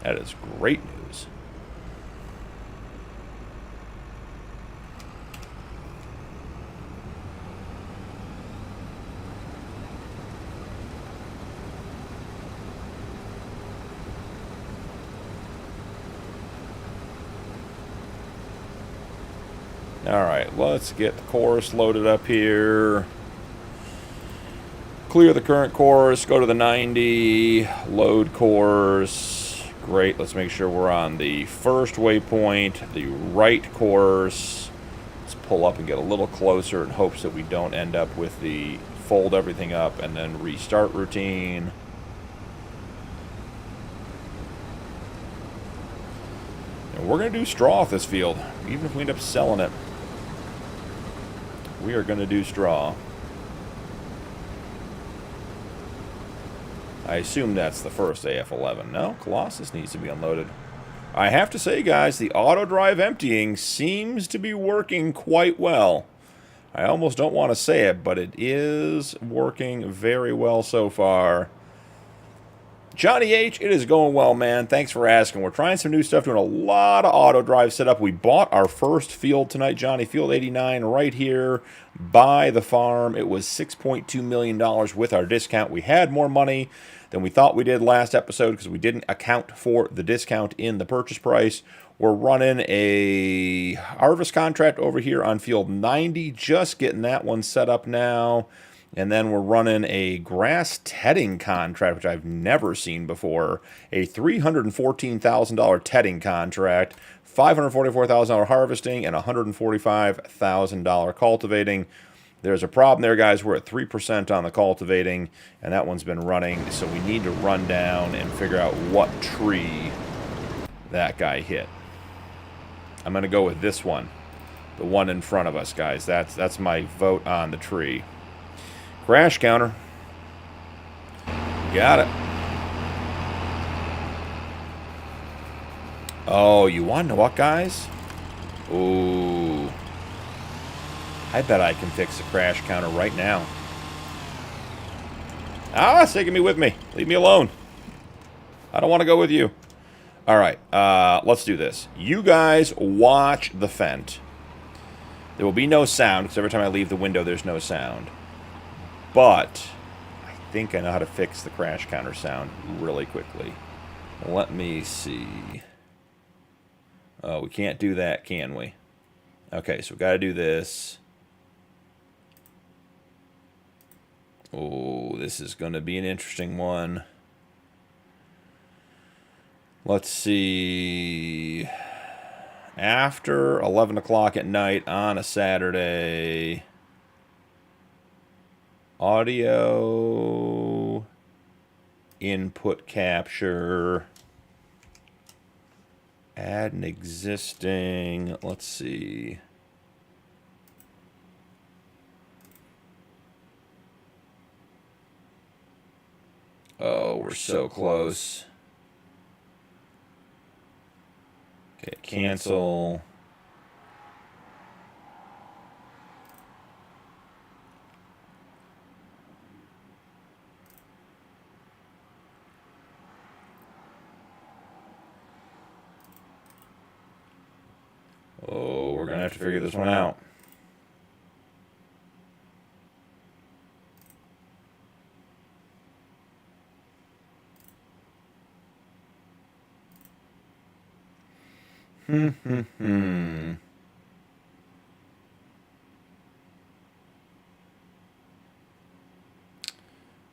That is great news. Alright, let's get the course loaded up here. Clear the current course, go to the 90, load course. Great, let's make sure we're on the first waypoint, the right course. Let's pull up and get a little closer in hopes that we don't end up with the fold everything up and then restart routine. And we're going to do straw off this field, even if we end up selling it. We are going to do straw. I assume that's the first AF11. No, Colossus needs to be unloaded. I have to say, guys, the auto drive emptying seems to be working quite well. I almost don't want to say it, but it is working very well so far. Johnny H, it is going well, man. Thanks for asking. We're trying some new stuff, doing a lot of auto drive setup. We bought our first field tonight, Johnny. Field 89 right here by the farm. It was $6.2 million with our discount. We had more money than we thought we did last episode because we didn't account for the discount in the purchase price. We're running a harvest contract over here on field 90, just getting that one set up now. And then we're running a grass tedding contract, which I've never seen before. A $314,000 tedding contract, $544,000 harvesting, and $145,000 cultivating. There's a problem there, guys. We're at 3% on the cultivating, and that one's been running. So we need to run down and figure out what tree that guy hit. I'm going to go with this one. The one in front of us, guys. That's my vote on the tree. Crash counter. Got it. Oh, you want to know what, guys? Ooh. I bet I can fix the crash counter right now. Ah, it's taking me with me. Leave me alone. I don't want to go with you. All right, let's do this. You guys watch the Fent. There will be no sound, because every time I leave the window, there's no sound. But I think I know how to fix the crash counter sound really quickly. Let me see. Oh, we can't do that, can we? Okay, so we've got to do this. Oh, this is going to be an interesting one. Let's see. After 11 o'clock at night on a Saturday. Audio. Input capture. Add an existing. Let's see. Oh, we're so close. Okay, cancel. Oh, we're going to have to figure this one out.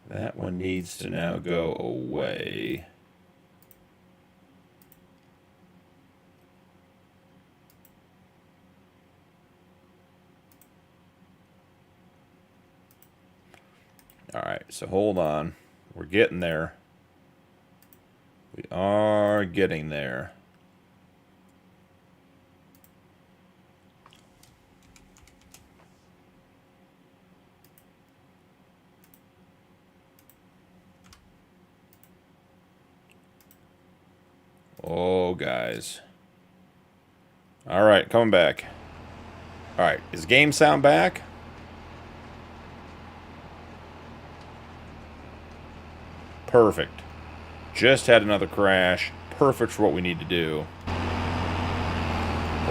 That one needs to now go away. All right, so hold on. We're getting there. We are getting there. Oh, guys. All right, coming back. All right, is game sound back? Perfect. Just had another crash. Perfect for what we need to do.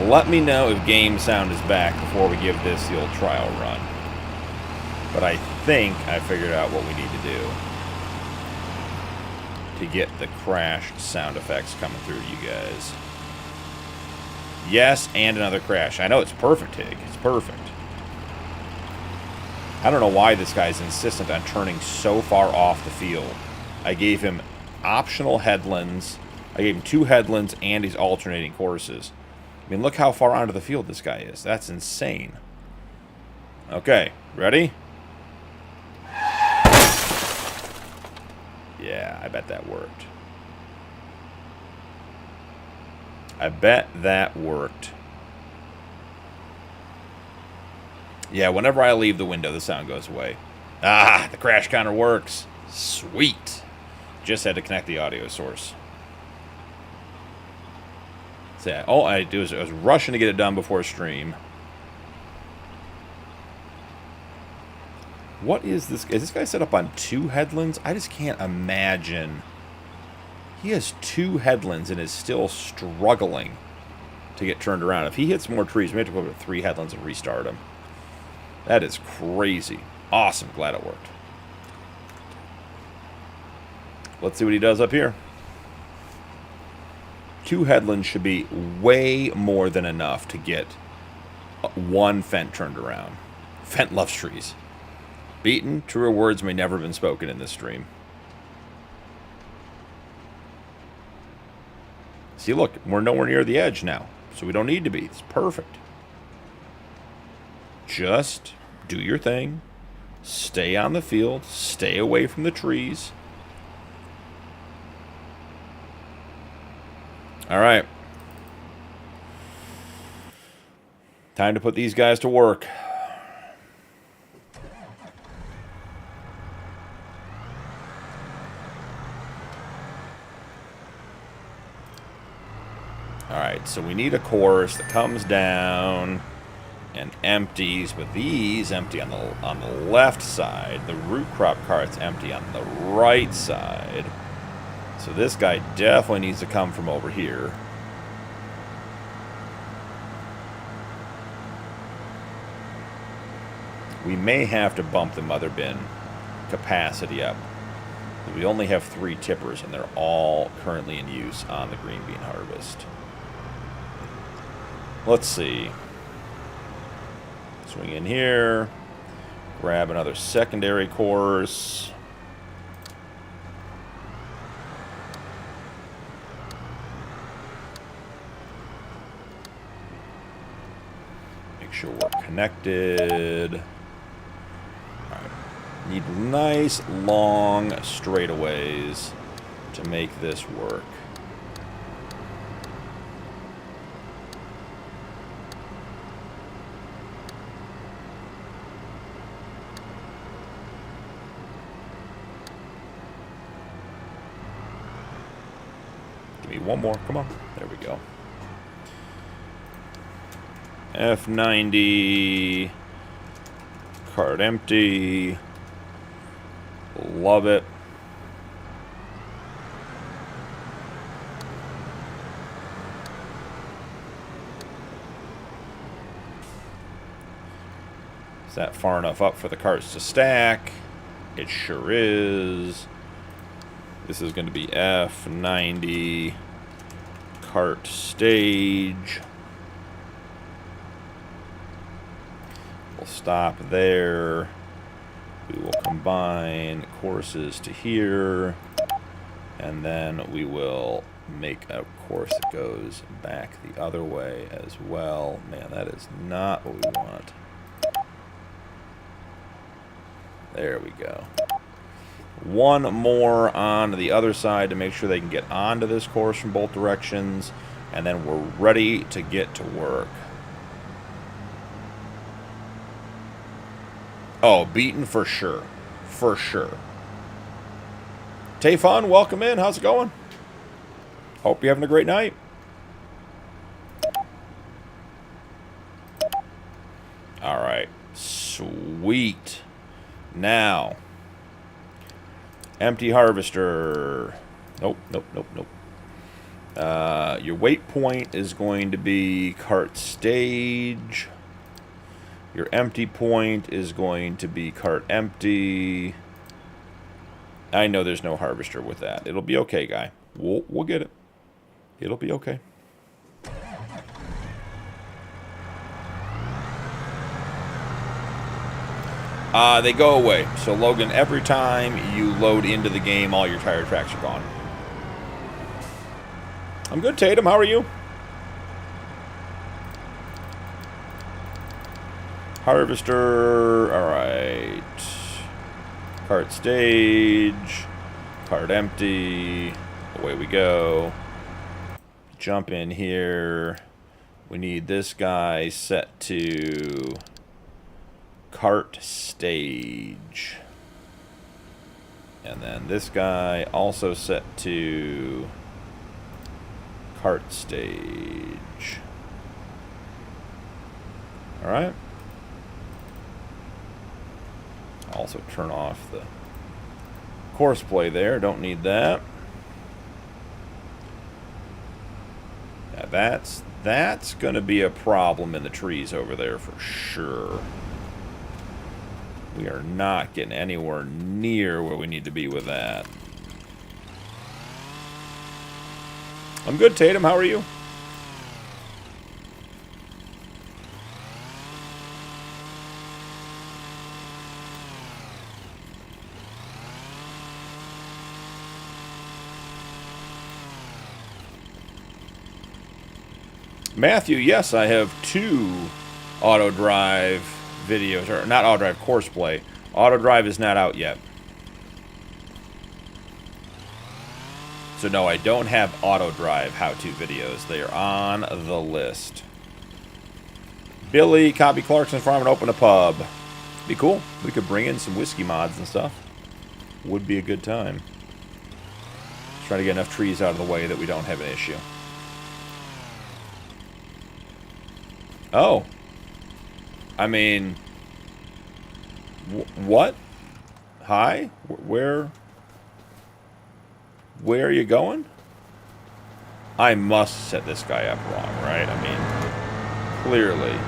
Let me know if game sound is back before we give this the old trial run. But I think I figured out what we need to do to get the crash sound effects coming through to you guys. Yes, and another crash. I know it's perfect, Hig. It's perfect. I don't know why this guy's insistent on turning so far off the field. I gave him optional headlands. I gave him 2 headlands, and he's alternating courses. I mean, look how far onto the field this guy is. That's insane. Okay, ready? Yeah, I bet that worked. I bet that worked. Yeah, whenever I leave the window, the sound goes away. Ah, the crash counter works. Sweet. Just had to connect the audio source. So yeah, all I do is I was rushing to get it done before stream. What is this? Is this guy set up on 2 headlands? I just can't imagine. He has 2 headlands and is still struggling to get turned around. If he hits more trees, we have to go to 3 headlands and restart him. That is crazy. Awesome. Glad it worked. Let's see what he does up here. 2 headlands should be way more than enough to get 1 Fent turned around. Fent loves trees. Beaten, truer words may never have been spoken in this stream. See, look, we're nowhere near the edge now, so we don't need to be. It's perfect. Just do your thing. Stay on the field. Stay away from the trees. All right. Time to put these guys to work. Alright, so we need a course that comes down and empties, but these empty on the left side. The root crop cart's empty on the right side. So this guy definitely needs to come from over here. We may have to bump the mother bin capacity up. We only have 3 tippers, and they're all currently in use on the green bean harvest. Let's see. Swing in here. Grab another secondary course. Make sure we're connected. All right. Need nice, long straightaways to make this work. One more, come on. There we go. F90. Cart empty. Love it. Is that far enough up for the carts to stack? It sure is. This is going to be F90. Cart stage. We'll stop there. We will combine courses to here. And then we will make a course that goes back the other way as well. Man, that is not what we want. There we go. One more on the other side to make sure they can get onto this course from both directions, and then we're ready to get to work. Oh, beaten for sure. For sure. Tayfun, welcome in. How's it going? Hope you're having a great night. All right. Sweet. Now... empty harvester. Nope, nope, nope, nope. Your weight point is going to be cart stage. Your empty point is going to be cart empty. I know there's no harvester with that. It'll be okay, guy. We'll get it. It'll be okay. They go away. So, Logan, every time you load into the game, all your tire tracks are gone. I'm good, Tatum. How are you? Harvester. All right. Cart stage. Cart empty. Away we go. Jump in here. We need this guy set to... cart stage. And then this guy also set to cart stage. Alright. Also turn off the course play there. Don't need that. Now that's going to be a problem in the trees over there for sure. We are not getting anywhere near where we need to be with that. I'm good, Tatum. How are you? Matthew, yes, I have 2 auto drive videos, or not auto drive, course play. Auto drive is not out yet. So no, I don't have auto drive how-to videos. They are on the list. Billy, copy Clarkson's farm and open a pub. Be cool. We could bring in some whiskey mods and stuff. Would be a good time. Try to get enough trees out of the way that we don't have an issue. Oh. I mean... what? Hi? Where are you going? I must set this guy up wrong, right? I mean, clearly.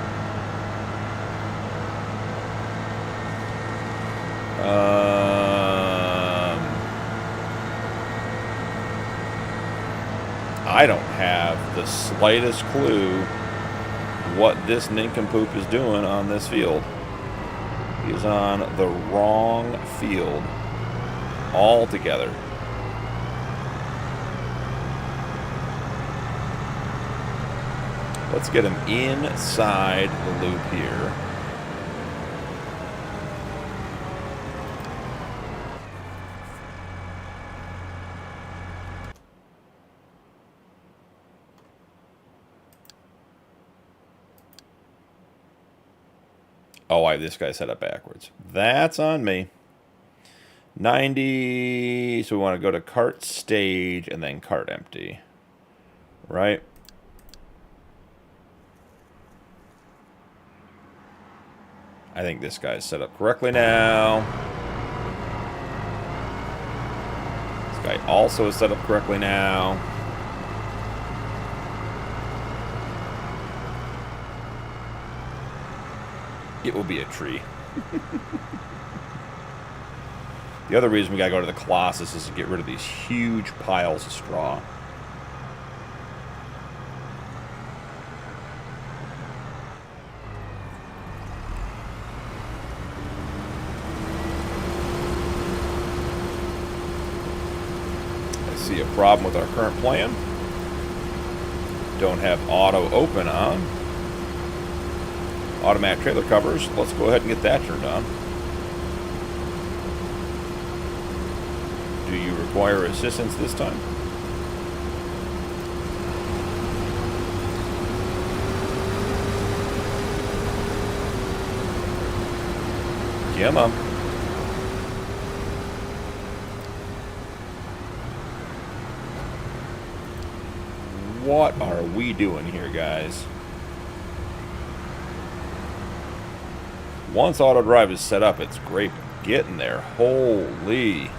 I don't have the slightest clue what this nincompoop is doing on this field. He is on the wrong field altogether. Let's get him inside the loop here. Oh, I have this guy set up backwards. That's on me. 90. So we want to go to cart stage and then cart empty. Right? I think this guy's set up correctly now. This guy also is set up correctly now. It will be a tree. The other reason we gotta go to the Colossus is to get rid of these huge piles of straw. I see a problem with our current plan. Don't have auto open on. Automatic trailer covers. Let's go ahead and get that turned on. Do you require assistance this time? Come on. What are we doing here, guys? Once auto drive is set up, it's great getting there. Holy.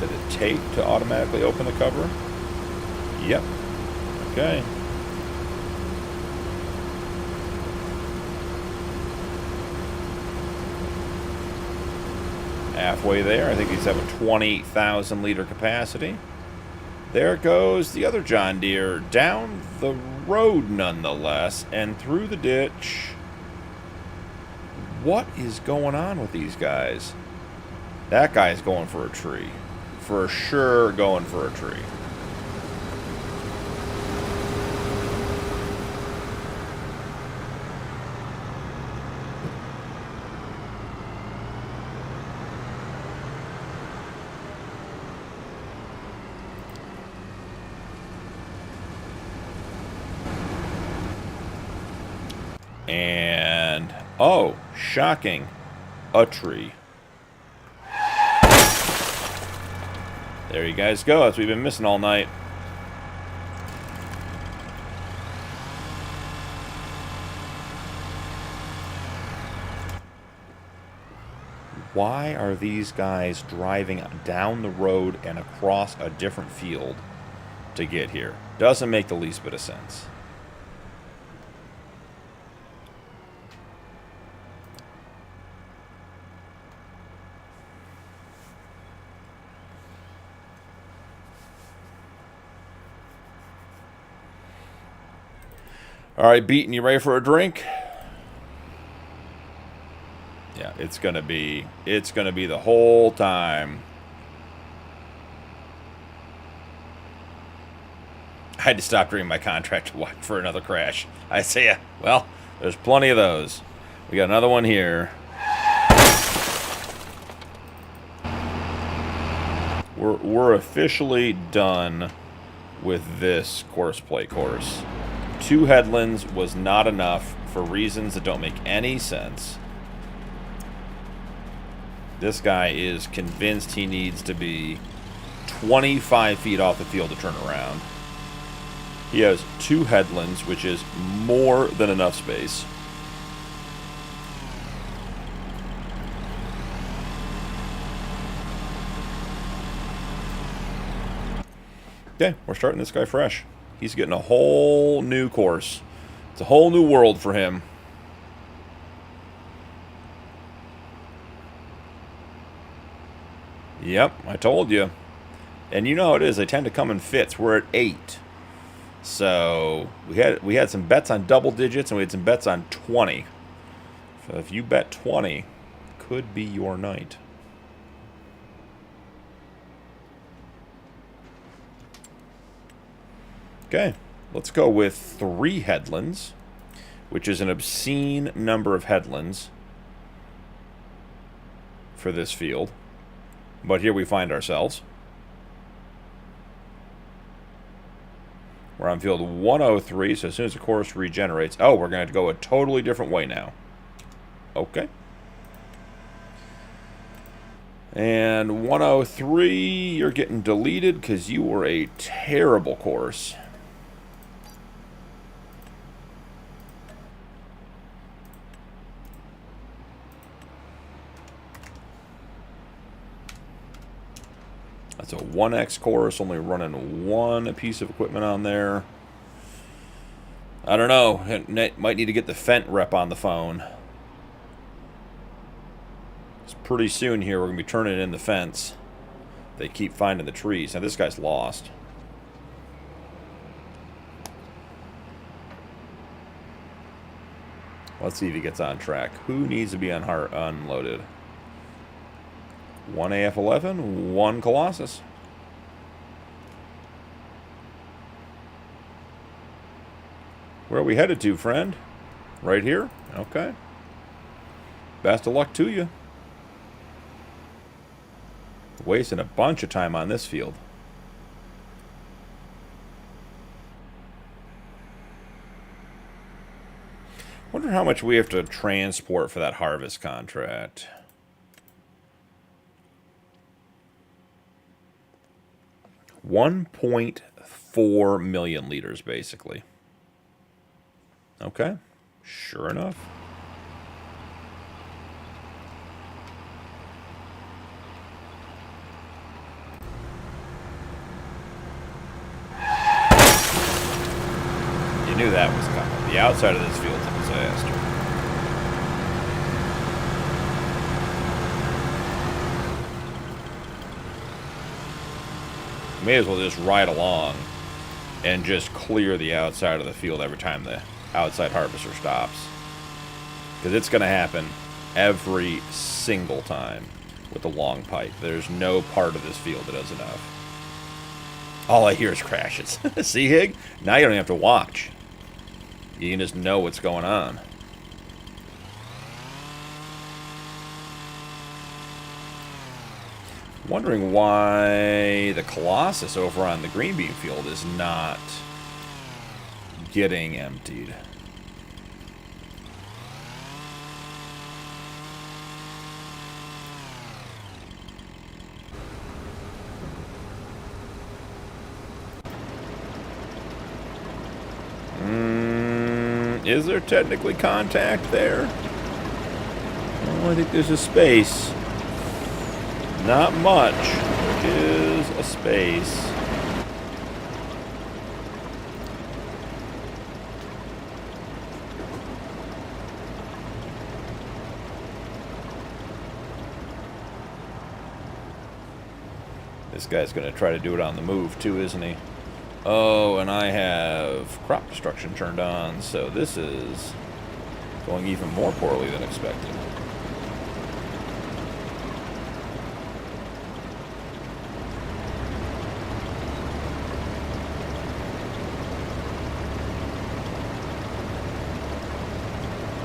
Did it take to automatically open the cover? Yep. Okay. Halfway there. I think these have a 20,000 liter capacity. There goes the other John Deere down the road nonetheless and through the ditch. What is going on with these guys? That guy's going for a tree. For sure going for a tree. And, oh, shocking, a tree. There you guys go. That's what we've been missing all night. Why are these guys driving down the road and across a different field to get here? Doesn't make the least bit of sense. All right, Beaton, you ready for a drink? Yeah, it's gonna be the whole time. I had to stop during my contract to watch for another crash. I say, well, there's plenty of those. We got another one here. We're officially done with this course play course. 2 headlands was not enough for reasons that don't make any sense. This guy is convinced he needs to be 25 feet off the field to turn around. He has 2 headlands, which is more than enough space. Okay, we're starting this guy fresh. He's getting a whole new course. It's a whole new world for him. Yep, I told you. And you know how it is. They tend to come in fits. We're at 8. So we had some bets on double digits, and we had some bets on 20. So if you bet 20, could be your night. Okay, let's go with 3 headlands, which is an obscene number of headlands for this field. But here we find ourselves. We're on field 103, so as soon as the course regenerates... Oh, we're going to go a totally different way now. Okay. And 103, you're getting deleted because you were a terrible course. That's a 1X course, only running 1 piece of equipment on there. I don't know. Might need to get the Fent rep on the phone. It's pretty soon here we're going to be turning in the fence. They keep finding the trees. Now this guy's lost. Let's see if he gets on track. Who needs to be unloaded? 1 AF11, 1 Colossus. Where are we headed to, friend? Right here? Okay. Best of luck to you. Wasting a bunch of time on this field. Wonder how much we have to transport for that harvest contract. 1.4 million liters, basically. Okay, sure enough. You knew that was coming. The outside of this field's a disaster. May as well just ride along and just clear the outside of the field every time the outside harvester stops. Because it's going to happen every single time with the long pipe. There's no part of this field that does enough. All I hear is crashes. See, Hig? Now you don't have to watch. You can just know what's going on. Wondering why the Colossus over on the green bean field is not getting emptied. Is there technically contact there? Oh, I think there's a space. Not much, which is a space. This guy's going to try to do it on the move too, isn't he? Oh, and I have crop destruction turned on, so this is going even more poorly than expected.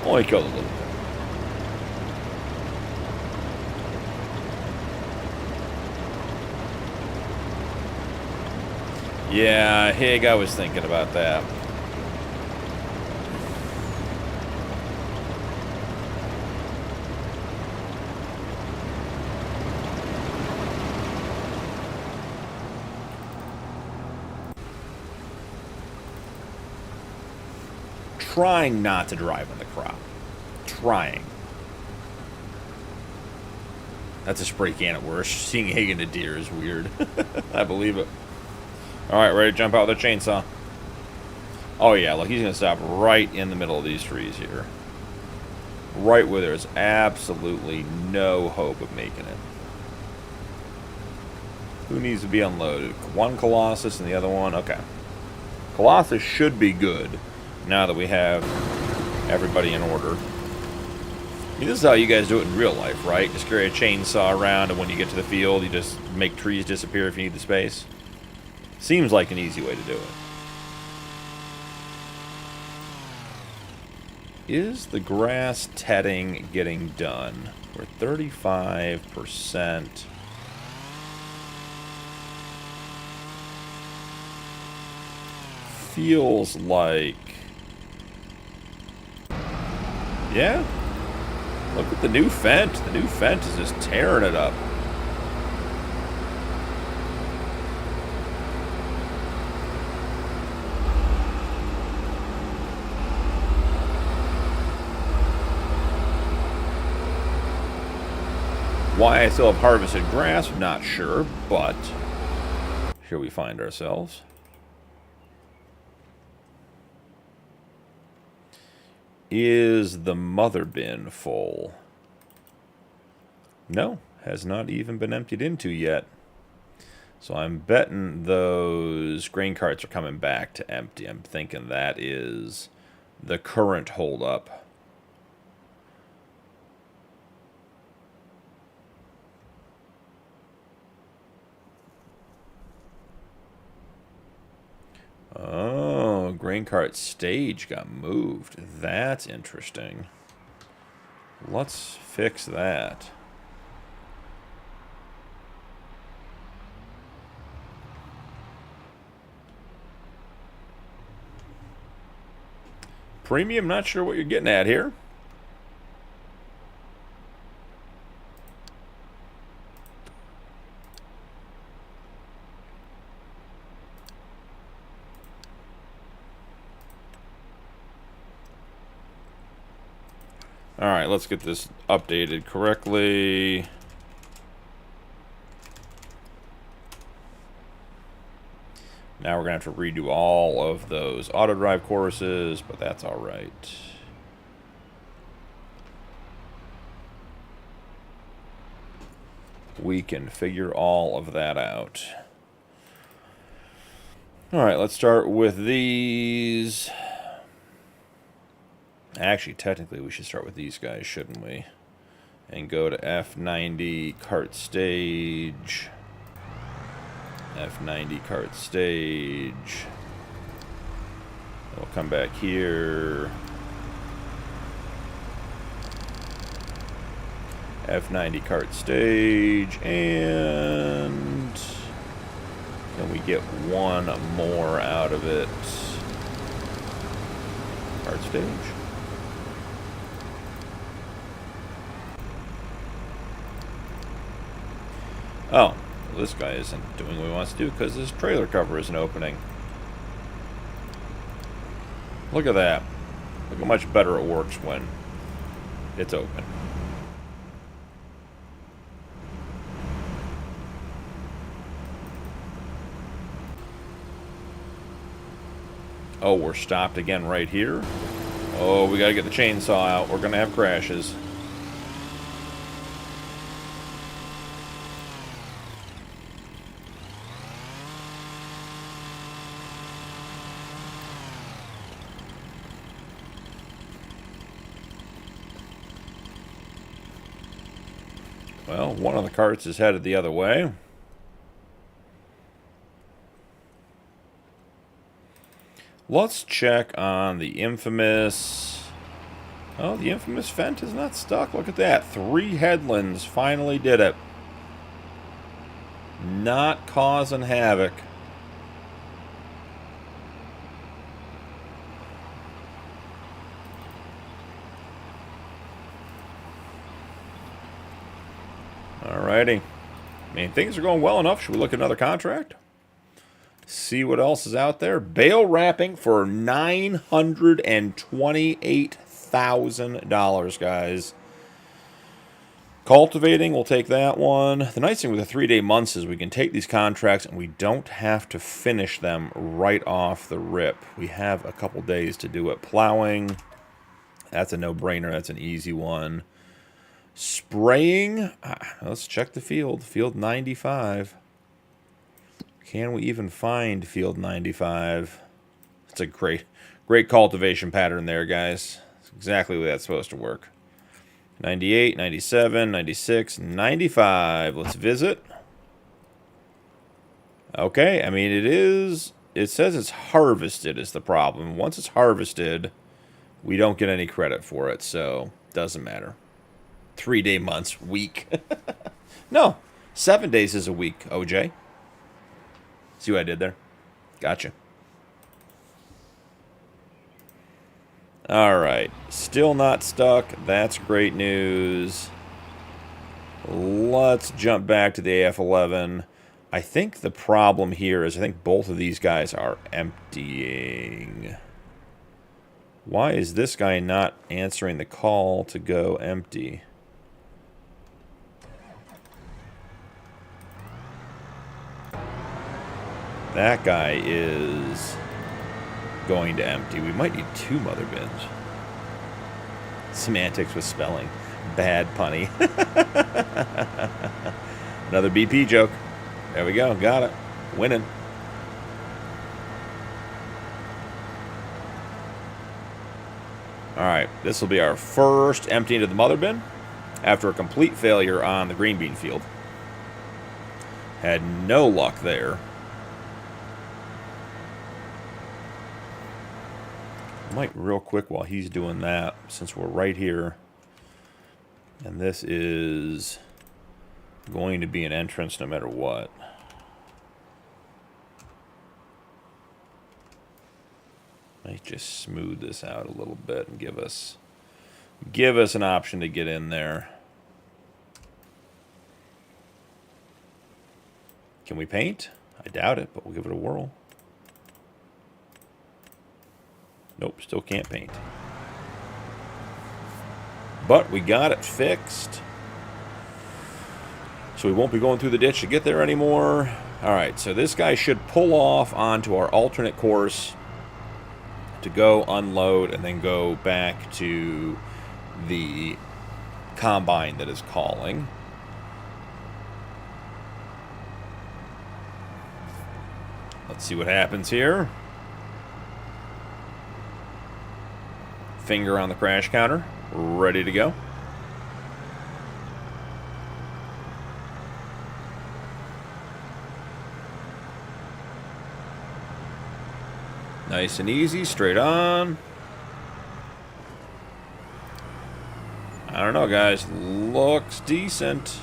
Only killed a little bit. Yeah, Hig, I was thinking about that. Trying not to drive in the crop. Trying. That's a spray can at worst. Seeing Hig in a deer is weird. I believe it. Alright, ready to jump out with a chainsaw. Oh yeah, look, he's going to stop right in the middle of these trees here. Right where there's absolutely no hope of making it. Who needs to be unloaded? One Colossus and the other one? Okay. Colossus should be good now that we have everybody in order. I mean, this is how you guys do it in real life, right? Just carry a chainsaw around, and when you get to the field, you just make trees disappear if you need the space. Seems like an easy way to do it. Is the grass tedding getting done? We're 35%. Feels like... Yeah. Look at the new Fent. The new Fent is just tearing it up. Why I still have harvested grass, not sure, but here we find ourselves. Is the mother bin full? No, has not even been emptied into yet. So I'm betting those grain carts are coming back to empty. I'm thinking that is the current holdup. Oh, grain cart stage got moved. That's interesting. Let's fix that. Premium, not sure what you're getting at here. Alright, let's get this updated correctly. Now we're going to have to redo all of those auto drive courses, but that's alright. We can figure all of that out. Alright, let's start with these. Actually, technically, we should start with these guys, shouldn't we? And go to F90 cart stage. F90 cart stage. We'll come back here. F90 cart stage. And can we get one more out of it? Cart stage. Oh, well, this guy isn't doing what he wants to do because his trailer cover isn't opening. Look at that. Look how much better it works when it's open. Oh, we're stopped again right here. Oh, we gotta get the chainsaw out. We're gonna have crashes. Well, one of the carts is headed the other way. Let's check on the infamous... Oh, the infamous Fent is not stuck. Look at that. 3 headlands finally did it. Not causing havoc. Alrighty. I mean, things are going well enough. Should we look at another contract? See what else is out there. Bale wrapping for $928,000, guys. Cultivating, we'll take that one. The nice thing with the 3-day months is we can take these contracts and we don't have to finish them right off the rip. We have a couple days to do it. Plowing, that's a no-brainer. That's an easy one. Spraying, let's check the field. Field 95. Can we even find field 95? It's a great cultivation pattern there, guys. It's exactly the way that's supposed to work. 98, 97, 96, 95. Let's visit. Okay, I mean, it says it's harvested is the problem. Once it's harvested, we don't get any credit for it, so doesn't matter. 3-day months, week. No, 7 days is a week, OJ. See what I did there? Gotcha. All right. Still not stuck. That's great news. Let's jump back to the AF11. I think the problem here is I think both of these guys are emptying. Why is this guy not answering the call to go empty? That guy is going to empty. We might need 2 mother bins. Semantics with spelling. Bad punny. Another BP joke. There we go. Got it. Winning. Alright. This will be our first emptying of the mother bin after a complete failure on the green bean field. Had no luck there. Might real quick while he's doing that, since we're right here, and this is going to be an entrance no matter what. Might just smooth this out a little bit and give us an option to get in there. Can we paint? I doubt it, but we'll give it a whirl. Nope, still can't paint. But we got it fixed. So we won't be going through the ditch to get there anymore. Alright, so this guy should pull off onto our alternate course to go unload and then go back to the combine that is calling. Let's see what happens here. Finger on the crash counter, ready to go. Nice and easy, straight on. I don't know, guys. Looks decent.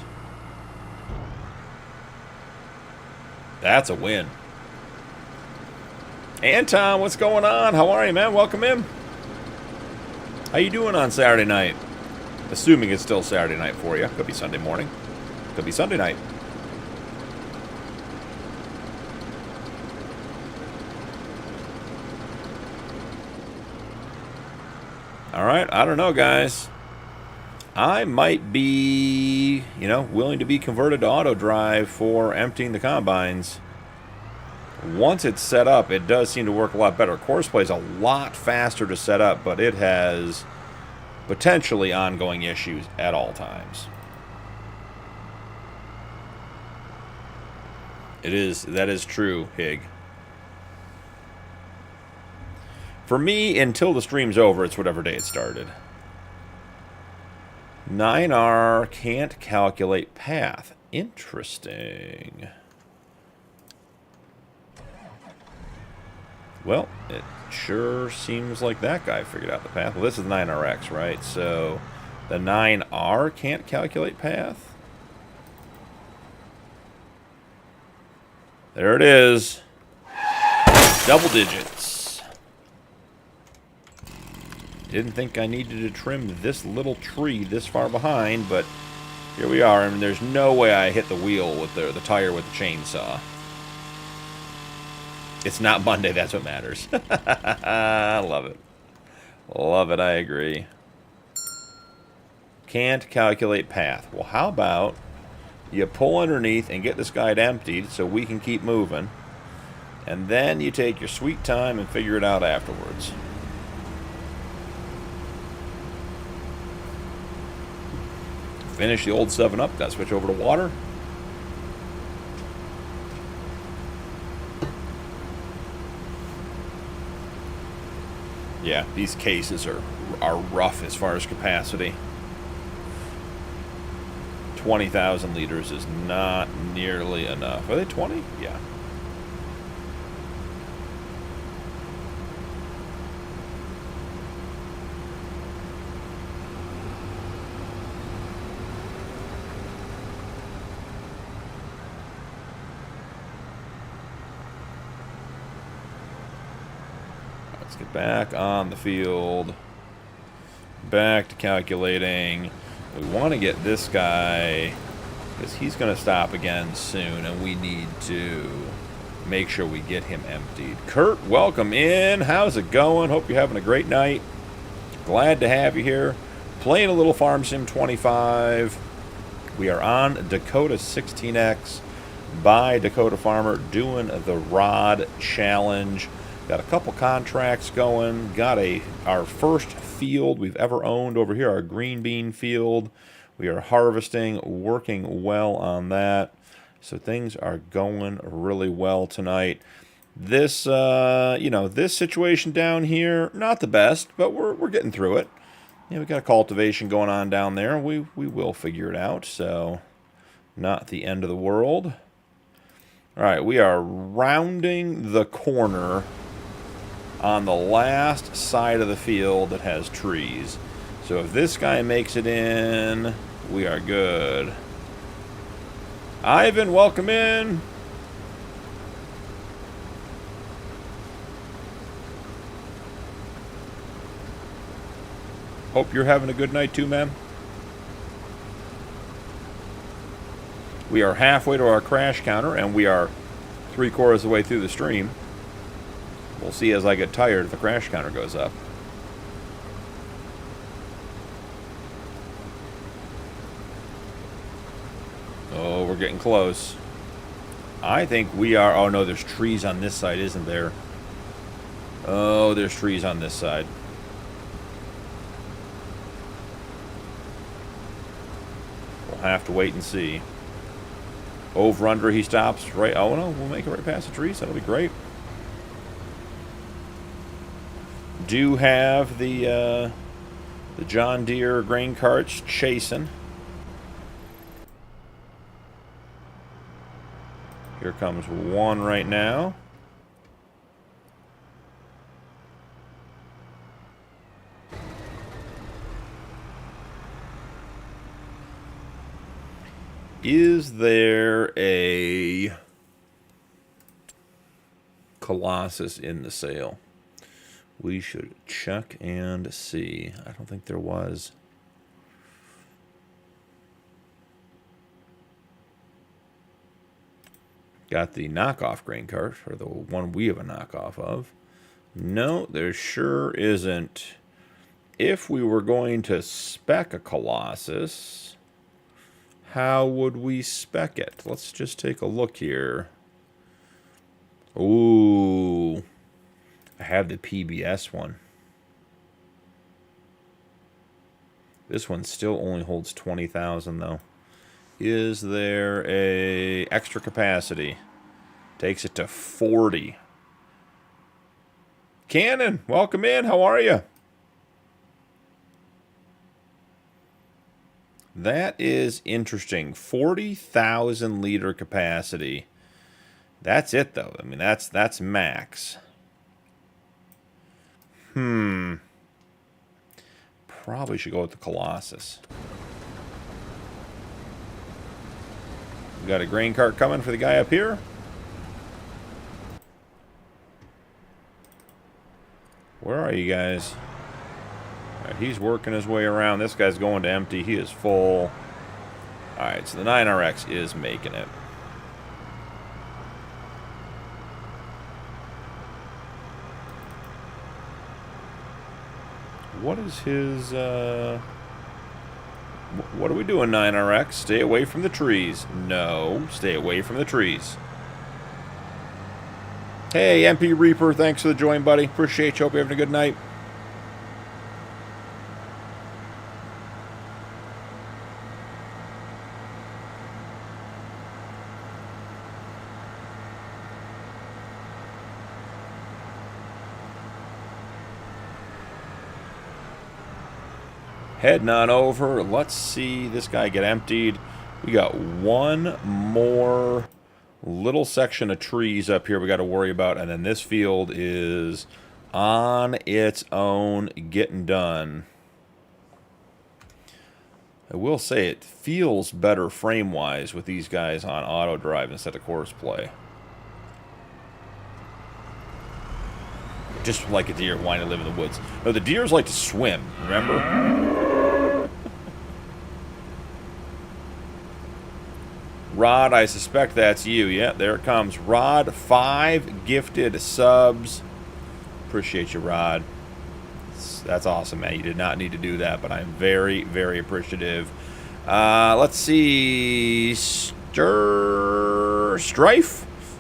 That's a win. Anton, what's going on? How are you, man? Welcome in. How you doing on Saturday night? Assuming it's still Saturday night for you. Could be Sunday morning. Could be Sunday night. Alright, I don't know, guys. I might be, willing to be converted to auto drive for emptying the combines. Once it's set up, it does seem to work a lot better. Courseplay is a lot faster to set up, but it has potentially ongoing issues at all times. That is true, Hig. For me, until the stream's over, it's whatever day it started. 9R can't calculate path. Interesting. Well, it sure seems like that guy figured out the path. Well, this is 9RX, right? So the 9R can't calculate path. There it is. Double digits. Didn't think I needed to trim this little tree this far behind, but Here we are, and there's no way I hit the wheel with the tire with the chainsaw. It's not Monday, that's what matters. I love it. Love it, I agree. Can't calculate path. Well, how about you pull underneath and get this guy emptied so we can keep moving. And then you take your sweet time and figure it out afterwards. Finish the old 7-Up, got to switch over to water. Yeah, these cases are rough as far as capacity. 20,000 liters is not nearly enough. Are they 20? Yeah. Let's get back on the field. Back to calculating. We want to get this guy, because he's going to stop again soon, and we need to make sure we get him emptied. Kurt, welcome in. How's it going? Hope you're having a great night. Glad to have you here. Playing a little Farm Sim 25. We are on Dakota 16x by Dakota Farmer doing the rod challenge. Got a couple contracts going. Got our first field we've ever owned over here, our green bean field. We are harvesting, working well on that. So things are going really well tonight. This, this situation down here, not the best, but we're getting through it. Yeah, we got a cultivation going on down there. We will figure it out, so not the end of the world. All right, we are rounding the corner on the last side of the field that has trees. So if this guy makes it in, we are good. Ivan, welcome in. Hope you're having a good night too, man. We are halfway to our crash counter, and we are 3/4 of the way through the stream. We'll see as I get tired if the crash counter goes up. Oh, we're getting close. I think we are... Oh, no, there's trees on this side, isn't there? Oh, there's trees on this side. We'll have to wait and see. Over under, he stops right... Oh, no, we'll make it right past the trees. That'll be great. Do have the John Deere grain carts chasing. Here comes one right now. Is there a Colossus in the sale? We should check and see. I don't think there was. Got the knockoff grain cart, or the one we have a knockoff of. No, there sure isn't. If we were going to spec a Colossus, how would we spec it? Let's just take a look here. Ooh. I have the PBS one. This one still only holds 20,000 though. Is there a extra capacity? Takes it to 40. Cannon, welcome in. How are you? That is interesting. 40,000 liter capacity. That's it though. I mean, that's max. Probably should go with the Colossus. We got a grain cart coming for the guy up here. Where are you guys? All right, he's working his way around. This guy's going to empty. He is full. Alright, so the 9RX is making it. What is his, what are we doing, 9RX? Stay away from the trees. No, stay away from the trees. Hey, MP Reaper, thanks for the join, buddy. Appreciate you. Hope you're having a good night. Heading on over. Let's see this guy get emptied. We got one more little section of trees up here we got to worry about, and then this field is on its own getting done. I will say it feels better frame-wise with these guys on auto drive instead of course play. Just like a deer wanting to live in the woods. No, the deers like to swim, remember? Rod, I suspect that's you. Yeah, there it comes. Rod, 5 gifted subs. Appreciate you, Rod. That's awesome, man. You did not need to do that, but I'm very, very appreciative. Let's see. Strife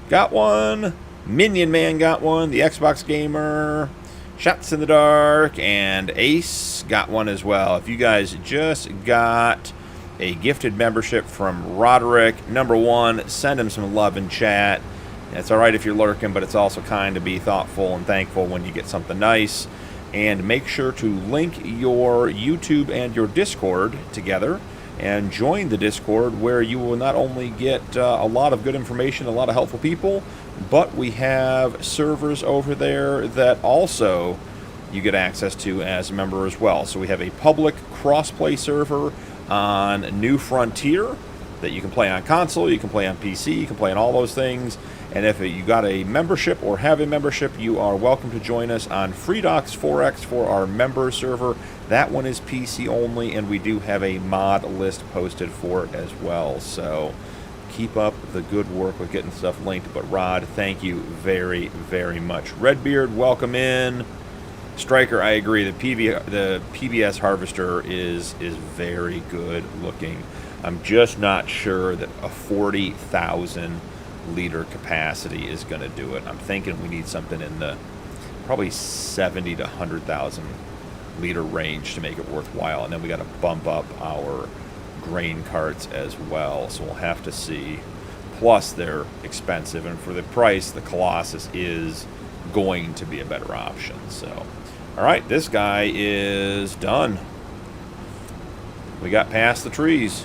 got one. Minion Man got one. The Xbox Gamer. Shots in the Dark. And Ace got one as well. If you guys just got a gifted membership from Roderick, #1, send him some love in chat. It's alright if you're lurking, but it's also kind to be thoughtful and thankful when you get something nice. And make sure to link your YouTube and your Discord together and join the Discord, where you will not only get a lot of good information, a lot of helpful people, but we have servers over there that also you get access to as a member as well. So we have a public cross-play server on New Frontier that you can play on console, you can play on PC, you can play on all those things. And if you got a membership or have a membership, you are welcome to join us on FreeDocs 4X for our member server. That one is PC only, and we do have a mod list posted for it as well. So keep up the good work with getting stuff linked. But Rod, thank you very, very much. Redbeard, welcome in. Striker, I agree. The PBS Harvester is very good looking. I'm just not sure that a 40,000 liter capacity is going to do it. I'm thinking we need something in the probably 70 to 100,000 liter range to make it worthwhile. And then we got to bump up our grain carts as well. So we'll have to see. Plus, they're expensive, and for the price, the Colossus is going to be a better option. So. Alright, this guy is done. We got past the trees.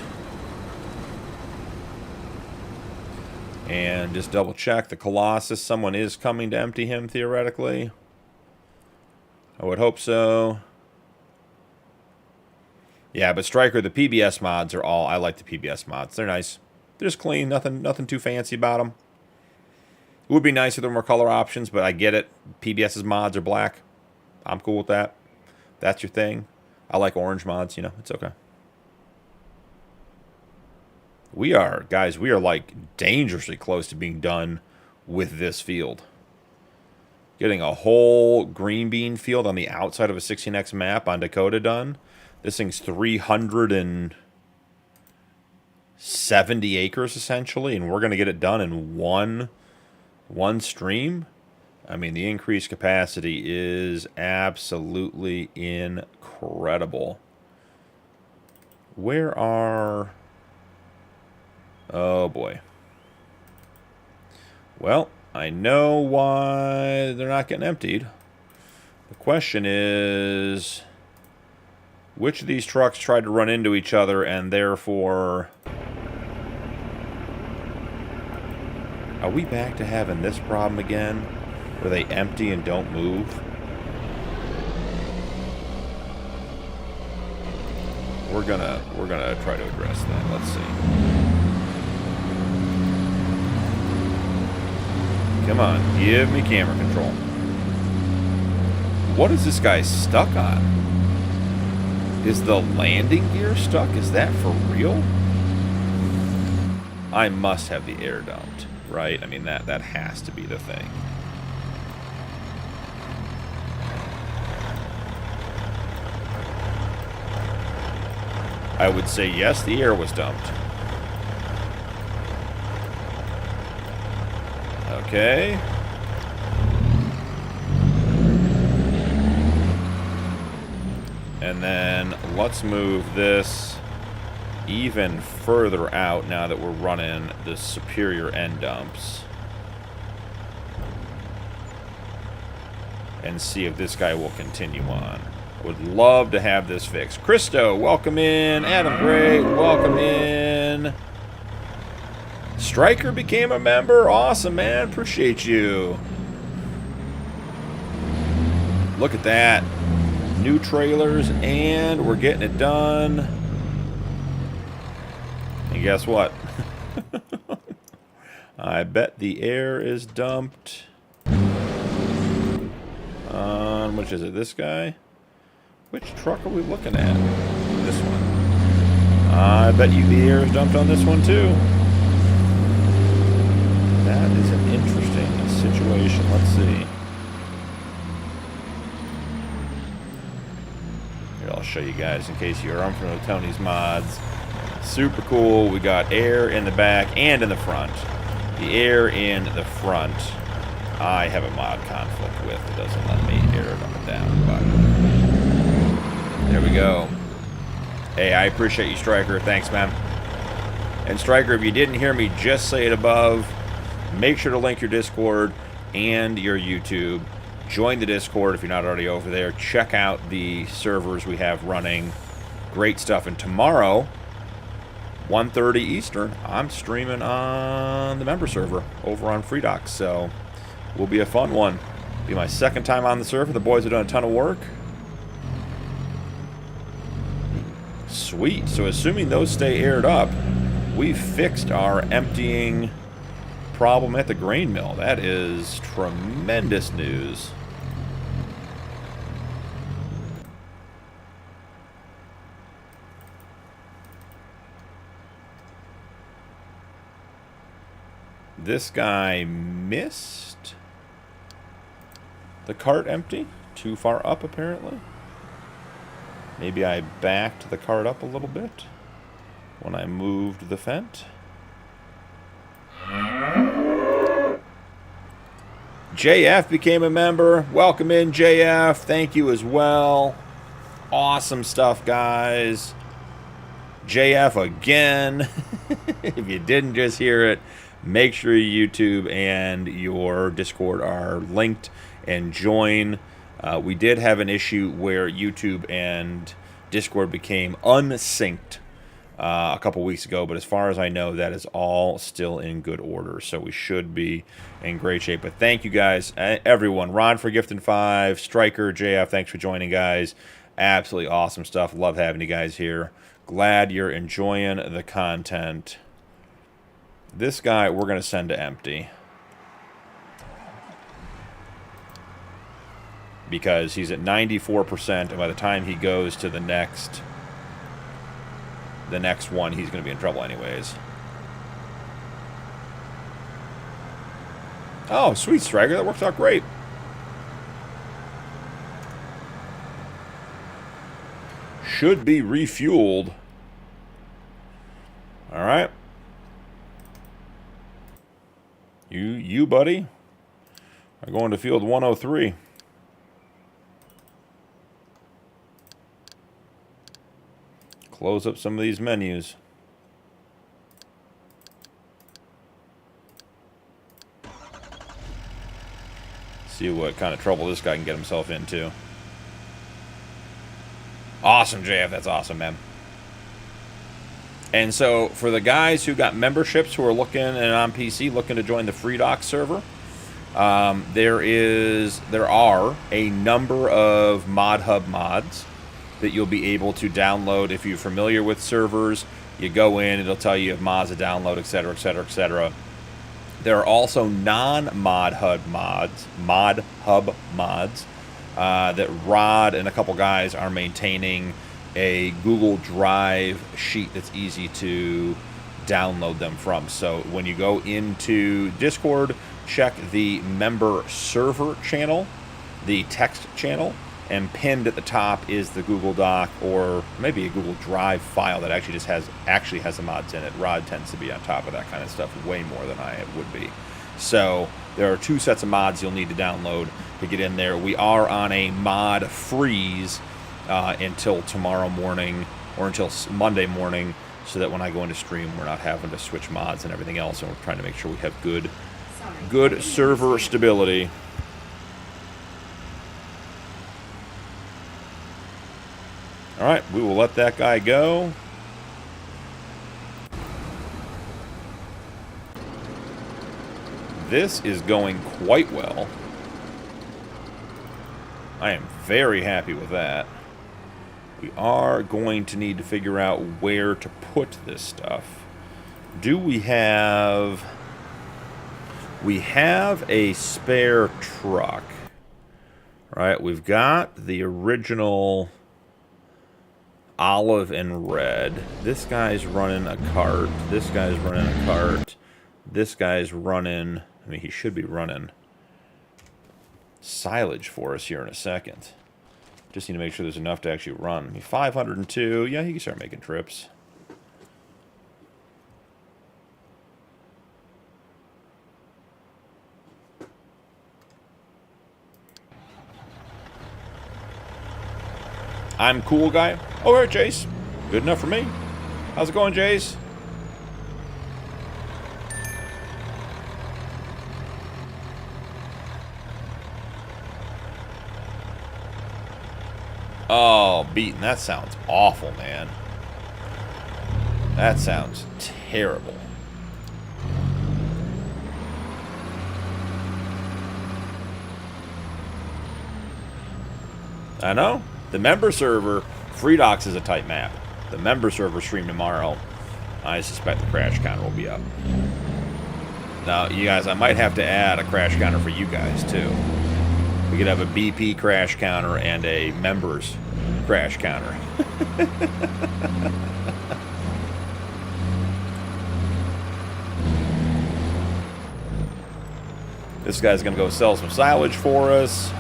And just double check the Colossus. Someone is coming to empty him, theoretically. I would hope so. Yeah, but Striker, the PBS mods are all... I like the PBS mods. They're nice. They're just clean. Nothing too fancy about them. It would be nice if there were more color options, but I get it. PBS's mods are black. I'm cool with that. That's your thing. I like orange mods, you know, it's okay. We are, guys, we are like dangerously close to being done with this field. Getting a whole green bean field on the outside of a 16x map on Dakota done. This thing's 370 acres essentially, and we're going to get it done in one stream. I mean, the increased capacity is absolutely incredible. Where are... Oh, boy. Well, I know why they're not getting emptied. The question is, which of these trucks tried to run into each other and therefore... Are we back to having this problem again? Where they empty and don't move? We're gonna try to address that. Let's see. Come on, give me camera control. What is this guy stuck on? Is the landing gear stuck? Is that for real? I must have the air dumped, right? I mean, that has to be the thing. I would say yes, the air was dumped. Okay. And then let's move this even further out now that we're running the superior end dumps. And see if this guy will continue on. Would love to have this fixed. Christo, welcome in. Adam Gray, welcome in. Stryker became a member. Awesome, man. Appreciate you. Look at that. New trailers, and we're getting it done. And guess what? I bet the air is dumped on, which is it, this guy? Which truck are we looking at? This one. I bet you the air is dumped on this one too. That is an interesting situation. Let's see. Here, I'll show you guys in case you're unfamiliar with Tony's mods. Super cool. We got air in the back and in the front. The air in the front, I have a mod conflict with. It doesn't let me air dump it down, but there we go. Hey, I appreciate you, Stryker. Thanks, man. And Stryker, if you didn't hear me just say it above, make sure to link your Discord and your YouTube. Join the Discord if you're not already over there. Check out the servers we have running. Great stuff. And tomorrow, 1:30 Eastern, I'm streaming on the member server over on FreeDocs. So, will be a fun one. Be my second time on the server. The boys have done a ton of work. Sweet. So assuming those stay aired up, we've fixed our emptying problem at the grain mill. That is tremendous news. This guy missed the cart empty. Too far up, apparently. Maybe I backed the cart up a little bit when I moved the fence. JF became a member. Welcome in, JF. Thank you as well. Awesome stuff, guys. JF again. If you didn't just hear it, make sure your YouTube and your Discord are linked and join. We did have an issue where YouTube and Discord became unsynced a couple weeks ago, but as far as I know, that is all still in good order, so we should be in great shape. But thank you guys, everyone. Ron for gifting 5, Stryker, JF, thanks for joining, guys. Absolutely awesome stuff. Love having you guys here. Glad you're enjoying the content. This guy we're going to send to empty, because he's at 94%, and by the time he goes to the next one, he's going to be in trouble anyways. Oh, sweet, Stryker. That works out great. Should be refueled. All right. You, buddy, are going to field 103. Close up some of these menus. See what kind of trouble this guy can get himself into. Awesome, JF. That's awesome, man. And so, for the guys who got memberships who are looking, and on PC, looking to join the FreeDocs server, there are a number of ModHub mods that you'll be able to download. If you're familiar with servers, you go in, it'll tell you if mods to download, etc., etc., etc. There are also non-ModHub mods that Rod and a couple guys are maintaining a Google Drive sheet that's easy to download them from. So when you go into Discord, check the member server channel, the text channel, and pinned at the top is the Google Doc or maybe a Google Drive file that actually just has the mods in it. Rod tends to be on top of that kind of stuff way more than I would be. So there are 2 sets of mods you'll need to download to get in there. We are on a mod freeze until tomorrow morning or until Monday morning, so that when I go into stream, we're not having to switch mods and everything else, and we're trying to make sure we have good server stability. All right, we will let that guy go. This is going quite well. I am very happy with that. We are going to need to figure out where to put this stuff. Do we have... We have a spare truck. Right, we've got the original olive and red. This guy's running a cart. This guy's running a cart. This guy's running... I mean, he should be running silage for us here in a second. Just need to make sure there's enough to actually run. I mean, 502. Yeah, he can start making trips. I'm cool guy. Oh, all right, Jace. Good enough for me. How's it going, Jace? Oh, beaten. That sounds awful, man. That sounds terrible. I know. The member server, FreeDocs is a tight map. The member server stream tomorrow. I suspect the crash counter will be up. Now, you guys, I might have to add a crash counter for you guys, too. We could have a BP crash counter and a members crash counter. This guy's going to go sell some silage for us.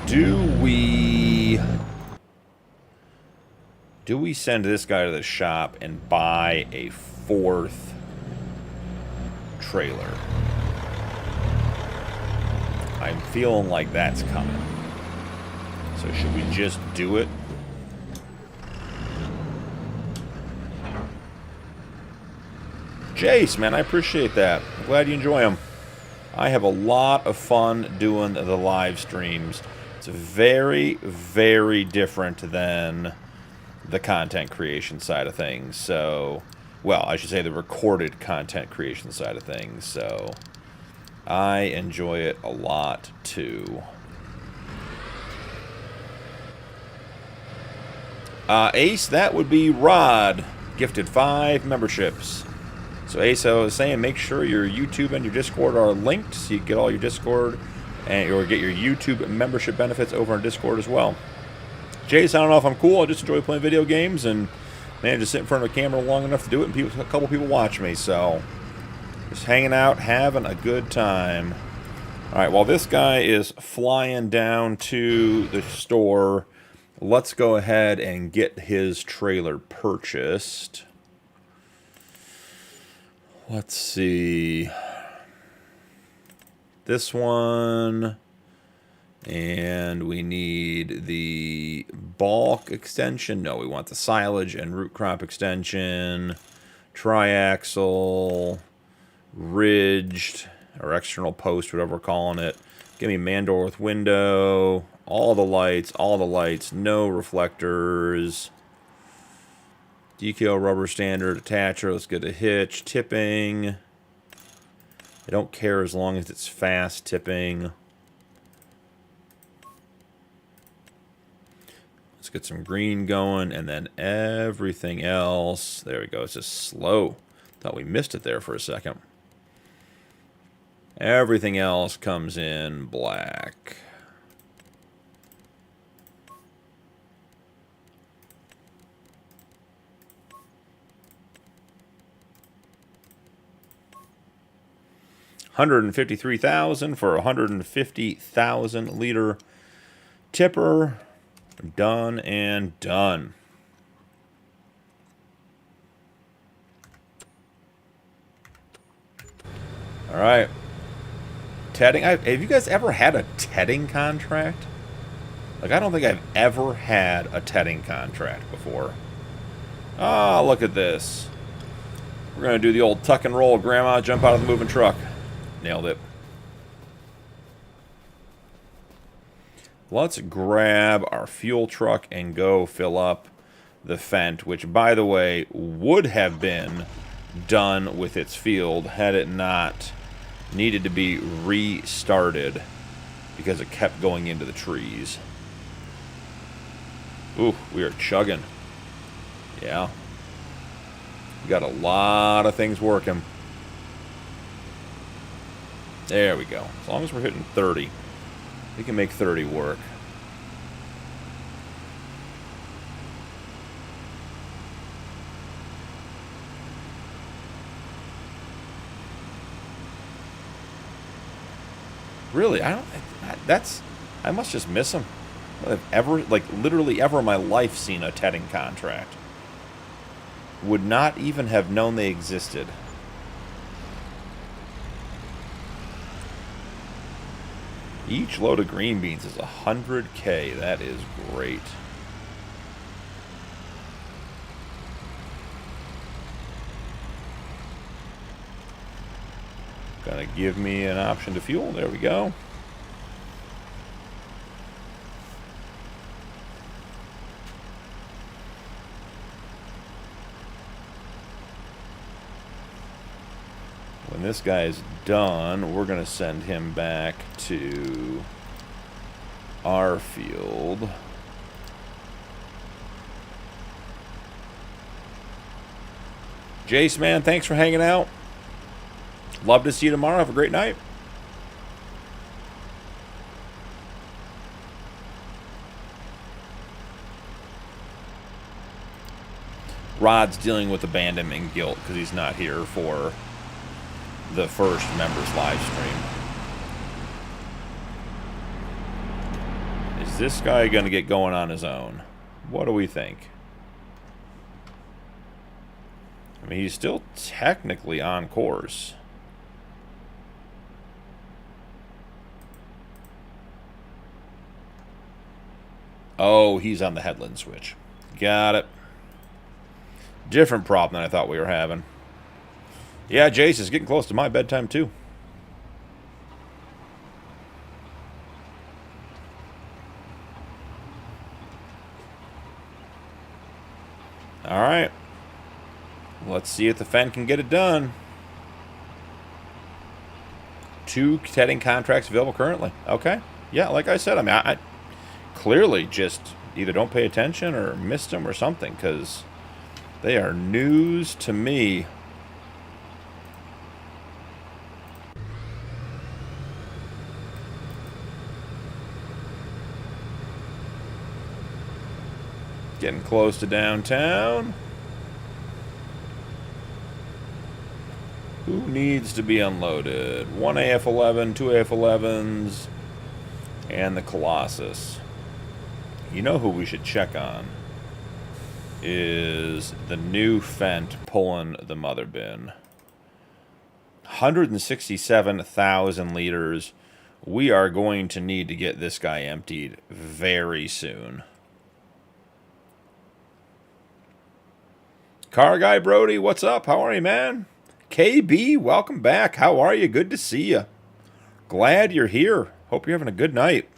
Do we send this guy to the shop and buy a 4th trailer? I'm feeling like that's coming. So should we just do it? Jace, man, I appreciate that. I'm glad you enjoy them. I have a lot of fun doing the live streams. It's very, very different than the content creation side of things. So, well, I should say the recorded content creation side of things. So, I enjoy it a lot, too. Ace, that would be Rod. Gifted 5 memberships. So, Ace, I was saying, make sure your YouTube and your Discord are linked so you get all your Discord and or get your YouTube membership benefits over on Discord as well. Jace, I don't know if I'm cool. I just enjoy playing video games and, man, just sit in front of a camera long enough to do it, and a couple people watch me, so just hanging out, having a good time. All right, while this guy is flying down to the store, let's go ahead and get his trailer purchased. Let's see. This one. And we need the bulk extension. No, we want the silage and root crop extension. Triaxle. Ridged. Or external post, whatever we're calling it. Give me man door with window. All the lights. No reflectors. Decal rubber standard attacher. Let's get a hitch. Tipping. I don't care as long as it's fast tipping. Let's get some green going, and then everything else. There we go. It's just slow. Thought we missed it there for a second. Everything else comes in black. $153,000 for a 150,000 liter tipper. Done and done. All right. Tedding. Have you guys ever had a tedding contract? Like, I don't think I've ever had a tedding contract before. Ah, look at this. We're going to do the old tuck and roll, grandma, jump out of the moving truck. Nailed it. Let's grab our fuel truck and go fill up the Fendt, which, by the way, would have been done with its field had it not needed to be restarted because it kept going into the trees. Ooh, we are chugging. Yeah. We got a lot of things working. There we go. As long as we're hitting 30. We can make 30 work. Really, I must just miss them. I've ever, like, literally ever in my life seen a tedding contract. Would not even have known they existed. Each load of green beans is 100K. That is great. Gonna give me an option to fuel. There we go. When this guy is done, we're going to send him back to our field. Jace, man, thanks for hanging out. Love to see you tomorrow. Have a great night. Rod's dealing with abandonment guilt because he's not here for the first members live stream. Is this guy going to get going on his own? What do we think? I mean, he's still technically on course. Oh, he's on the headland switch. Got it. Different problem than I thought we were having. Yeah, Jace is getting close to my bedtime, too. All right. Let's see if the Fendt can get it done. 2 tedding contracts available currently. Okay. Yeah, like I said, I mean, I clearly just either don't pay attention or missed them or something, because they are news to me. Getting close to downtown. Who needs to be unloaded? 1 AF11, 2 AF11s, and the Colossus. You know who we should check on is the new Fendt pulling the mother bin. 167,000 liters. We are going to need to get this guy emptied very soon. Car Guy Brody, what's up? How are you, man? KB, welcome back. How are you? Good to see you. Glad you're here. Hope you're having a good night.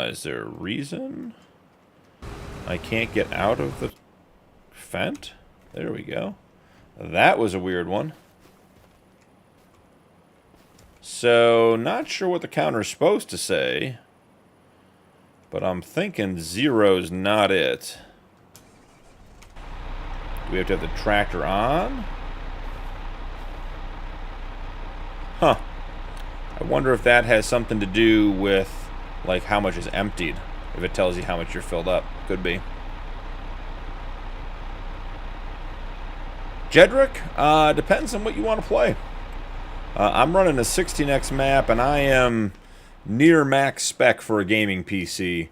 Is there a reason I can't get out of the Fendt? There we go. That was a weird one. So, not sure what the counter is supposed to say, but I'm thinking 0's not it. Do we have to have the tractor on? Huh. I wonder if that has something to do with like how much is emptied. If it tells you how much you're filled up, could be. Jedrick, depends on what you want to play. I'm running a 16x map, and I am near max spec for a gaming PC.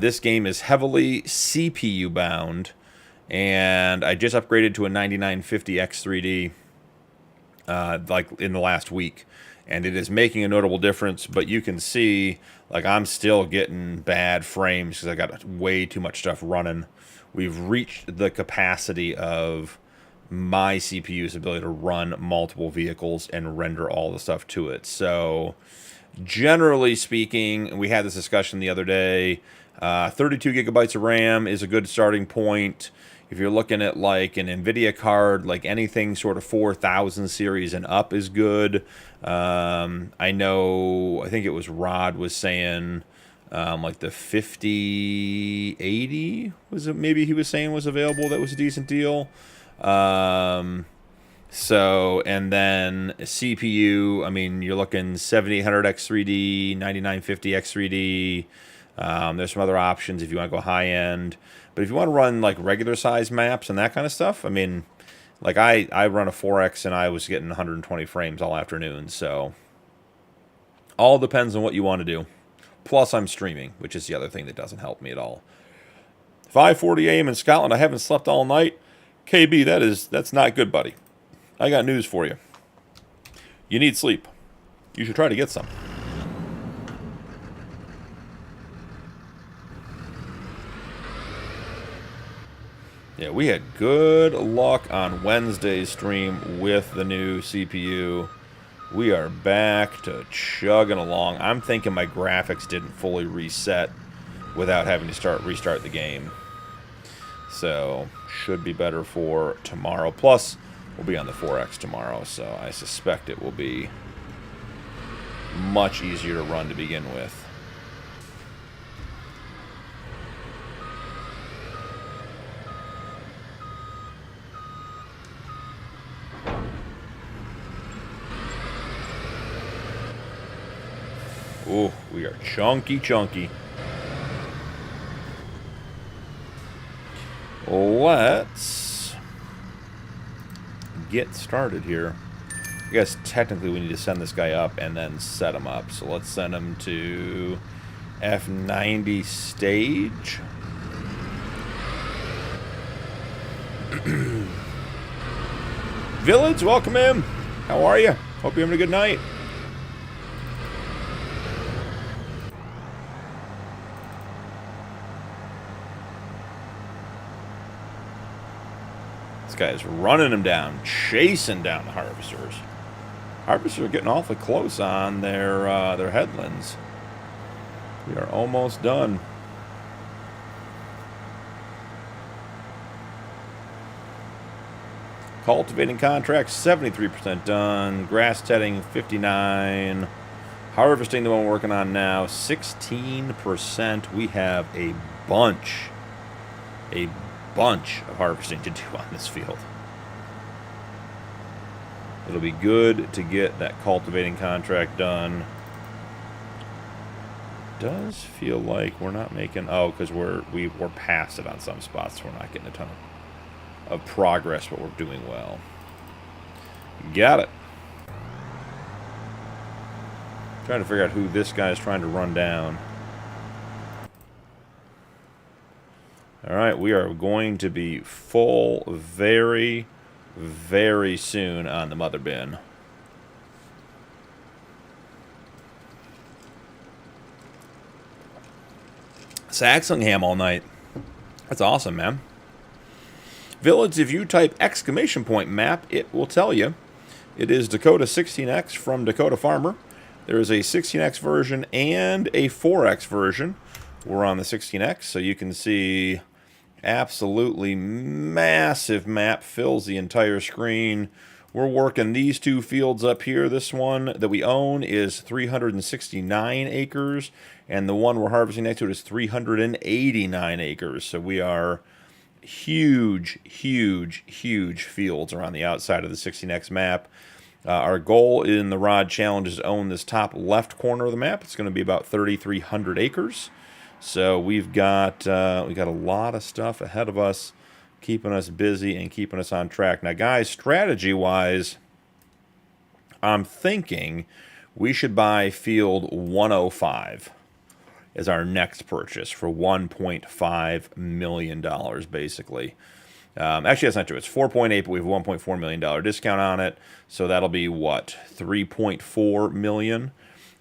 This game is heavily CPU bound, and I just upgraded to a 9950X3D like in the last week, and it is making a notable difference. But you can see, like, I'm still getting bad frames because I got way too much stuff running. We've reached the capacity of my CPU's ability to run multiple vehicles and render all the stuff to it. So generally speaking, we had this discussion the other day, 32 gigabytes of RAM is a good starting point. If you're looking at like an NVIDIA card, like anything sort of 4000 series and up is good. I think it was Rod was saying like the 5080 was it, maybe he was saying was available. That was a decent deal. So, and then CPU, I mean, you're looking 7800X3D, 9950X3D. There's some other options if you want to go high end. But if you want to run like regular size maps and that kind of stuff, I mean, like I run a 4X and I was getting 120 frames all afternoon. So all depends on what you want to do. Plus I'm streaming, which is the other thing that doesn't help me at all. 5:40 a.m. in Scotland. I haven't slept all night. KB, that's not good, buddy. I got news for you. You need sleep. You should try to get some. Yeah, we had good luck on Wednesday's stream with the new CPU. We are back to chugging along. I'm thinking my graphics didn't fully reset without having to restart the game. So, should be better for tomorrow. Plus, we'll be on the 4X tomorrow, so I suspect it will be much easier to run to begin with. Ooh, we are chunky. Let's get started here. I guess technically we need to send this guy up and then set him up. So let's send him to F90 stage. Village, welcome in. How are you? Hope you're having a good night. Guy's running them down, chasing down the harvesters. Harvesters are getting awfully close on their headlands. We are almost done. Cultivating contracts 73% done. Grass tetting 59%. Harvesting, the one we're working on now, 16%. We have a bunch of harvesting to do on this field. It'll be good to get that cultivating contract done. Does feel like we're not making because we're past it on some spots. We're not getting a ton of progress, but we're doing well. Got it. Trying to figure out who this guy is trying to run down. Alright, we are going to be full very, very soon on the mother bin. Saxingham all night. That's awesome, man. Village, if you type exclamation point map, it will tell you. It is Dakota 16x from Dakota Farmer. There is a 16x version and a 4x version. We're on the 16x, so you can see absolutely massive map, fills the entire screen. We're working these two fields up here. This one that we own is 369 acres, and the one we're harvesting next to it is 389 acres. So we are huge fields around the outside of the 16x map. Our goal in the Rod Challenge is to own this top left corner of the map. It's going to be about 3,300 acres. So we've got a lot of stuff ahead of us, keeping us busy and keeping us on track. Now, guys, strategy-wise, I'm thinking we should buy field 105 as our next purchase for $1.5 million, basically. Actually, that's not true. It's 4.8, but we have a $1.4 million discount on it. So that'll be, what, 3.4 million?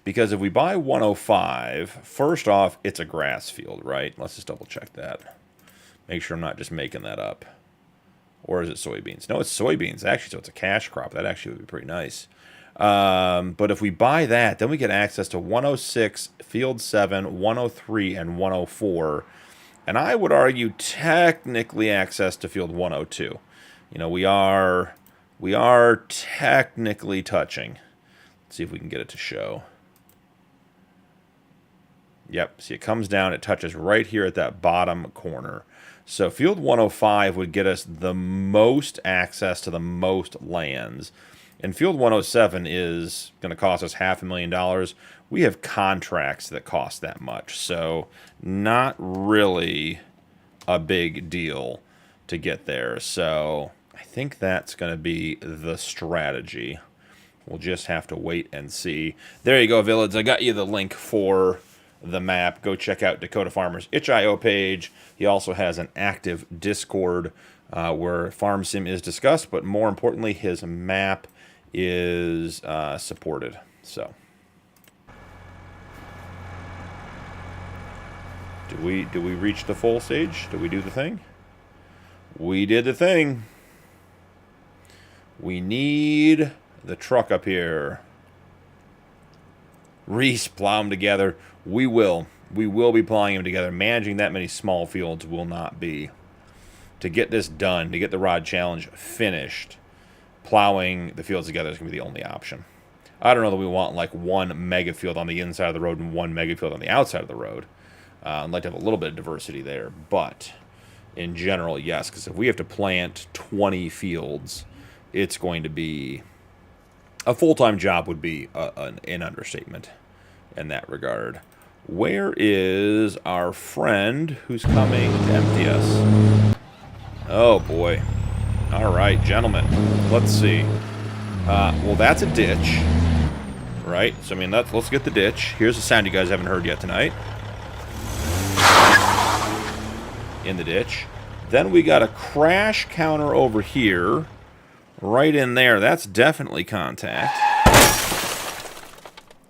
Because if we buy 105, first off, it's a grass field, right? Let's just double check that. Make sure I'm not just making that up. Or is it soybeans? No, it's soybeans, actually, so it's a cash crop. That actually would be pretty nice. But if we buy that, then we get access to 106, Field 7, 103, and 104. And I would argue technically access to Field 102. You know, we are technically touching. Let's see if we can get it to show. Yep, see, it comes down, it touches right here at that bottom corner. So Field 105 would get us the most access to the most lands. And Field 107 is going to cost us $500,000. We have contracts that cost that much. So not really a big deal to get there. So I think that's going to be the strategy. We'll just have to wait and see. There you go, Village. I got you the link for the map. Go check out Dakota Farmer's itch.io page. He also has an active Discord where Farm Sim is discussed, but more importantly, his map is supported. So do we reach the full stage? Did we do the thing? We did the thing. We need the truck up here. Reese, plow them together. We will be plowing them together. Managing that many small fields will not be. To get this done, to get the Rod Challenge finished, plowing the fields together is going to be the only option. I don't know that we want like one mega field on the inside of the road and one mega field on the outside of the road. I'd like to have a little bit of diversity there, but in general, yes, because if we have to plant 20 fields, it's going to be a full-time job would be an understatement in that regard. Where is our friend who's coming to empty us? Oh, boy. All right, gentlemen. Let's see. Well, that's a ditch, right? So, I mean, let's get the ditch. Here's a sound you guys haven't heard yet tonight. In the ditch. Then we got a crash counter over here. Right in there. That's definitely contact.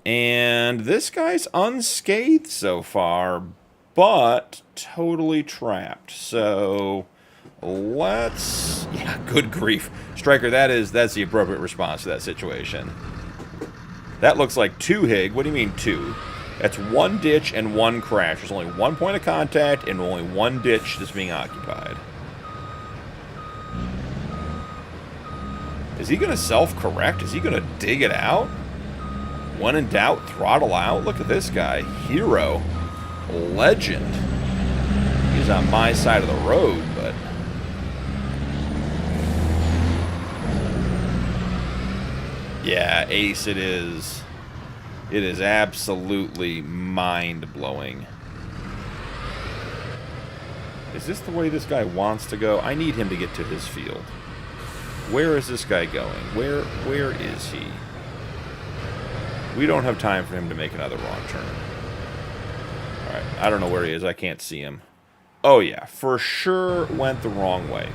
And this guy's unscathed so far, but totally trapped. So let's... Yeah, good grief. Striker, that's the appropriate response to that situation. That looks like 2 Hig. What do you mean 2? That's 1 ditch and 1 crash. There's only 1 point of contact and only 1 ditch that's being occupied. Is he going to self-correct? Is he going to dig it out? When in doubt, throttle out. Look at this guy. Hero. Legend. He's on my side of the road, but... Yeah, ace it is. It is absolutely mind-blowing. Is this the way this guy wants to go? I need him to get to his field. Where is this guy going? Where is he? We don't have time for him to make another wrong turn. Alright, I don't know where he is. I can't see him. Oh yeah, for sure went the wrong way.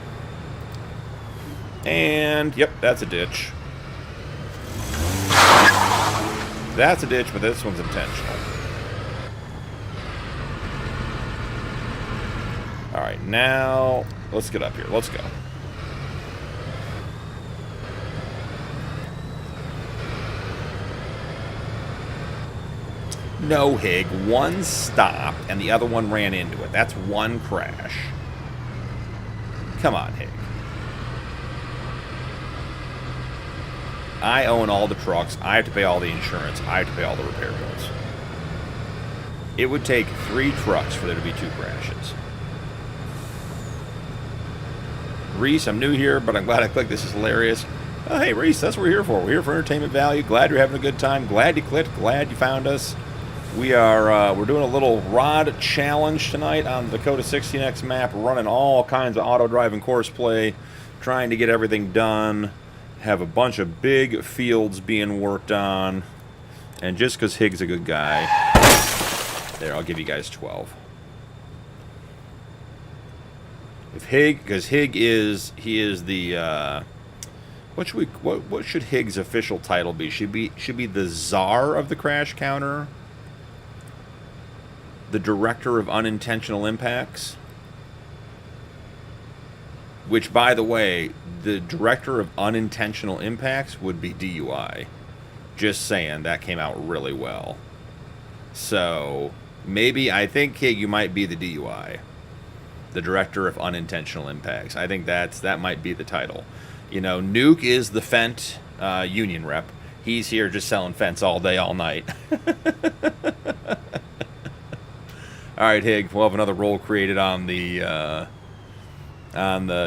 And, yep, that's a ditch. That's a ditch, but this one's intentional. Alright, now, let's get up here. Let's go. No Hig. 1 stopped, and the other one ran into it. That's 1 crash. Come on, Hig. I own all the trucks. I have to pay all the insurance. I have to pay all the repair bills. It would take 3 trucks for there to be 2 crashes. Reese, I'm new here, but I'm glad I clicked. This is hilarious. Oh, hey, Reese, that's what we're here for. We're here for entertainment value. Glad you're having a good time. Glad you clicked. Glad you found us. We're doing a little rod challenge tonight on the Dakota 16x map, running all kinds of auto driving course play, trying to get everything done. Have a bunch of big fields being worked on. And just because Hig's a good guy, there, I'll give you guys 12. If because Hig is the what should Hig's official title be? Should be the czar of the crash counter, the director of unintentional impacts. Which, by the way, the director of unintentional impacts would be DUI. Just saying, that came out really well. So maybe I think Hig, you might be the DUI. The director of unintentional impacts. I think that might be the title. You know, Nuke is the Fent union rep. He's here just selling fence all day, all night. All right, Hig, we'll have another role created on the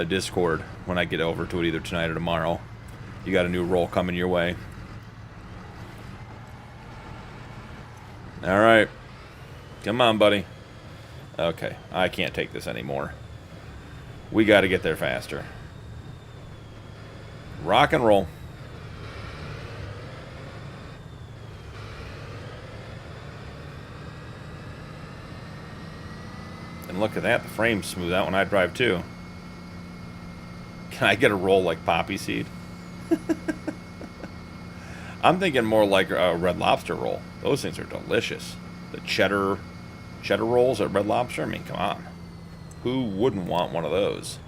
Discord when I get over to it either tonight or tomorrow. You got a new role coming your way. All right. Come on, buddy. Okay, I can't take this anymore. We got to get there faster. Rock and roll. And look at that, the frame's smooth out when I drive too. Can I get a roll like poppy seed? I'm thinking more like a Red Lobster roll. Those things are delicious. The cheddar rolls at Red Lobster, I mean, come on. Who wouldn't want one of those?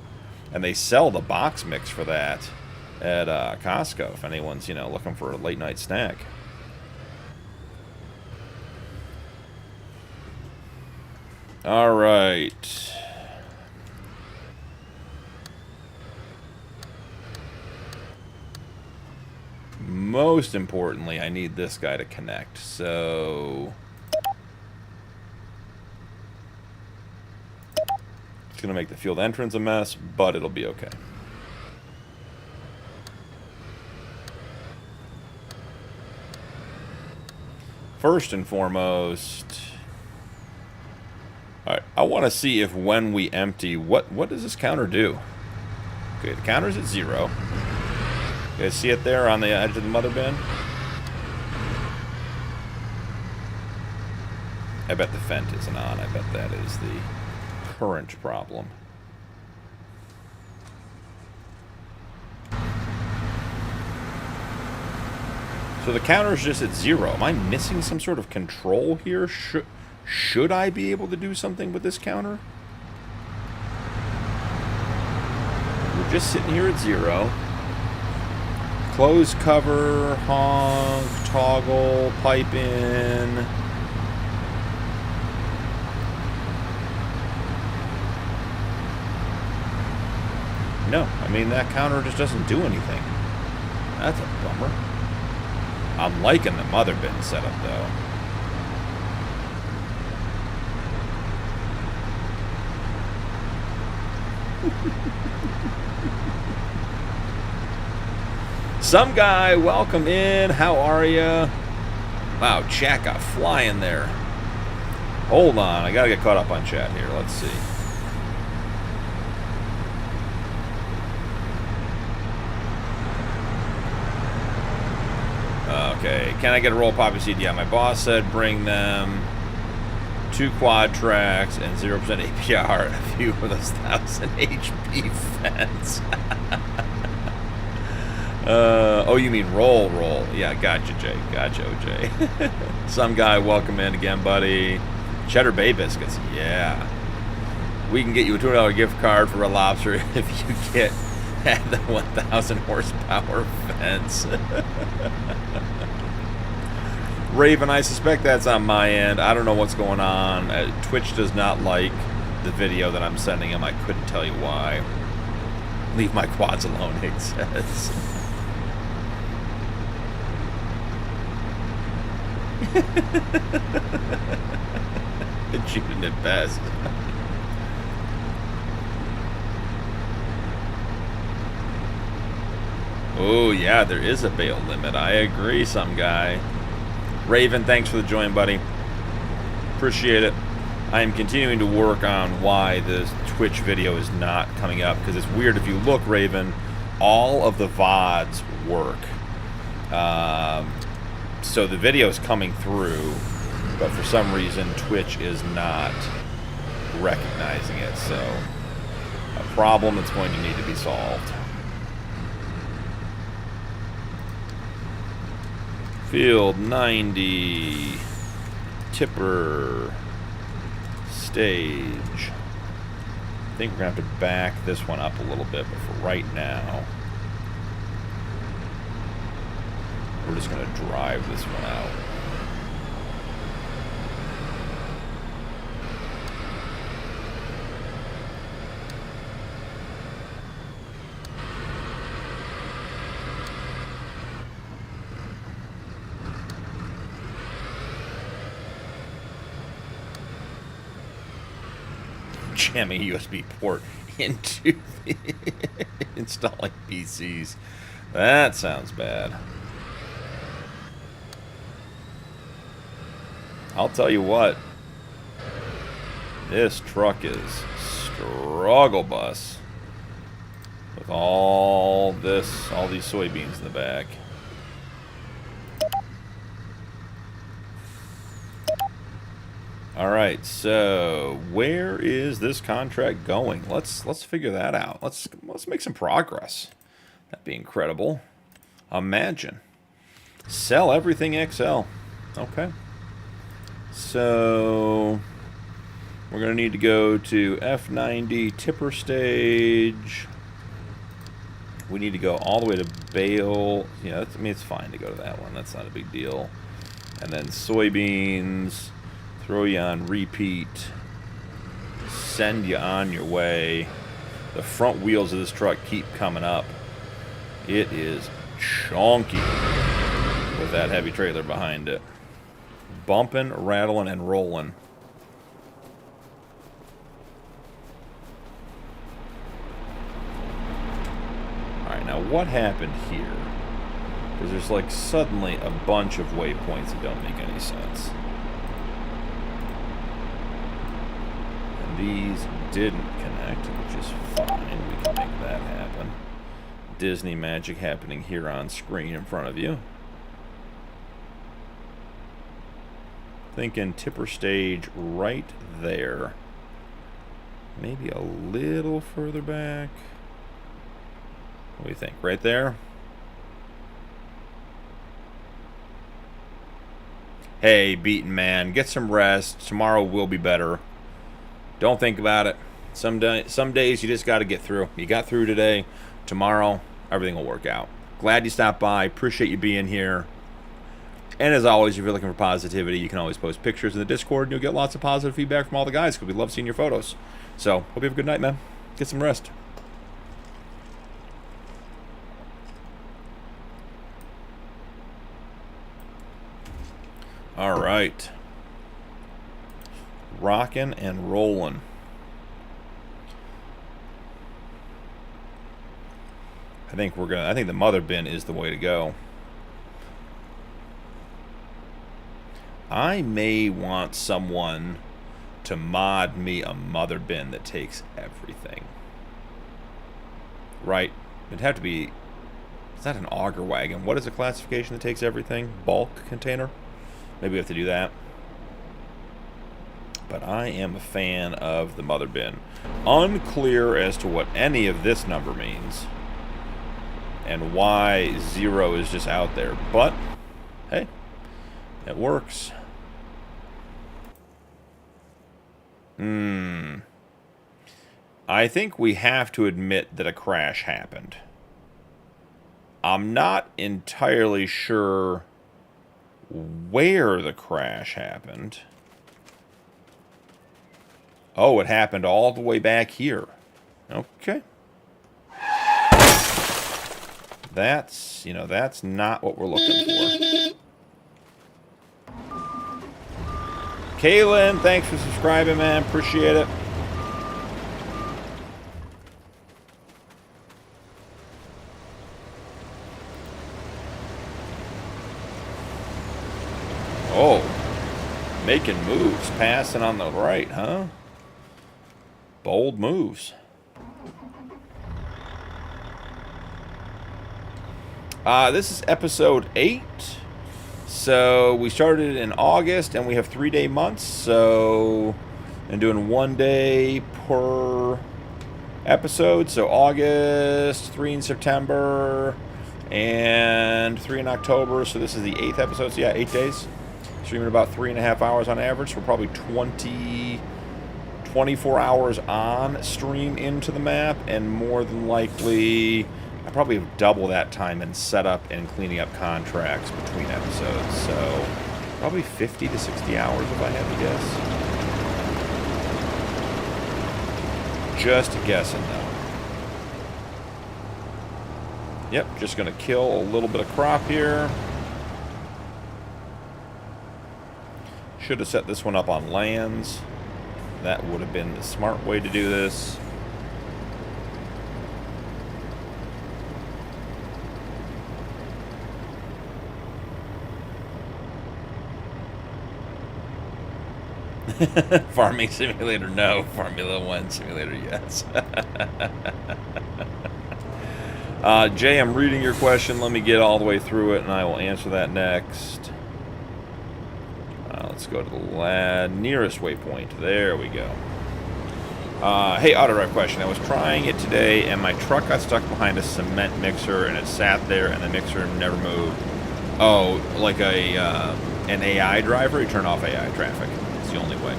And they sell the box mix for that at Costco if anyone's, looking for a late night snack. All right. Most importantly, I need this guy to connect, so it's going to make the field entrance a mess, but it'll be okay. First and foremost, all right, I want to see if when we empty, what does this counter do? Okay, the counter's at 0. You guys see it there on the edge of the mother bin? I bet the Fent isn't on. I bet that is the current problem. So the counter's just at 0. Am I missing some sort of control here? Should I be able to do something with this counter? We're just sitting here at 0. Close cover, honk, toggle, pipe in. No, I mean, that counter just doesn't do anything. That's a bummer. I'm liking the mother bin setup, though. Some guy, welcome in. How are ya? Wow, chat got flying there. Hold on, I gotta get caught up on chat here. Let's see. Okay, can I get a roll poppy seed? Yeah, my boss said bring them 2 quad tracks and 0% APR and a few of those 1000 HP fence. Oh, you mean roll. Yeah, gotcha, Jay. Gotcha, OJ. Some guy, welcome in again, buddy. Cheddar Bay Biscuits, yeah. We can get you a $200 gift card for a lobster if you get the 1,000 horsepower fence. Raven, I suspect that's on my end. I don't know what's going on. Twitch does not like the video that I'm sending him. I couldn't tell you why. Leave my quads alone, Hig says. Shooting at best. Oh, yeah, there is a bail limit. I agree, some guy. Raven, thanks for the join, buddy. Appreciate it. I am continuing to work on why this Twitch video is not coming up, because it's weird. If you look, Raven, all of the VODs work. So the video is coming through, but for some reason Twitch is not recognizing it. So a problem that's going to need to be solved. Field 90, tipper stage. I think we're going to have to back this one up a little bit, but for right now, we're just going to drive this one out. Jamming a USB port into the installing PCs. That sounds bad. I'll tell you what. This truck is struggle bus with all these soybeans in the back. All right, so where is this contract going? Let's figure that out. Let's make some progress. That'd be incredible. Imagine. Sell everything XL. Okay. So we're gonna need to go to F90 tipper stage. We need to go all the way to bale. Yeah, I mean, it's fine to go to that one. That's not a big deal. And then soybeans. Throw you on repeat, send you on your way. The front wheels of this truck keep coming up. It is chonky with that heavy trailer behind it. Bumping, rattling, and rolling. Alright, now what happened here? Because there's like suddenly a bunch of waypoints that don't make any sense. These didn't connect, which is fine. We can make that happen. Disney magic happening here on screen in front of you. Thinking tipper stage right there. Maybe a little further back. What do you think? Right there? Hey, beaten man, get some rest. Tomorrow will be better. Don't think about it. Some days you just got to get through. You got through today. Tomorrow, everything will work out. Glad you stopped by. Appreciate you being here. And as always, if you're looking for positivity, you can always post pictures in the Discord, and you'll get lots of positive feedback from all the guys, because we love seeing your photos. So, hope you have a good night, man. Get some rest. All right. Rocking and rolling. I think the mother bin is the way to go. I may want someone to mod me a mother bin that takes everything. Right? It'd have to be... It's not an auger wagon. What is a classification that takes everything? Bulk container? Maybe we have to do that. But I am a fan of the mother bin. Unclear as to what any of this number means. And why 0 is just out there. But, hey, it works. I think we have to admit that a crash happened. I'm not entirely sure where the crash happened. Oh, it happened all the way back here. Okay. That's not what we're looking for. Kaylin, thanks for subscribing, man. Appreciate it. Oh, making moves, passing on the right, huh? Bold moves. This is episode 8. So we started in August, and we have 3-day months. So I'm doing 1 day per episode. So August, 3 in September, and 3 in October. So this is the 8th episode. So yeah, 8 days. Streaming about 3.5 hours on average. So we're probably 24 hours on stream into the map, and more than likely I probably have double that time in setup and cleaning up contracts between episodes. So probably 50 to 60 hours if I had to guess. Just guessing though. Yep, just gonna kill a little bit of crop here. Should have set this one up on lands. That would have been the smart way to do this. Farming simulator, no. Formula 1 simulator, yes. Jay, I'm reading your question. Let me get all the way through it, and I will answer that next. Let's go to the nearest waypoint. There we go. Hey, auto-drive question. I was trying it today, and my truck got stuck behind a cement mixer, and it sat there, and the mixer never moved. Oh, like an AI driver? You turn off AI traffic. It's the only way.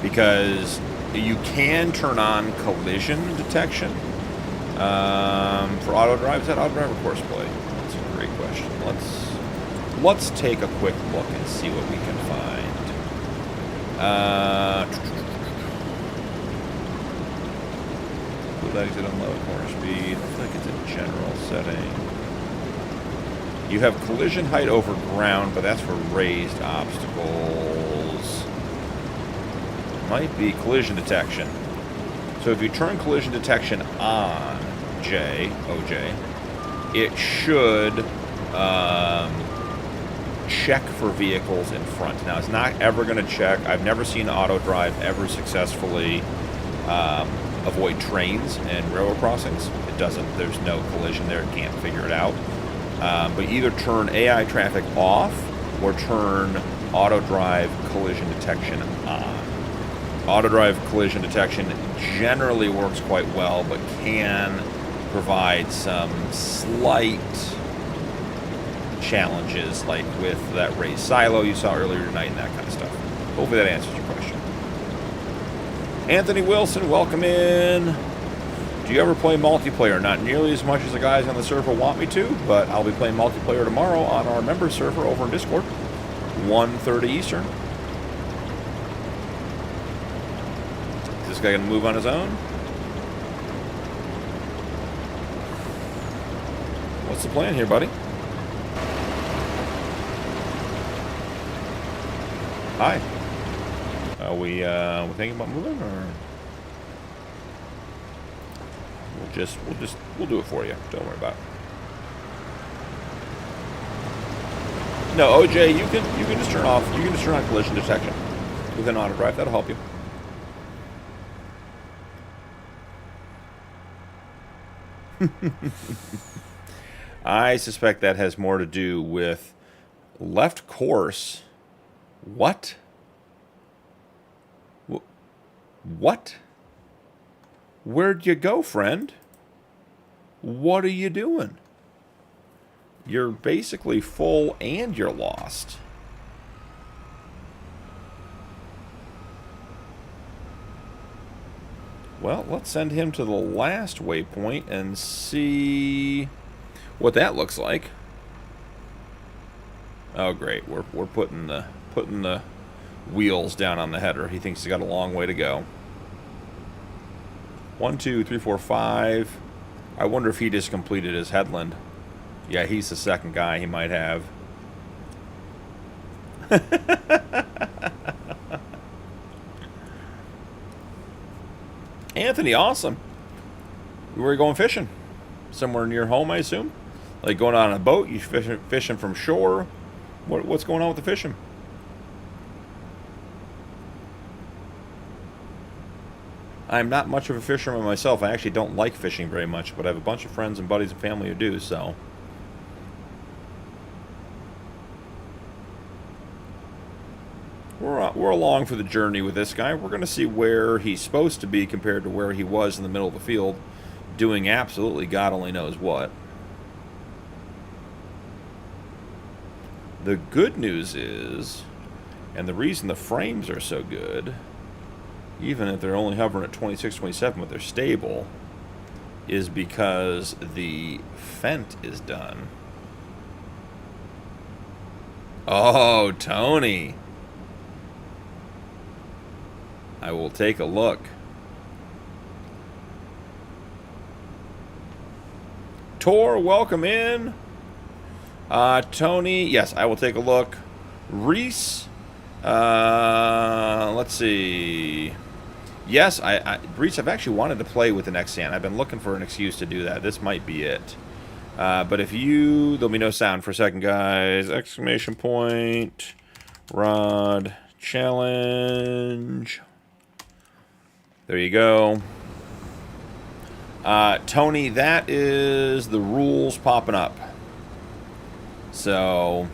Because you can turn on collision detection for auto-drive. Is that auto-drive or course play? That's a great question. Let's take a quick look and see what we can find. Full exit unload, corner speed. I feel like it's a general setting. You have collision height over ground, but that's for raised obstacles. Might be collision detection. So if you turn collision detection on, OJ, it should check for vehicles in front. Now, it's not ever going to check. I've never seen auto drive ever successfully avoid trains and railroad crossings. It doesn't. There's no collision there. It can't figure it out. But either turn AI traffic off or turn auto drive collision detection on. Auto drive collision detection generally works quite well, but can provide some slight challenges, like with that raised silo you saw earlier tonight and that kind of stuff. Hopefully that answers your question. Anthony Wilson, welcome in. Do you ever play multiplayer? Not nearly as much as the guys on the server want me to, but I'll be playing multiplayer tomorrow on our member server over in Discord, 1:30 Eastern. Is this guy going to move on his own? What's the plan here, buddy? Hi. Are we thinking about moving, or we'll do it for you. Don't worry about it. No, OJ, you can just turn off. You can just turn on collision detection with an auto drive. That'll help you. I suspect that has more to do with left course. What? What? Where'd you go, friend? What are you doing? You're basically full and you're lost. Well, let's send him to the last waypoint and see what that looks like. Oh, great. We're putting the wheels down on the header. He thinks he's got a long way to go. 1, 2, 3, 4, 5. I wonder if he just completed his headland. Yeah, he's the second guy he might have. Anthony, awesome. Where are you going fishing? Somewhere near home, I assume? Like going on a boat? You fishing from shore? What's going on with the fishing? I'm not much of a fisherman myself. I actually don't like fishing very much, but I have a bunch of friends and buddies and family who do, so. We're along for the journey with this guy. We're going to see where he's supposed to be compared to where he was in the middle of the field, doing absolutely God only knows what. The good news is, and the reason the frames are so good, even if they're only hovering at 26, 27, but they're stable, is because the fent is done. Oh, Tony. I will take a look. Tor, welcome in. Tony, yes, I will take a look. Reese, let's see. Yes, Reese, I've actually wanted to play with the next stand. I've been looking for an excuse to do that. This might be it. But if you, there'll be no sound for a second, guys. Exclamation point, rod, challenge. There you go. Tony, that is the rules popping up. So,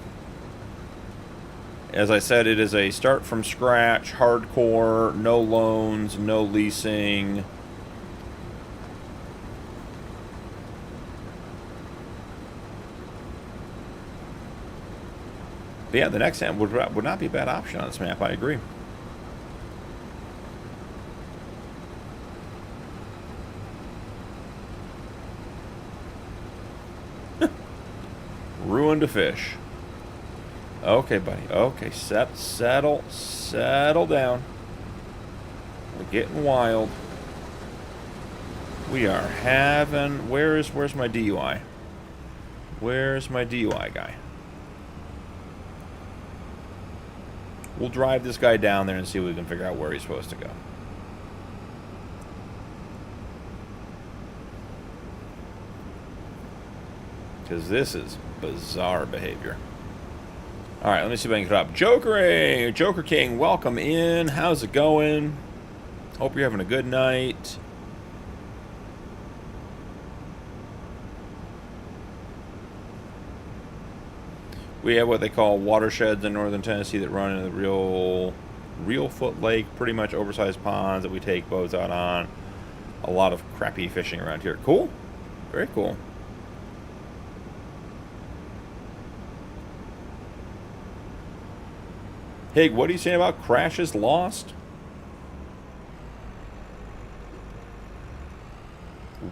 as I said, it is a start from scratch, hardcore, no loans, no leasing. But yeah, the next hand would not be a bad option on this map, I agree. Ruined a fish. Okay, buddy. Okay, settle down. We're getting wild. We are having. Where's my DUI? Where's my DUI guy? We'll drive this guy down there and see if we can figure out where he's supposed to go. Because this is bizarre behavior. Alright, let me see if I can get up. Joker King, welcome in. How's it going? Hope you're having a good night. We have what they call watersheds in northern Tennessee that run into the real foot lake. Pretty much oversized ponds that we take boats out on. A lot of crappie fishing around here. Cool. Very cool. Hig, what are you saying about crashes lost?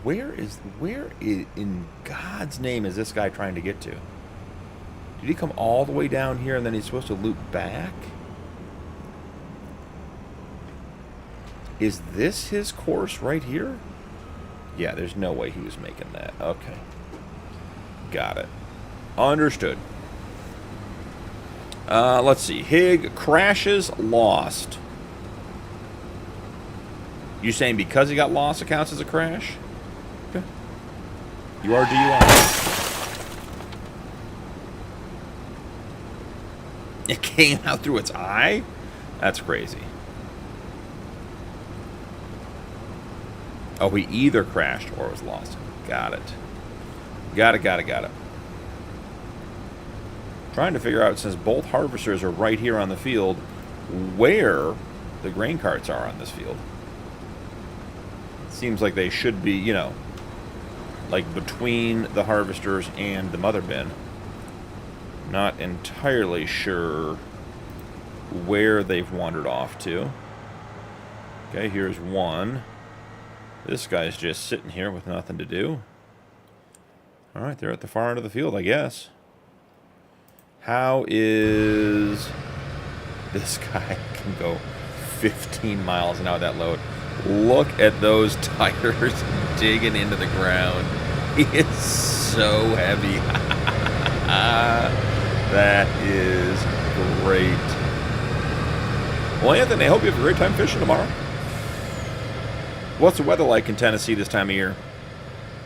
Where in God's name is this guy trying to get to? Did he come all the way down here and then he's supposed to loop back? Is this his course right here? Yeah, there's no way he was making that. Okay. Got it. Understood. Let's see. Hig, crashes lost. You saying because he got lost it counts as a crash? Okay. You are DUI. It came out through its eye? That's crazy. Oh, he either crashed or was lost. Got it. Got it. Trying to figure out, since both harvesters are right here on the field, where the grain carts are on this field. It seems like they should be, you know, like between the harvesters and the mother bin. Not entirely sure where they've wandered off to. Okay, here's one. This guy's just sitting here with nothing to do. Alright, they're at the far end of the field, I guess. How is... This guy can go 15 miles an hour that load. Look at those tires digging into the ground. He is so heavy. That is great. Well, Anthony, I hope you have a great time fishing tomorrow. What's the weather like in Tennessee this time of year?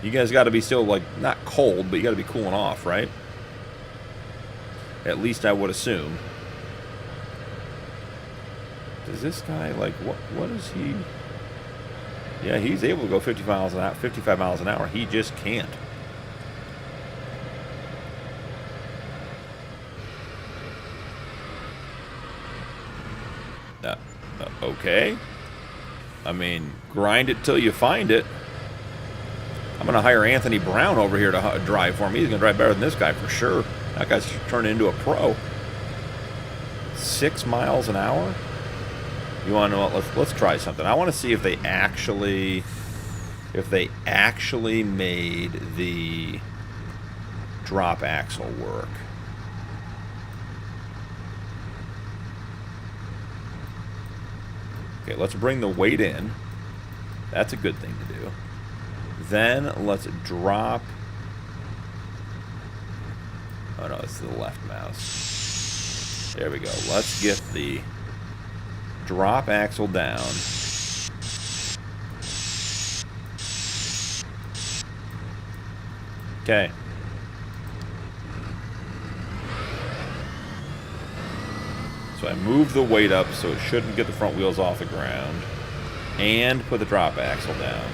You guys got to be still, like, not cold, but you got to be cooling off, right? At least I would assume. Does this guy, like, what is he? Yeah, he's able to go 50 miles an hour, 55 miles an hour. He just can't. Okay. I mean, grind it till you find it. I'm going to hire Anthony Brown over here to drive for me. He's going to drive better than this guy for sure. That guy's turning into a pro. 6 miles an hour? You want to know what? Let's try something. I want to see if they actually made the drop axle work. Okay, let's bring the weight in. That's a good thing to do. Then let's drop. Oh no, it's the left mouse. There we go. Let's get the drop axle down. Okay. So I move the weight up so it shouldn't get the front wheels off the ground. And put the drop axle down.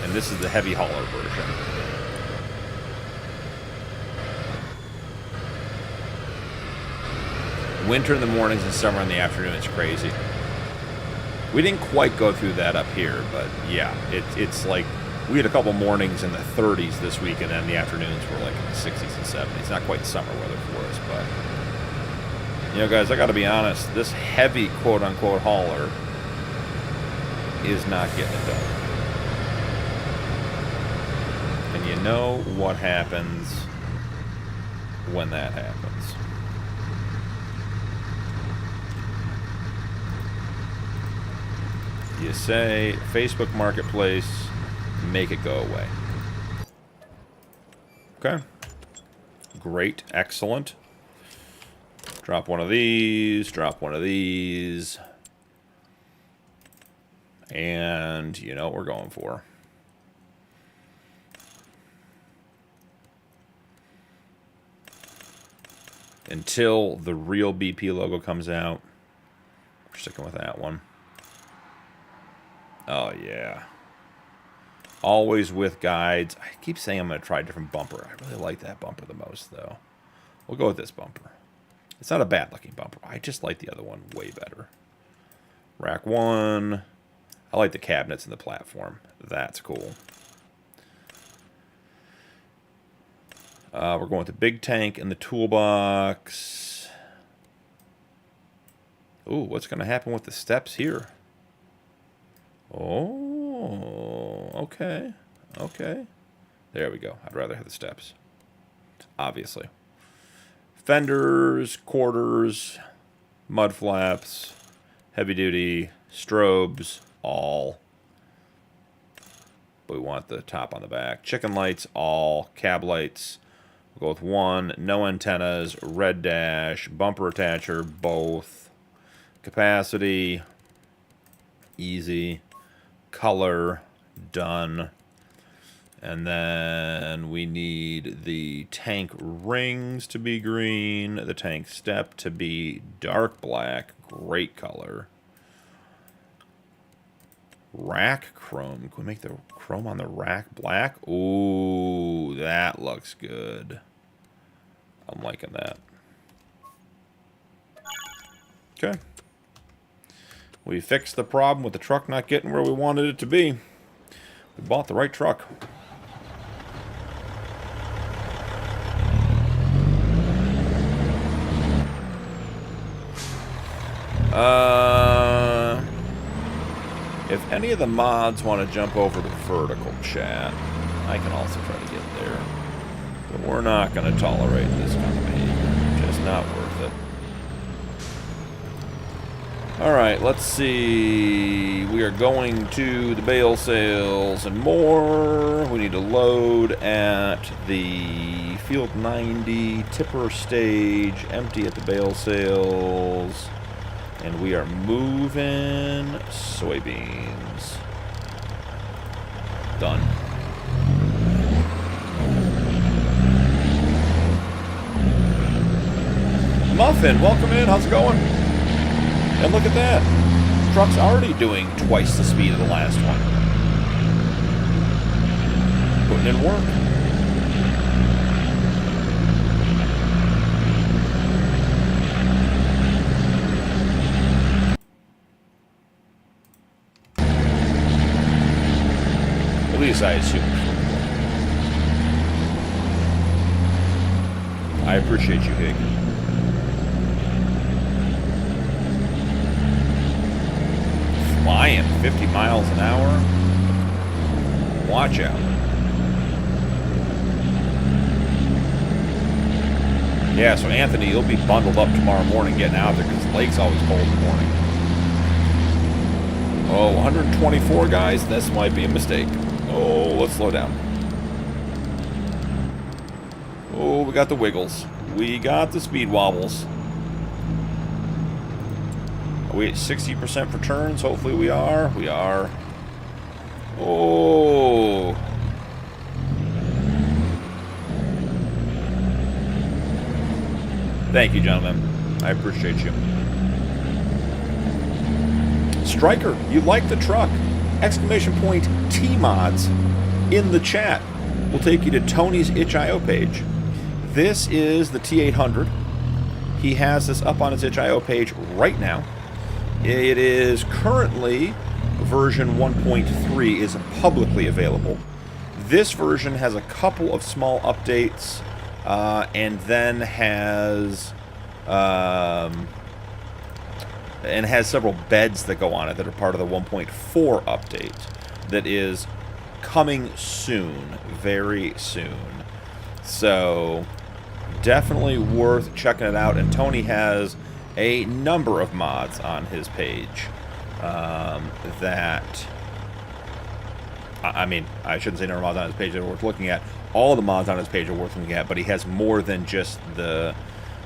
And this is the heavy hauler version. Winter in the mornings and summer in the afternoon, it's crazy. We didn't quite go through that up here, but yeah, it's like we had a couple mornings in the 30s this week, and then the afternoons were like in the 60s and 70s. Not quite summer weather for us, but you know, guys, I got to be honest. This heavy quote-unquote hauler is not getting it done. And you know what happens when that happens. You say, Facebook Marketplace, make it go away. Okay. Great. Excellent. Drop one of these. Drop one of these. And you know what we're going for. Until the real BP logo comes out, we're sticking with that one. Oh, yeah. Always with guides. I keep saying I'm going to try a different bumper. I really like that bumper the most, though. We'll go with this bumper. It's not a bad-looking bumper. I just like the other one way better. Rack 1. I like the cabinets and the platform. That's cool. We're going with the big tank and the toolbox. Ooh, what's going to happen with the steps here? Oh, okay. Okay. There we go. I'd rather have the steps. Obviously. Fenders, quarters, mud flaps, heavy duty, strobes, all. But we want the top on the back. Chicken lights, all. Cab lights. We'll go with 1. No antennas. Red dash. Bumper attacher. Both. Capacity. Easy. Color. Done. And then we need the tank rings to be green. The tank step to be dark black. Great color. Rack chrome. Can we make the chrome on the rack black? Ooh, that looks good. I'm liking that. Okay. We fixed the problem with the truck not getting where we wanted it to be. We bought the right truck. If any of the mods want to jump over to vertical chat, I can also try to get there. But we're not going to tolerate this kind of behavior. Just not worth it. Alright, let's see. We are going to the bale sales and more. We need to load at the Field 90 tipper stage, empty at the bale sales. And we are moving soybeans. Done. Muffin, welcome in. How's it going? And look at that. truck's already doing twice the speed of the last one. Putting in work. At least I assume. I appreciate you, Hig. Flying 50 miles an hour. Watch out. Yeah, so Anthony, you'll be bundled up tomorrow morning getting out there because the lake's always cold in the morning. Oh, 124 guys? This might be a mistake. Oh, let's slow down. Oh, we got the wiggles. We got the speed wobbles. Are we at 60% for turns? Hopefully we are. We are. Oh. Thank you, gentlemen. I appreciate you. Striker, you like the truck? Exclamation point T-Mods in the chat will take you to Tony's itch.io page. This is the T800. He has this up on his itch.io page right now. It is currently version 1.3 is publicly available. This version has a couple of small updates and then has several beds that go on it that are part of the 1.4 update that is coming soon, very soon. So definitely worth checking it out. And Tony has a number of mods on his page that, I mean, I shouldn't say number of mods on his page that are worth looking at. All the mods on his page are worth looking at, but he has more than just the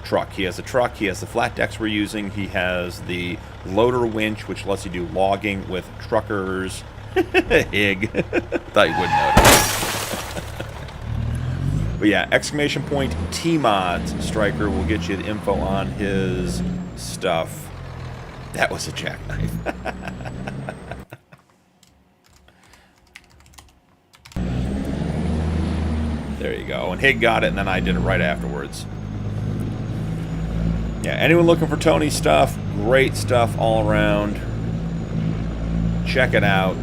truck. He has the truck, he has the flat decks we're using, he has the loader winch, which lets you do logging with truckers. Hig. Thought you wouldn't notice. But yeah, exclamation point T-Mods. Striker will get you the info on his stuff. That was a jackknife. There you go. And Hig got it, and then I did it right afterwards. Yeah, anyone looking for Tony's stuff, great stuff all around. Check it out.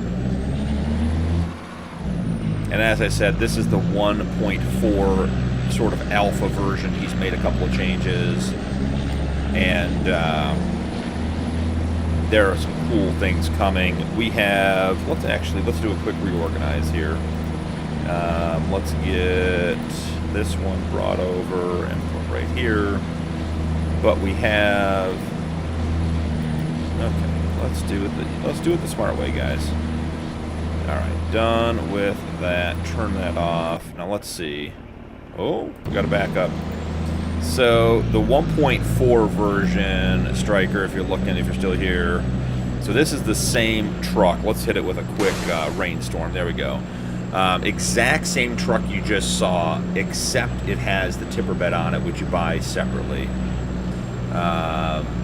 And as I said, this is the 1.4 sort of alpha version. He's made a couple of changes. And there are some cool things coming. We have, let's do a quick reorganize here. Let's get this one brought over and put right here. But we have, okay, let's do it the smart way, guys. All right, done with that. Turn that off. Now let's see. Oh, we got to back up. So the 1.4 version, Striker, if you're still here. So this is the same truck. Let's hit it with a quick rainstorm. There we go. Exact same truck you just saw, except it has the tipper bed on it, which you buy separately.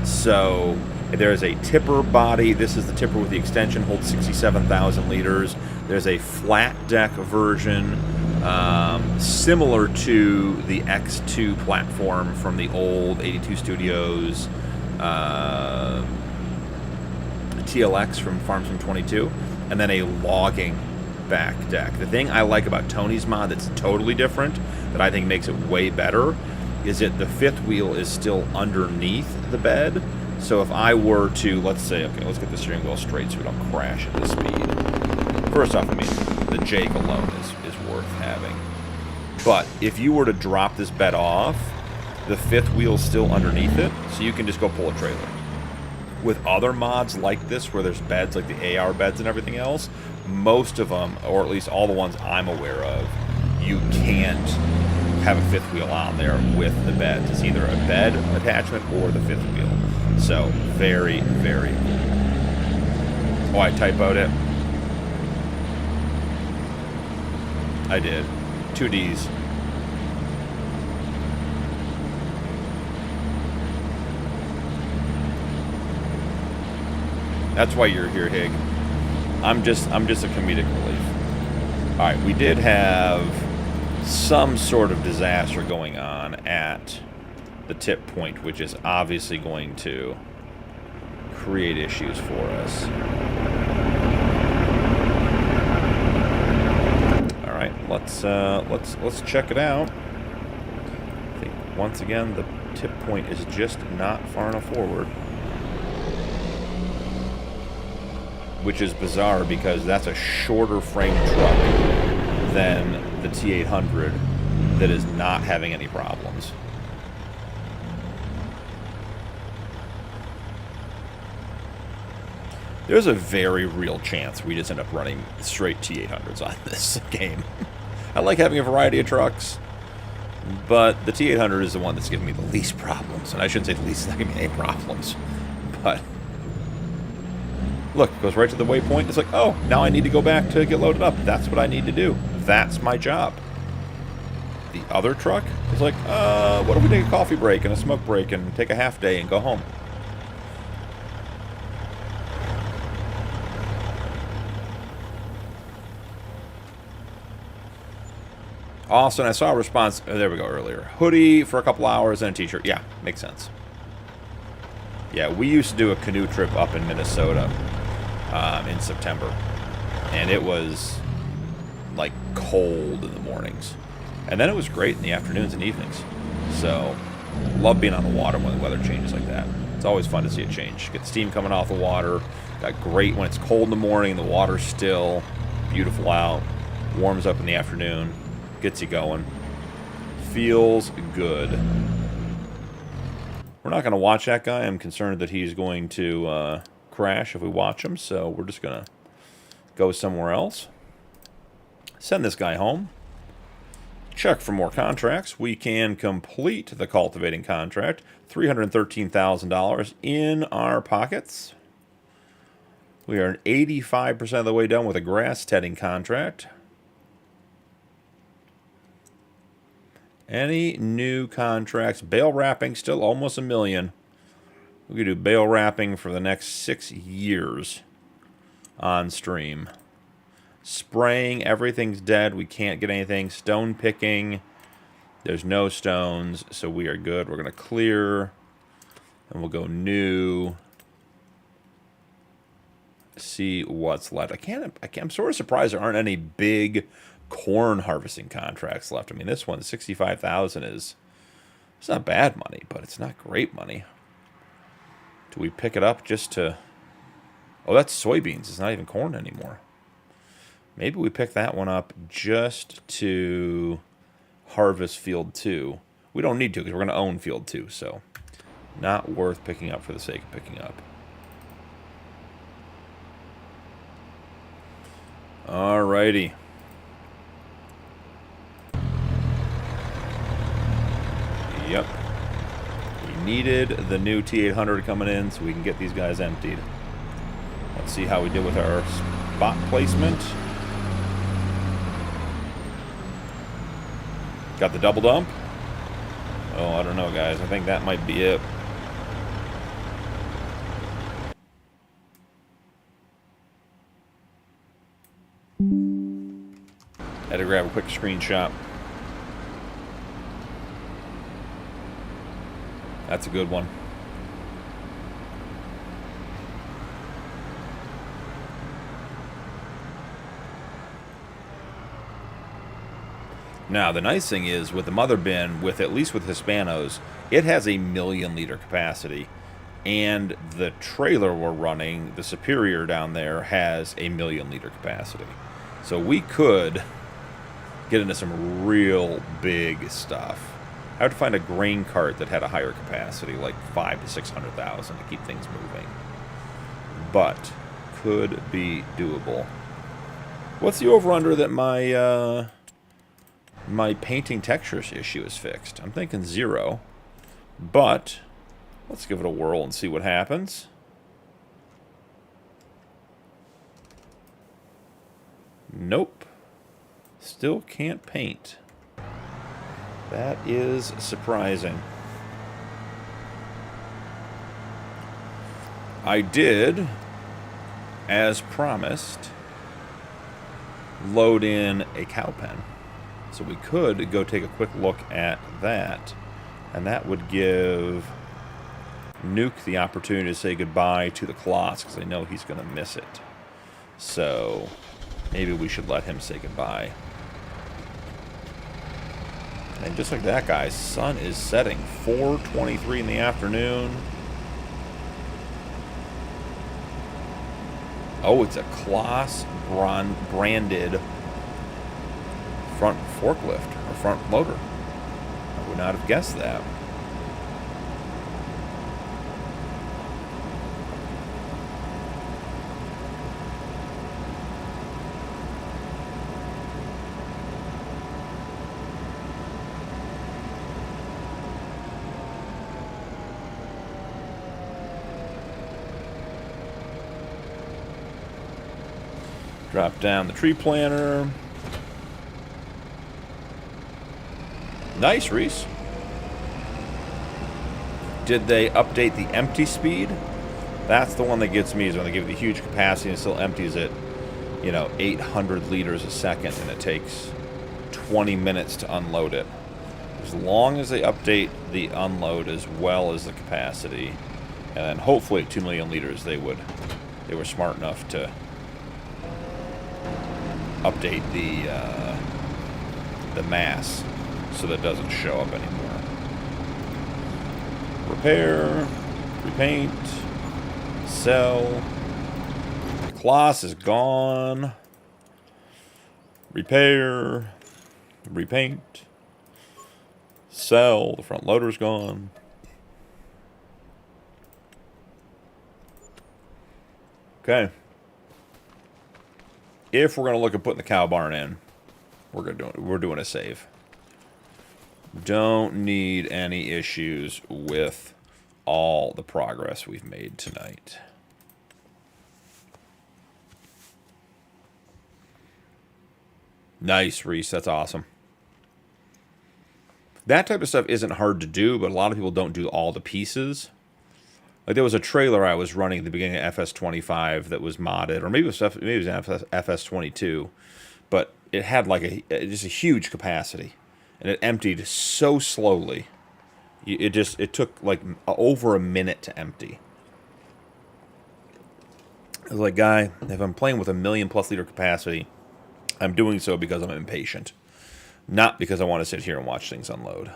So there's a tipper body. This is the tipper with the extension, holds 67,000 liters. There's a flat deck version, similar to the X2 platform from the old 82 Studios TLX from Farmstick 22, and then a logging back deck. The thing I like about Tony's mod that's totally different, that I think makes it way better, is that the fifth wheel is still underneath the bed. So if I were to, let's say, okay, let's get the steering wheel straight so we don't crash at this speed. First off, I mean, the Jake alone is worth having. But if you were to drop this bed off, the fifth wheel's still underneath it, so you can just go pull a trailer. With other mods like this, where there's beds like the AR beds and everything else, most of them, or at least all the ones I'm aware of, you can't have a fifth wheel on there with the bed. It's either a bed attachment or the fifth wheel. So, very, very cool. Oh, I typoed it. I did. 2 Ds. That's why you're here, Hig. I'm just a comedic relief. All right, we did have some sort of disaster going on at the tip point, which is obviously going to create issues for us. All right, let's check it out. I think once again the tip point is just not far enough forward, which is bizarre because that's a shorter frame truck than the T800 that is not having any problems. There's a very real chance we just end up running straight T800s on this game. I like having a variety of trucks, but the T800 is the one that's giving me the least problems. And I shouldn't say the least, it's not giving me any problems. But look, it goes right to the waypoint. It's like, oh, now I need to go back to get loaded up. That's what I need to do. That's my job. The other truck is like, what if we take a coffee break and a smoke break and take a half day and go home? Austin, I saw a response. Oh, there we go, earlier. Hoodie for a couple hours and a t-shirt. Yeah, makes sense. Yeah, we used to do a canoe trip up in Minnesota in September. And it was, like, cold in the mornings. And then it was great in the afternoons and evenings. So, love being on the water when the weather changes like that. It's always fun to see it change. Get the steam coming off the water. Got great when it's cold in the morning. The water's still. Beautiful out. Warms up in the afternoon. Gets you going. Feels good. We're not going to watch that guy. I'm concerned that he's going to crash if we watch him, so we're just going to go somewhere else. Send this guy home. Check for more contracts. We can complete the cultivating contract. $313,000 in our pockets. We are 85% of the way done with a grass tedding contract. Any new contracts? Bale wrapping, still almost $1 million. We could do bale wrapping for the next 6 years on stream. Spraying, everything's dead. We can't get anything. Stone picking, there's no stones, so we are good. We're going to clear, and we'll go new. See what's left. I'm sort of surprised there aren't any big corn harvesting contracts left. I mean, this one, 65,000 is, it's not bad money, but it's not great money. Do we pick it up just to, oh, that's soybeans. It's not even corn anymore. Maybe we pick that one up just to harvest field 2. We don't need to because we're going to own field 2, so not worth picking up for the sake of picking up. Alrighty. Yep. We needed the new T800 coming in so we can get these guys emptied. Let's see how we did with our spot placement. Got the double dump? Oh, I don't know, guys. I think that might be it. Had to grab a quick screenshot. That's a good one. Now, the nice thing is, with the mother bin, at least with Hispanos, it has a 1,000,000-liter capacity. And the trailer we're running, the Superior down there, has a 1,000,000-liter capacity. So we could get into some real big stuff. I would find a grain cart that had a higher capacity, like 500,000 to 600,000 to keep things moving. But could be doable. What's the over-under that my painting textures issue is fixed? I'm thinking 0. But let's give it a whirl and see what happens. Nope. Still can't paint. That is surprising. I did as promised, load in a cow pen. So we could go take a quick look at that, and that would give Nuke the opportunity to say goodbye to the Colossus, because I know he's going to miss it. So maybe we should let him say goodbye. And just like that, guys, sun is setting. 4:23 in the afternoon. Oh, it's a Kloss branded front forklift, or front loader. I would not have guessed that. Drop down the tree planter. Nice, Reese. Did they update the empty speed? That's the one that gets me, is when they give you the huge capacity and still empties it, you know, 800 liters a second, and it takes 20 minutes to unload it. As long as they update the unload as well as the capacity, and then hopefully at 2 million liters they were smart enough to update the mass so that it doesn't show up anymore. Repair, repaint, sell. Kloss is gone. Repair, repaint, sell. The front loader's gone. Okay. If we're going to look at putting the cow barn in, we're doing a save. Don't need any issues with all the progress we've made tonight. Nice, Reese. That's awesome. That type of stuff isn't hard to do, but a lot of people don't do all the pieces. Like, there was a trailer I was running at the beginning of FS25 that was modded, or maybe it was FS22, but it had like just a huge capacity, and it emptied so slowly. It took like over a minute to empty. I was like, guy, if I'm playing with a 1,000,000+ liter capacity, I'm doing so because I'm impatient, not because I want to sit here and watch things unload.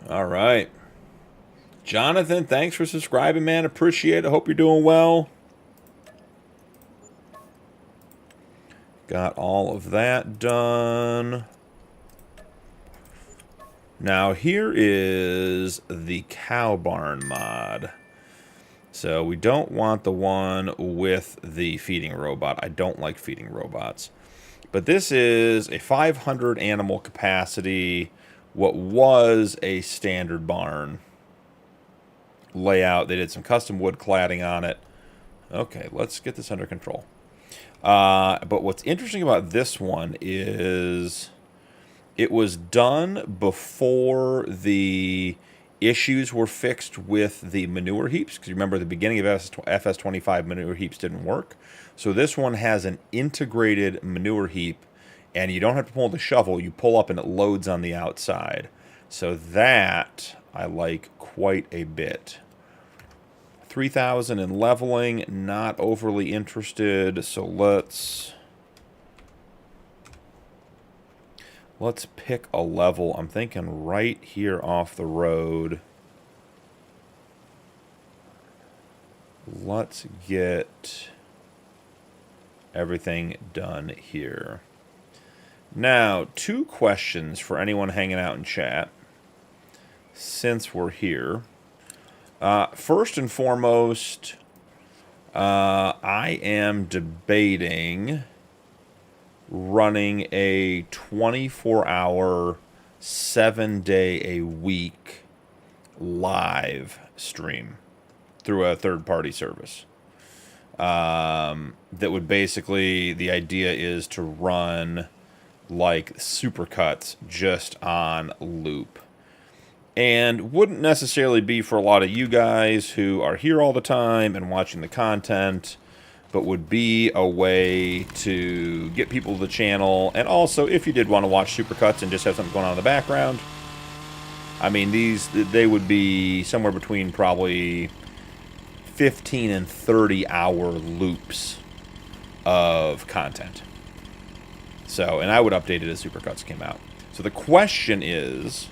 All right. Jonathan, thanks for subscribing, man. Appreciate it. Hope you're doing well. Got all of that done. Now, here is the cow barn mod. So, we don't want the one with the feeding robot. I don't like feeding robots. But this is a 500 animal capacity, what was a standard barn layout. They did some custom wood cladding on it. Okay, let's get this under control. But what's interesting about this one is it was done before the issues were fixed with the manure heaps. Because remember, the beginning of FS25 manure heaps didn't work. So this one has an integrated manure heap, and you don't have to pull the shovel. You pull up and it loads on the outside. So that I like quite a bit. 3,000 in leveling, not overly interested, so let's pick a level. I'm thinking right here off the road. Let's get everything done here. Now, 2 questions for anyone hanging out in chat, since we're here. First and foremost, I am debating running a 24-hour, 7-day-a-week live stream through a third-party service. That would basically, the idea is to run like supercuts just on loop. and wouldn't necessarily be for a lot of you guys who are here all the time and watching the content, but would be a way to get people to the channel. And also, if you did want to watch supercuts and just have something going on in the background, I mean, they would be somewhere between probably 15 and 30 hour loops of content. So, and I would update it as supercuts came out. So the question is,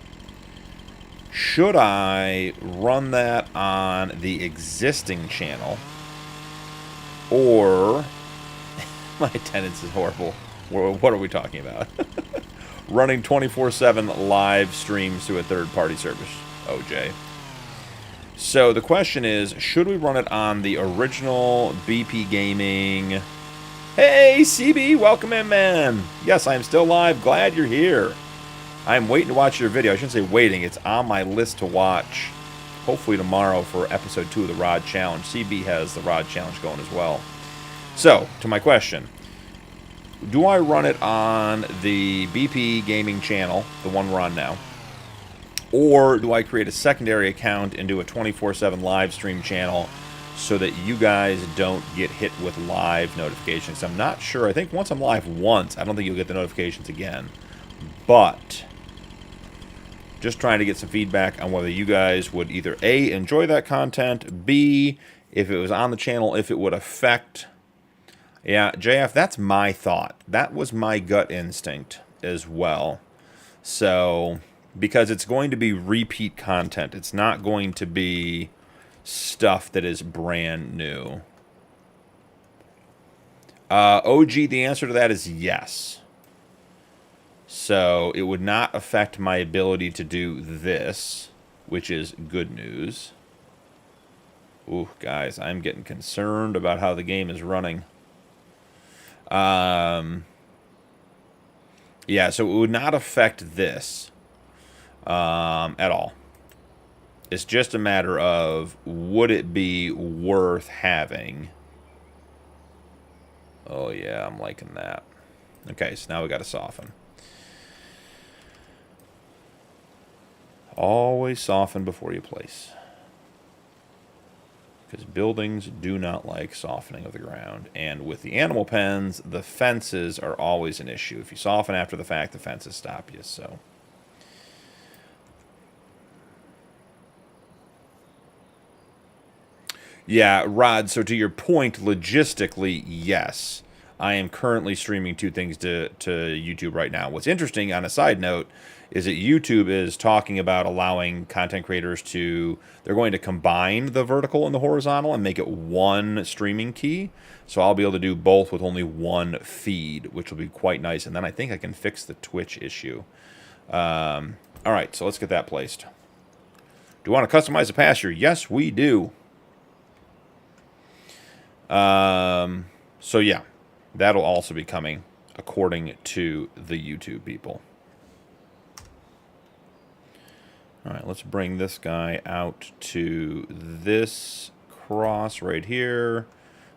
should I run that on the existing channel, or my attendance is horrible. What are we talking about? Running 24/7 live streams to a third-party service, OJ. So the question is, should we run it on the original BP Gaming? Hey, CB, welcome in, man. Yes, I am still live. Glad you're here. I'm waiting to watch your video. I shouldn't say waiting. It's on my list to watch. Hopefully tomorrow for episode 2 of the Rod Challenge. CB has the Rod Challenge going as well. So, to my question. Do I run it on the BP Gaming channel, the one we're on now? Or do I create a secondary account and do a 24/7 live stream channel so that you guys don't get hit with live notifications? I'm not sure. I think once I'm live once, I don't think you'll get the notifications again. But just trying to get some feedback on whether you guys would either A, enjoy that content, B, if it was on the channel, if it would affect. Yeah, JF, that's my thought. That was my gut instinct as well. So, because it's going to be repeat content. It's not going to be stuff that is brand new. OG, the answer to that is yes. So it would not affect my ability to do this, which is good news. Ooh, guys, I'm getting concerned about how the game is running. Yeah, so it would not affect this at all. It's just a matter of, would it be worth having? Oh, yeah, I'm liking that. Okay, so now we got to soften. Always soften before you place. Because buildings do not like softening of the ground. And with the animal pens, the fences are always an issue. If you soften after the fact, the fences stop you. So, yeah, Rod, so to your point, logistically, yes. I am currently streaming 2 things to YouTube right now. What's interesting, on a side note, is that YouTube is talking about allowing content creators to, they're going to combine the vertical and the horizontal and make it one streaming key. So I'll be able to do both with only one feed, which will be quite nice. And then I think I can fix the Twitch issue. All right, so let's get that placed. Do you want to customize the pasture? Yes, we do. So yeah, that'll also be coming according to the YouTube people. All right, let's bring this guy out to this cross right here.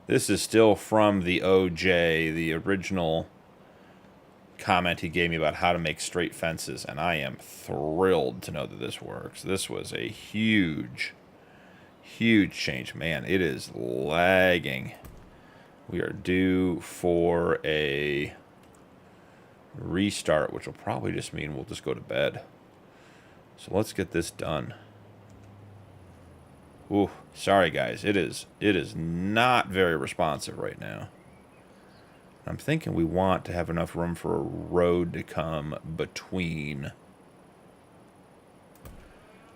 This is still from the OJ, the original comment he gave me about how to make straight fences, and I am thrilled to know that this works. This was a huge, huge change. Man, it is lagging. We are due for a restart, which will probably just mean we'll just go to bed. So let's get this done. Ooh, sorry guys. It is not very responsive right now. I'm thinking we want to have enough room for a road to come between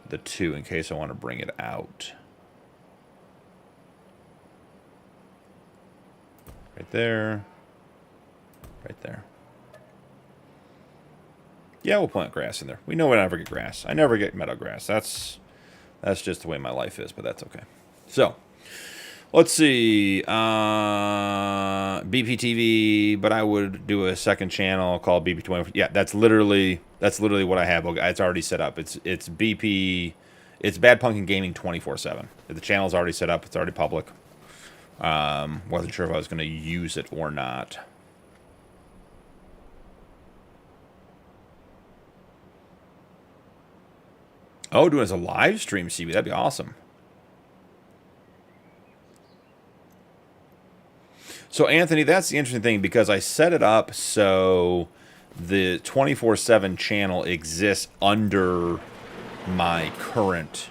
the two in case I want to bring it out. Right there. Right there. Yeah, we'll plant grass in there. We know we never get grass. I never get meadow grass. That's just the way my life is, but that's okay. So, let's see. BPTV, but I would do a second channel called BP20. Yeah, that's literally what I have. It's already set up. It's BP. It's Bad Punkin Gaming 24/7. The channel's already set up. It's already public. Wasn't sure if I was going to use it or not. Oh, doing it as a live stream, CB. That'd be awesome. So, Anthony, that's the interesting thing because I set it up so the 24/7 channel exists under my current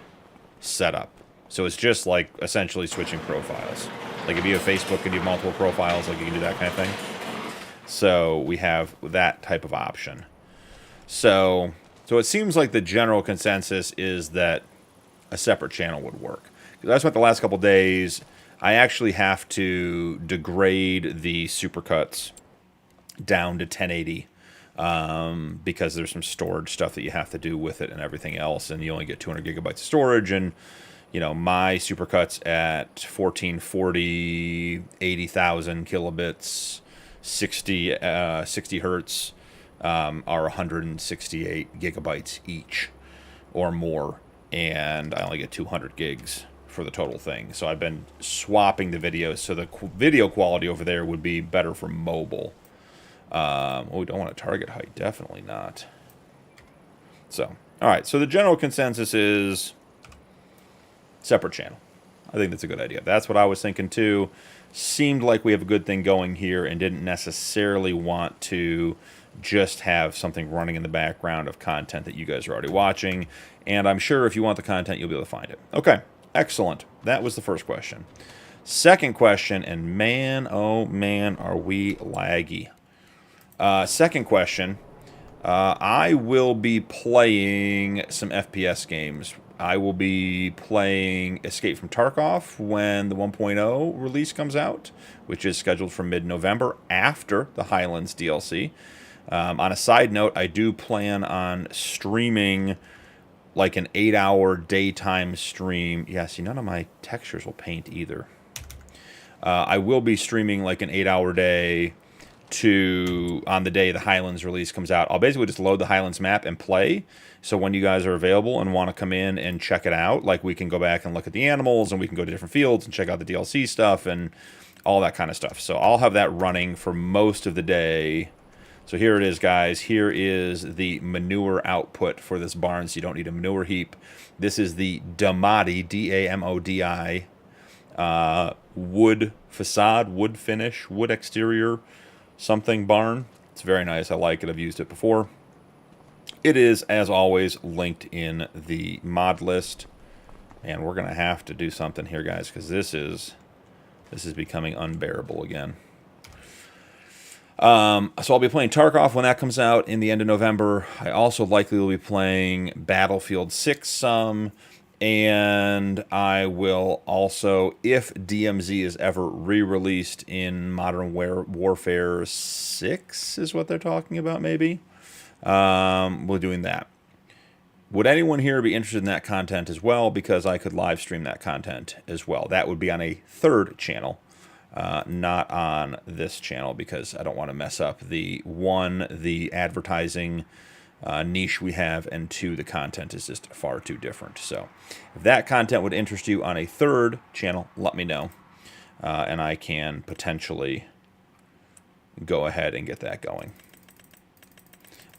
setup. So it's just like essentially switching profiles. Like if you have Facebook and you have multiple profiles, like you can do that kind of thing. So we have that type of option. So it seems like the general consensus is that a separate channel would work. Because I spent the last couple days, I actually have to degrade the supercuts down to 1080 because there's some storage stuff that you have to do with it and everything else, and you only get 200 gigabytes of storage. And you know, my supercuts at 1440, 80,000 kilobits, 60 hertz are 168 gigabytes each or more, and I only get 200 gigs for the total thing. So I've been swapping the videos so the video quality over there would be better for mobile. We don't want a target height, definitely not. So, all right, so the general consensus is separate channel. I think that's a good idea. That's what I was thinking too. Seemed like we have a good thing going here and didn't necessarily want to just have something running in the background of content that you guys are already watching. And I'm sure if you want the content, you'll be able to find it. Okay, excellent. That was the first question. Second question, and man, oh man, are we laggy. Second question, I will be playing some FPS games. I will be playing Escape from Tarkov when the 1.0 release comes out, which is scheduled for mid-November after the Highlands DLC. On a side note, I do plan on streaming like an 8-hour daytime stream. Yeah, see, none of my textures will paint either. I will be streaming like an 8-hour day on the day the Highlands release comes out. I'll basically just load the Highlands map and play. So when you guys are available and want to come in and check it out, like we can go back and look at the animals and we can go to different fields and check out the DLC stuff and all that kind of stuff. So I'll have that running for most of the day. So here it is, guys. Here is the manure output for this barn, so you don't need a manure heap. This is the Damodi, D-A-M-O-D-I, wood facade, wood finish, wood exterior, something barn. It's very nice. I like it. I've used it before. It is, as always, linked in the mod list. And we're going to have to do something here, guys, because this is becoming unbearable again. So I'll be playing Tarkov when that comes out in the end of November. I also likely will be playing Battlefield 6 some. And I will also, if DMZ is ever re-released in Modern Warfare 6, is what they're talking about, maybe, we're doing that. Would anyone here be interested in that content as well? Because I could live stream that content as well. That would be on a third channel, not on this channel, because I don't want to mess up the advertising niche we have, and two, the content is just far too different. So if that content would interest you on a third channel, let me know, and I can potentially go ahead and get that going.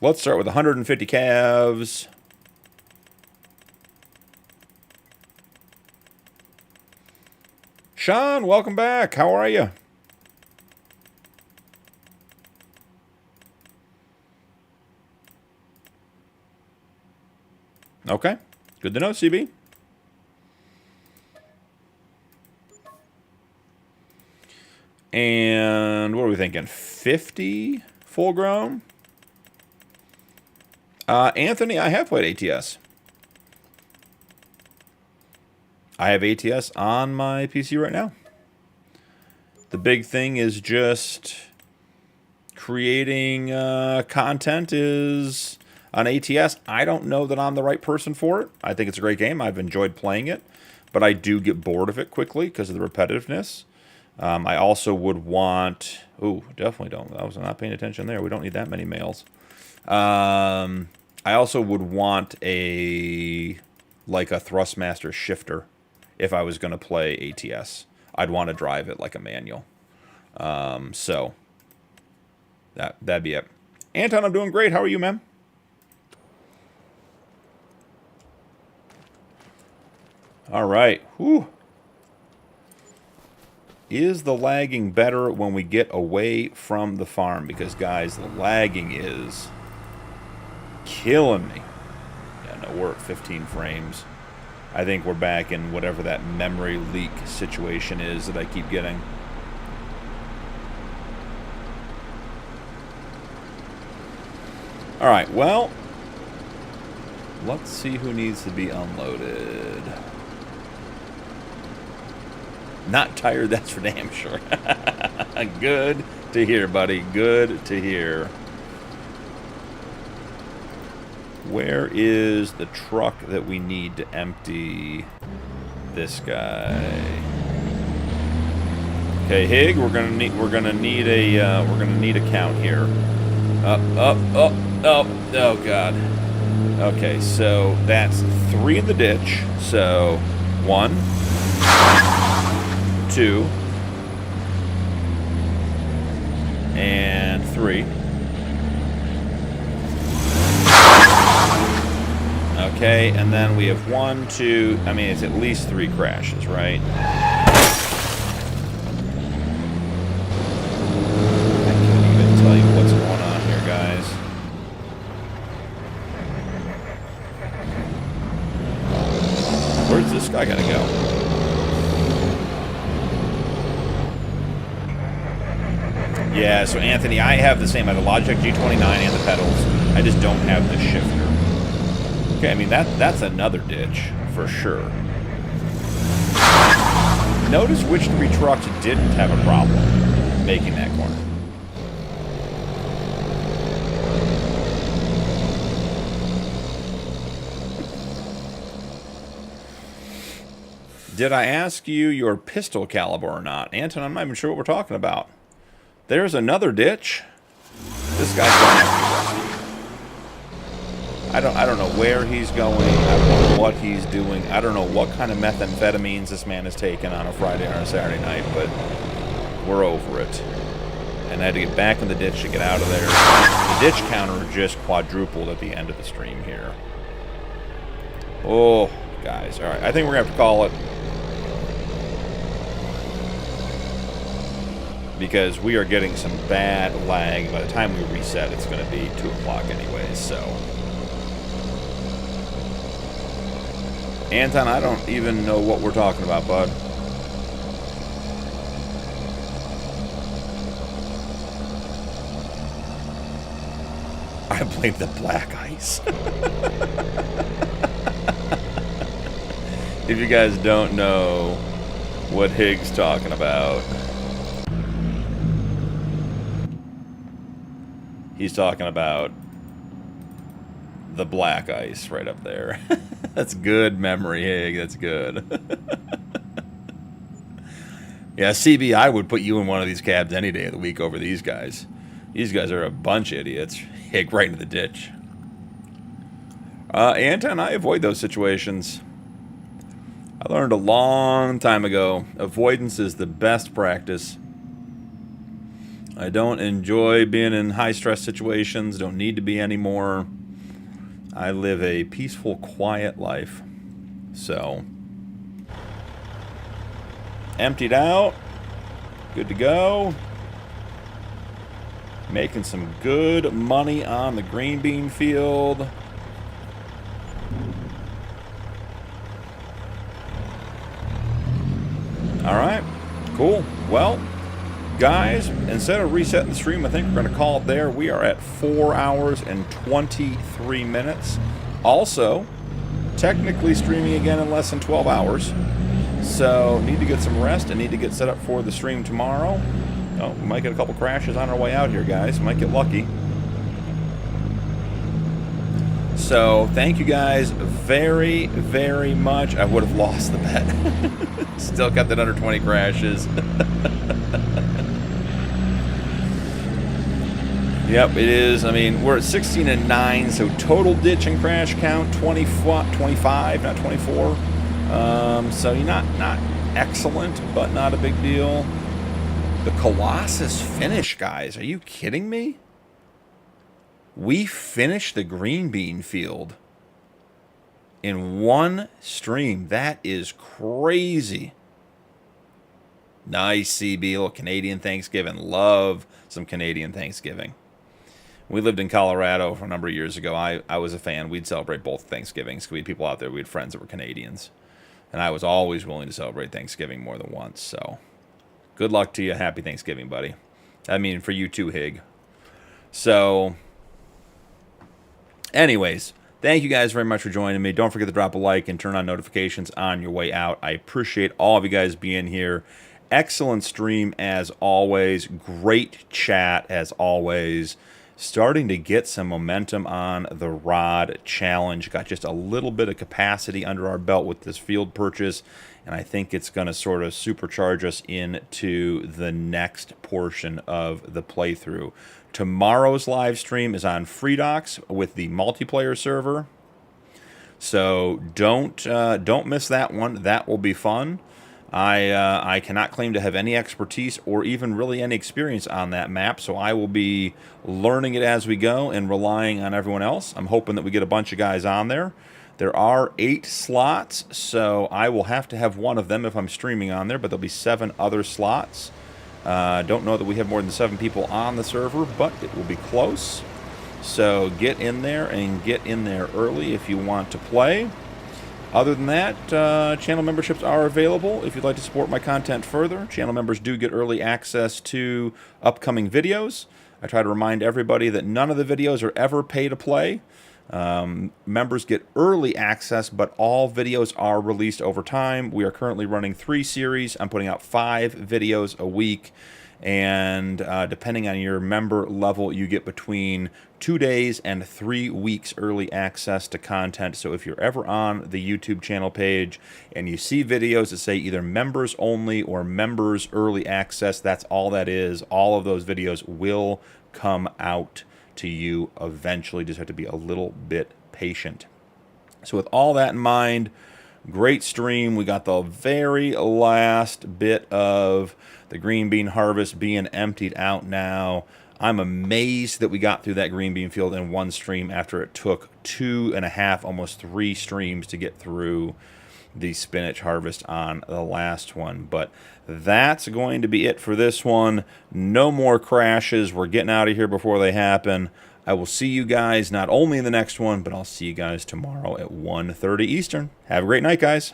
Let's start with 150 calves. Sean, welcome back. How are you? Okay, good to know, CB. And what are we thinking? 50 full grown? Anthony, I have played ATS. I have ATS on my PC right now. The big thing is just creating content is on ATS. I don't know that I'm the right person for it. I think it's a great game. I've enjoyed playing it, but I do get bored of it quickly because of the repetitiveness. I also would want... Ooh, definitely don't. I was not paying attention there. We don't need that many males. I also would want a Thrustmaster shifter if I was going to play ATS. I'd want to drive it like a manual. So that'd be it. Anton, I'm doing great. How are you, man? All right. Whew. Is the lagging better when we get away from the farm? Because, guys, the lagging is killing me. Yeah, no, we're at 15 frames. I think we're back in whatever that memory leak situation is that I keep getting. All right, well, let's see who needs to be unloaded. Not tired, that's for damn sure. Good to hear, buddy. Good to hear. Where is the truck that we need to empty this guy? Okay, Hig, we're gonna need a count here. Oh God. Okay, so that's 3 in the ditch. So 1, 2, and 3. Okay, and then we have 1, 2. I mean, it's at least 3 crashes, right? I can't even tell you what's going on here, guys. Where's this guy gonna go? Yeah, so Anthony, I have the same. I have the Logitech G29 and the pedals. I just don't have the shifter. Okay, I mean, that's another ditch, for sure. Notice which 3 trucks didn't have a problem making that corner. Did I ask you your pistol caliber or not? Anton, I'm not even sure what we're talking about. There's another ditch. This guy's going after me. I don't know where he's going. I don't know what he's doing. I don't know what kind of methamphetamines this man has taken on a Friday or a Saturday night, but we're over it. And I had to get back in the ditch to get out of there. The ditch counter just quadrupled at the end of the stream here. Oh, guys. All right, I think we're going to have to call it. Because we are getting some bad lag. By the time we reset, it's going to be 2 o'clock anyways, so. Anton, I don't even know what we're talking about, bud. I blame the black ice. If you guys don't know what Hig's talking about, he's talking about the black ice right up there. That's good memory, Hig. That's good. Yeah, CB, I would put you in one of these cabs any day of the week over these guys. These guys are a bunch of idiots. Hig right into the ditch. Anton, I avoid those situations. I learned a long time ago, avoidance is the best practice. I don't enjoy being in high-stress situations. Don't need to be anymore. I live a peaceful, quiet life. So, emptied out. Good to go. Making some good money on the green bean field. All right. Cool. Well, guys, instead of resetting the stream, I think we're going to call it there. We are at 4 hours and 23 minutes. Also, technically streaming again in less than 12 hours. So, need to get some rest and need to get set up for the stream tomorrow. Oh, we might get a couple crashes on our way out here, guys. Might get lucky. So, thank you guys very, very much. I would have lost the bet. Still kept it under 20 crashes. Yep, it is. I mean, we're at 16 and 9, so total ditch and crash count 25, not 24. So you're not excellent, but not a big deal. The Colossus finish, guys. Are you kidding me? We finished the green bean field in one stream. That is crazy. Nice, CB. Little Canadian Thanksgiving. Love some Canadian Thanksgiving. We lived in Colorado for a number of years ago. I was a fan. We'd celebrate both Thanksgivings. We had people out there. We had friends that were Canadians. And I was always willing to celebrate Thanksgiving more than once. So good luck to you. Happy Thanksgiving, buddy. I mean, for you too, Hig. So anyways, thank you guys very much for joining me. Don't forget to drop a like and turn on notifications on your way out. I appreciate all of you guys being here. Excellent stream as always. Great chat as always. Starting to get some momentum on the rod challenge. Got just a little bit of capacity under our belt with this field purchase, and I think it's going to sort of supercharge us into the next portion of the playthrough. Tomorrow's live stream is on FreeDocs with the multiplayer server, so don't miss that one. That will be fun. I cannot claim to have any expertise or even really any experience on that map, so I will be learning it as we go and relying on everyone else. I'm hoping that we get a bunch of guys on there. There are 8 slots, so I will have to have one of them if I'm streaming on there, but there'll be 7 other slots. Don't know that we have more than 7 people on the server, but it will be close. So get in there and get in there early if you want to play. Other than that, channel memberships are available if you'd like to support my content further. Channel members do get early access to upcoming videos. I try to remind everybody that none of the videos are ever pay to play. Members get early access, but all videos are released over time. We are currently running 3 series. I'm putting out 5 videos a week. And depending on your member level, you get between 2 days and 3 weeks early access to content. So if you're ever on the YouTube channel page and you see videos that say either members only or members early access, that's all that is. All of those videos will come out to you eventually. Just have to be a little bit patient. So with all that in mind, great stream. We got the very last bit of the green bean harvest being emptied out now. I'm amazed that we got through that green bean field in one stream after it took 2.5, almost 3 streams to get through the spinach harvest on the last one. But that's going to be it for this one. No more crashes. We're getting out of here before they happen. I will see you guys not only in the next one, but I'll see you guys tomorrow at 1:30 Eastern. Have a great night, guys.